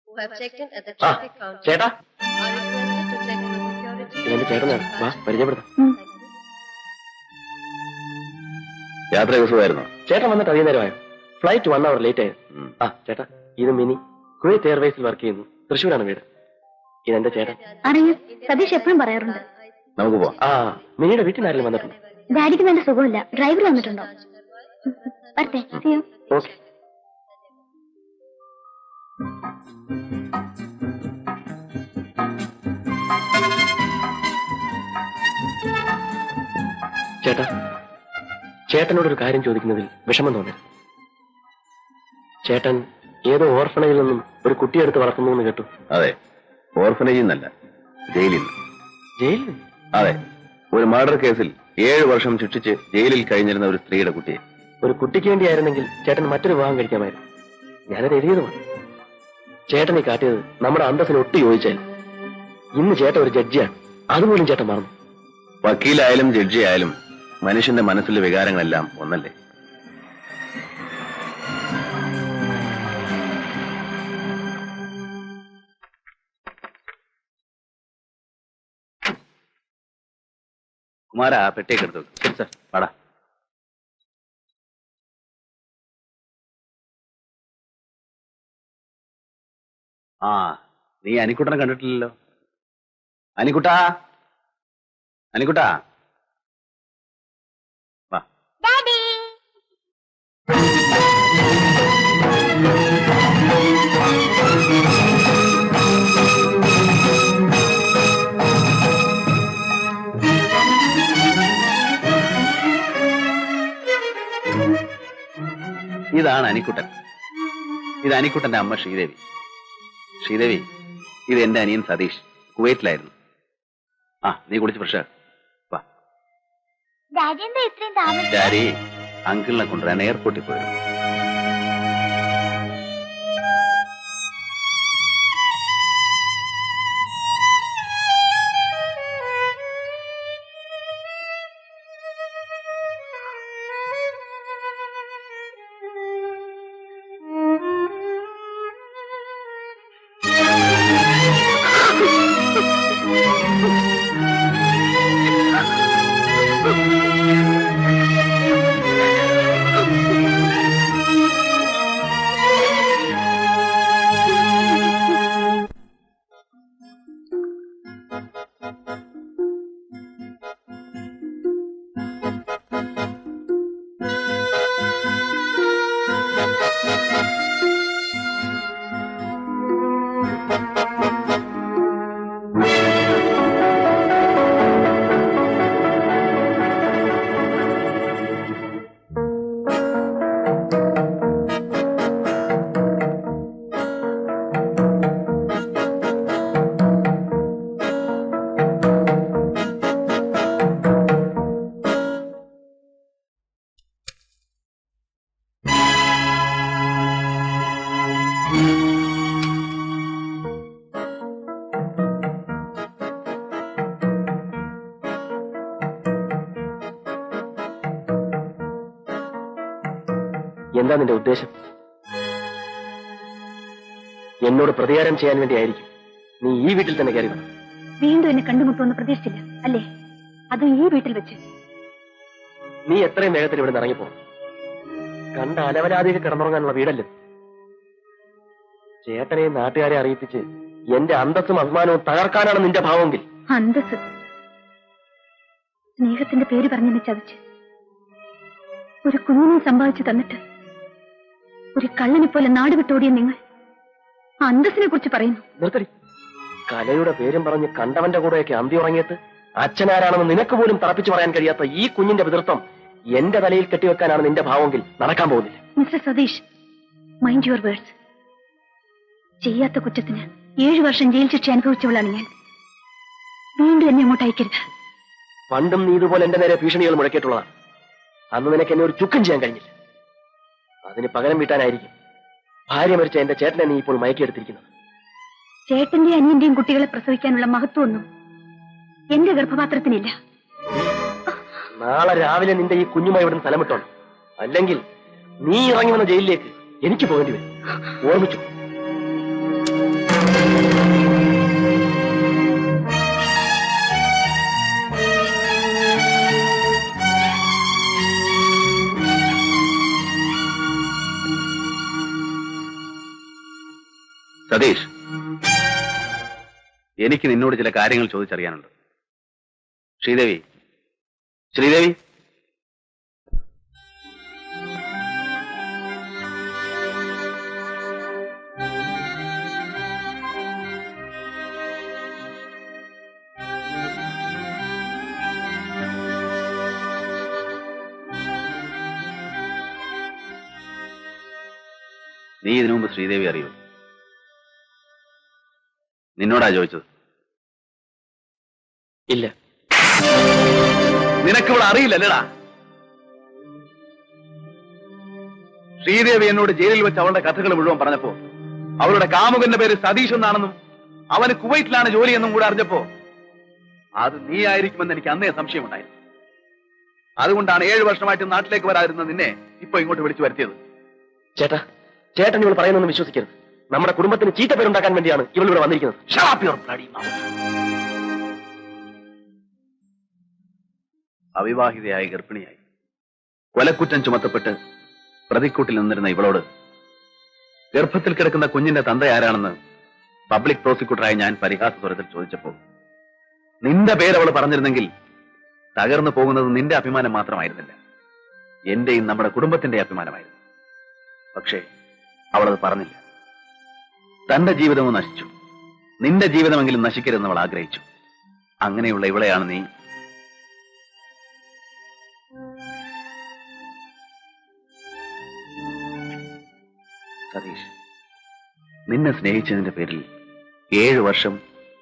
who have checked in at the traffic counter ചേട്ടാ, are requested to check in the security. ഇതെന്റെ ചേട്ടനാണ്. വാ, പരിചയപ്പെടുത്താം. യാത്ര ദിവസമായിരുന്നു. ചേട്ടൻ വന്നിട്ട് അധികം നേരമായോ? ഫ്ലൈറ്റ് 1 hour ലേറ്റ് ആയിരുന്നു. ആ ചേട്ടാ, ഇത് മിനി കുവൈറ്റ് എയർവേസിൽ വർക്ക് ചെയ്യുന്നു. തൃശ്ശൂരാണ് വീട്. ഇതെന്റെ ചേട്ടൻ. അറിയാം, സതീഷ് എപ്പോഴും പറയാറുണ്ട്. നമുക്ക് പോവാം. ആ, മിനിയുടെ വീട്ടിൽ ആരെങ്കിലും വന്നിട്ടുണ്ട്? ഡാഡിക്ക് നല്ല സുഖമില്ല. ഡ്രൈവർ വന്നിട്ടുണ്ടോ? വരട്ടെ. See you. ഓക്കെ. ചേട്ടാ, ചേട്ടനോടൊരു കാര്യം ചോദിക്കുന്നതിൽ വിഷമം തോന്നരുത്. ചേട്ടൻ ഏതോ ഓർഫണേജിൽ നിന്നും ഒരു കുട്ടിയെടുത്ത് വളർത്തുന്നു എന്ന് കേട്ടു. അതെ, ഓർഫനേജിൽ നിന്നല്ല, ജയിലിൽ നിന്ന്. ജയിലിൽ നിന്ന്? അതെ, ഒരു മർഡർ കേസിൽ 7 വർഷം ശിക്ഷിച്ച് ജയിലിൽ കഴിഞ്ഞിരുന്ന ഒരു സ്ത്രീയുടെ കുട്ടിയെ. ഒരു കുട്ടിക്ക് വേണ്ടിയായിരുന്നെങ്കിൽ ചേട്ടൻ മറ്റൊരു വിവാഹം കഴിക്കാമായിരുന്നു. ഞാനത് എഴുതിയതുമാണ്. ചേട്ടൻ ഈ കാട്ടിയത് നമ്മുടെ അന്തസ്സിന് ഒട്ടി യോജിച്ചാൽ. ഇന്ന് ചേട്ടൻ ഒരു ജഡ്ജിയാണ്, അതുപോലും ചേട്ടൻ മറന്നു. വക്കീലായാലും ജഡ്ജി ആയാലും മനുഷ്യന്റെ മനസ്സിലെ വികാരങ്ങളെല്ലാം ഒന്നല്ലേ? കുമാരാ പെട്ടിയൊക്കെ എടുത്തു ശരി സാർ പാടാ. ആ നീ അനിക്കുട്ടനെ കണ്ടിട്ടില്ലല്ലോ. അനിക്കുട്ടാ, അനിക്കുട്ടാ വാ. ഡാഡി ഇതാണ് അനിക്കുട്ടൻ. ഇത് അനിക്കുട്ടന്റെ അമ്മ ശ്രീദേവി. ശ്രീദേവി, ഇത് എന്റെ അനിയൻ സതീഷ്, കുവൈറ്റിലായിരുന്നു. ആ നീ കുടിച്ച് ഫ്രഷ് വാ. ഡാഡി എന്താ ഇത്രയും താമസം? ഡാഡി അങ്കിളിനെ കൊണ്ടുവരാൻ എയർപോർട്ടിൽ പോയിരുന്നു. എന്താ നിന്റെ ഉദ്ദേശം? എന്നോട് പ്രതികാരം ചെയ്യാൻ വേണ്ടിയായിരിക്കും നീ ഈ വീട്ടിൽ തന്നെ കയറി വന്നത്. വീണ്ടും എന്നെ കണ്ടുമുട്ടുമെന്ന് പ്രതീക്ഷിച്ചില്ല അല്ലേ? അതും ഈ വീട്ടിൽ വെച്ച്. നീ എത്രയും വേഗത്തിൽ ഇവിടെ ഇറങ്ങിപ്പോ. കണ്ട അലവലാതിയിൽ കിടന്നുറങ്ങാനുള്ള വീടല്ലേ. ചേട്ടനെയും നാട്ടുകാരെ അറിയിപ്പിച്ച് എന്റെ അന്തസ്സും അഭിമാനവും തകർക്കാനാണ് നിന്റെ ഭാവമെങ്കിൽ അന്തസ് സ്നേഹത്തിന്റെ പേര് പറഞ്ഞെന്നെ ചതിച്ച് ഒരു കുഞ്ഞിനെ സമ്പാദിച്ചു തന്നിട്ട് ഒരു കള്ളനെ പോലെ നാട് വിട്ടോടിയ നിങ്ങൾ അന്തസ്സിനെ കുറിച്ച് പറയുന്നു. നിർത്തടി. കലയുടെ പേരും പറഞ്ഞ് കണ്ടവന്റെ കൂടെയൊക്കെ അന്തി ഉറങ്ങിയിട്ട് അച്ഛനാരാണെന്ന് നിനക്ക് പോലും തറപ്പിച്ചു പറയാൻ കഴിയാത്ത ഈ കുഞ്ഞിന്റെ പിതൃത്വം എന്റെ തലയിൽ കെട്ടിവെക്കാനാണ് നിന്റെ ഭാവമെങ്കിൽ നടക്കാൻ പോകുന്നില്ല. Mister Satish, mind your words. ചെയ്യാത്ത കുറ്റത്തിന് 7 വർഷം ജയിൽ ശിക്ഷ അനുഭവിച്ചവളാണ് ഞാൻ. വീണ്ടും എന്നെ അങ്ങോട്ട് അയക്കരുത്. പണ്ടും നീ ഇതുപോലെ എന്റെ നേരെ ഭീഷണികൾ മുഴക്കിയിട്ടുള്ളതാണ്. അന്ന് നിനക്ക് എന്നെ ഒരു ചുക്കും ചെയ്യാൻ കഴിഞ്ഞില്ല. അതിന് പകരം വീട്ടാനായിരിക്കും ഭാര്യ മരിച്ച എന്റെ ചേട്ടനെ നീ ഇപ്പോൾ മയക്കിയെടുത്തിരിക്കുന്നത്. ചേട്ടന്റെയും അനിയന്റെയും കുട്ടികളെ പ്രസവിക്കാനുള്ള മഹത്വമൊന്നും എന്റെ ഗർഭപാത്രത്തിനില്ല. നാളെ രാവിലെ നിന്റെ ഈ കുഞ്ഞുമായി ഇവിടുന്ന് സ്ഥലം വിട്ടോണം. അല്ലെങ്കിൽ നീ ഇറങ്ങി വന്ന ജയിലിലേക്ക് എനിക്ക് പോകേണ്ടി വരും. ഓർമ്മിച്ചു. സതീഷ്, എനിക്ക് നിന്നോട് ചില കാര്യങ്ങൾ ചോദിച്ചറിയാനുണ്ട്. ശ്രീദേവി, ശ്രീദേവി, നീ ഇതിനു മുമ്പ് ശ്രീദേവി അറിയോ? നിന്നോടാ ചോദിച്ചത്. ഇല്ല. നിനക്കിവിടെ അറിയില്ലല്ലേടാ. ശ്രീദേവി എന്നോട് ജയിലിൽ വെച്ച് അവളുടെ കഥകൾ മുഴുവൻ പറഞ്ഞപ്പോ അവളുടെ കാമുകന്റെ പേര് സതീഷ് എന്നാണെന്നും അവന് കുവൈറ്റിലാണ് ജോലിയെന്നും കൂടെ അറിഞ്ഞപ്പോ അത് നീ ആയിരിക്കുമെന്ന് എനിക്ക് അന്നേ സംശയമുണ്ടായിരുന്നു. അതുകൊണ്ടാണ് 7 വർഷമായിട്ട് നാട്ടിലേക്ക് വരാതിരുന്ന നിന്നെ ഇപ്പൊ ഇങ്ങോട്ട് വിളിച്ചു വരുത്തിയത്. ചേട്ടാ, ചേട്ടൻ ഇവൾ പറയുന്നൊന്നും വിശ്വസിക്കരുത്. നമ്മുടെ കുടുംബത്തിന് ചീത്തപ്പേരുണ്ടാക്കാൻ വേണ്ടിയാണ് ഇവൾ ഇവിടെ വന്നിരിക്കുന്നത്. Shut up your bloody mouth. അവിവാഹിതയായി ഗർഭിണിയായി കൊലക്കുറ്റം ചുമത്തപ്പെട്ട് പ്രതിക്കൂട്ടിൽ നിന്നിരുന്ന ഇവളോട് ഗർഭത്തിൽ കിടക്കുന്ന കുഞ്ഞിന്റെ തന്ത ആരാണെന്ന് പബ്ലിക് പ്രോസിക്യൂട്ടറായി ഞാൻ പരിഹാസസ്വരത്തിൽ ചോദിച്ചപ്പോൾ നിന്റെ പേര് അവൾ പറഞ്ഞിരുന്നെങ്കിൽ തകർന്നു പോകുന്നത് നിന്റെ അഭിമാനം മാത്രമായിരുന്നില്ല, എന്റെയും നമ്മുടെ കുടുംബത്തിന്റെ അഭിമാനമായിരുന്നു. പക്ഷേ അവളത് പറഞ്ഞില്ല. തന്റെ ജീവിതവും നശിച്ചു, നിന്റെ ജീവിതമെങ്കിലും നശിക്കരുതെന്ന് അവൾ ആഗ്രഹിച്ചു. അങ്ങനെയുള്ള ഇവളെയാണ് നീ സതീഷ്. നിന്നെ സ്നേഹിച്ചതിന്റെ പേരിൽ 7 വർഷം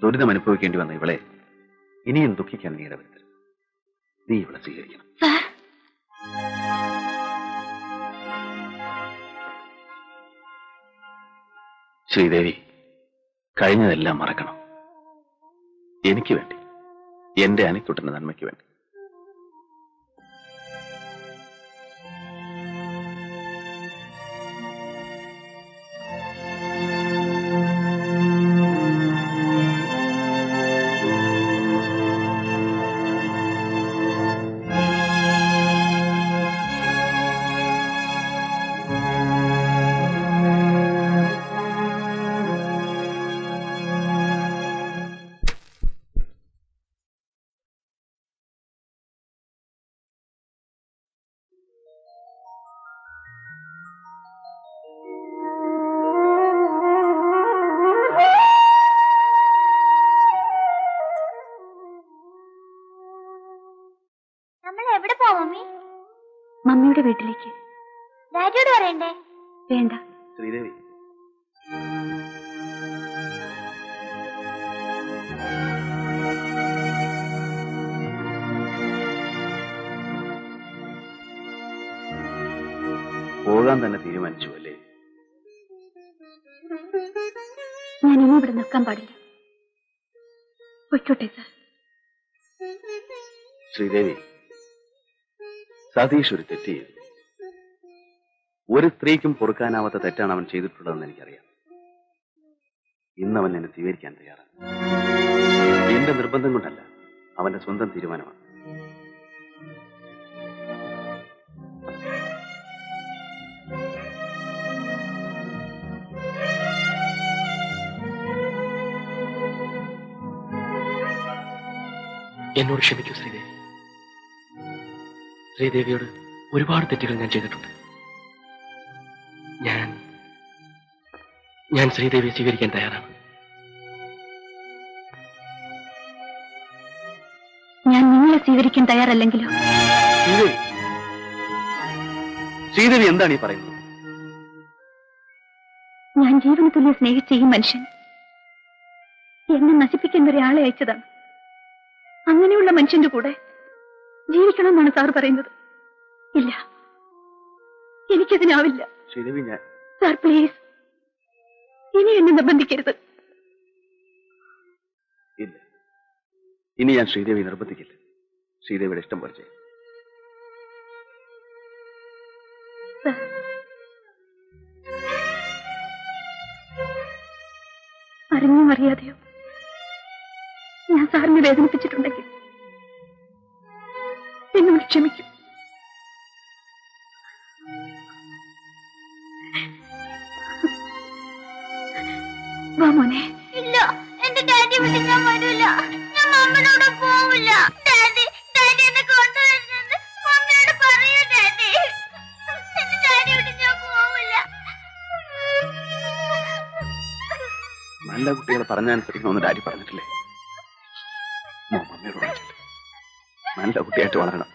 ദുരിതം അനുഭവിക്കേണ്ടി വന്ന ഇവളെ ഇനിയും ദുഃഖിക്കാൻ നീ ഇടവരുത്തരുത്. നീ ഇവളെ സ്വീകരിക്കണം. ശ്രീദേവി, കഴിഞ്ഞതെല്ലാം മറക്കണം. എനിക്ക് വേണ്ടി, എന്റെ അനിക്കുട്ടന്റെ നന്മയ്ക്ക് വേണ്ടി. മമ്മിയുടെ വീട്ടിലേക്ക്. ഡാഡിയോട് പറയണ്ടേ? വേണ്ട. ശ്രീദേവി, പോകാൻ തന്നെ തീരുമാനിച്ചു അല്ലേ? ഞാൻ ഇനി ഇവിടെ നിൽക്കാൻ പാടില്ല. പൊയ്ക്കോട്ടെ സാർ. ശ്രീദേവി, സതീഷ് ഒരു തെറ്റ് ചെയ്തു. ഒരു സ്ത്രീക്കും പൊറുക്കാനാവാത്ത തെറ്റാണ് അവൻ ചെയ്തിട്ടുള്ളതെന്ന് എനിക്കറിയാം. ഇന്നവൻ എന്നെ സ്വീകരിക്കാൻ തയ്യാറാണ്. എന്റെ നിർബന്ധം കൊണ്ടല്ല, അവന്റെ സ്വന്തം തീരുമാനമാണ്. എന്നോട് ക്ഷമിക്കൂ ശ്രീദേവി. ശ്രീദേവിയോട് ഒരുപാട് തെറ്റുകൾ ഞാൻ ചെയ്തിട്ടുണ്ട്. ഞാൻ ശ്രീദേവിയെ സ്വീകരിക്കാൻ തയ്യാറാണ്. ഞാൻ നിങ്ങളെ സ്വീകരിക്കാൻ തയ്യാറല്ലെങ്കിലോ? ശ്രീദേവി എന്താണ് ഈ പറയുന്നത്? ഞാൻ ജീവന തുല്യം സ്നേഹിച്ച ഈ മനുഷ്യൻ എന്നെ നശിപ്പിക്കുന്ന ഒരാളെ അയച്ചതാണ്. അങ്ങനെയുള്ള മനുഷ്യന്റെ കൂടെ ജീവിക്കണമെന്നാണ് സാർ പറയുന്നത്. ഇല്ല, എനിക്കതിനാവില്ല. ശ്രീദേവി, ഞാൻ സാർ പ്ലീസ്, ഇനി എന്നെ നിർബന്ധിക്കരുത്. ഇല്ല, ഇനി ഞാൻ ശ്രീദേവി നിർബന്ധിക്കില്ല. ശ്രീദേവിയുടെ ഇഷ്ടം പോലെ ചെയ്യും. അറിഞ്ഞോ അറിയാതെയോ ഞാൻ സാറിനെ വേദനിപ്പിച്ചിട്ടുണ്ടെങ്കിൽ എന്നോട് ക്ഷമിക്കും. വാ മോനെ. ഇല്ല, എന്റെ ഡാഡി വിട്ട് ഞാൻ വരില്ല. ഞാൻ മമ്മിയോട് പോവില്ല. ഡാഡി എന്നെ കൊണ്ടുവരുന്നത് മമ്മിയോട് പറയൂ. ഡാഡി, എന്റെ ഡാഡി വിട്ട് ഞാൻ പോവില്ല. നല്ല കുട്ടികളെ പറഞ്ഞനുസരിക്കണമെന്ന് ഡാഡി പറഞ്ഞിട്ടില്ലേ? മമ്മിയോട് നല്ല കുട്ടിയായിട്ട് വളരണം.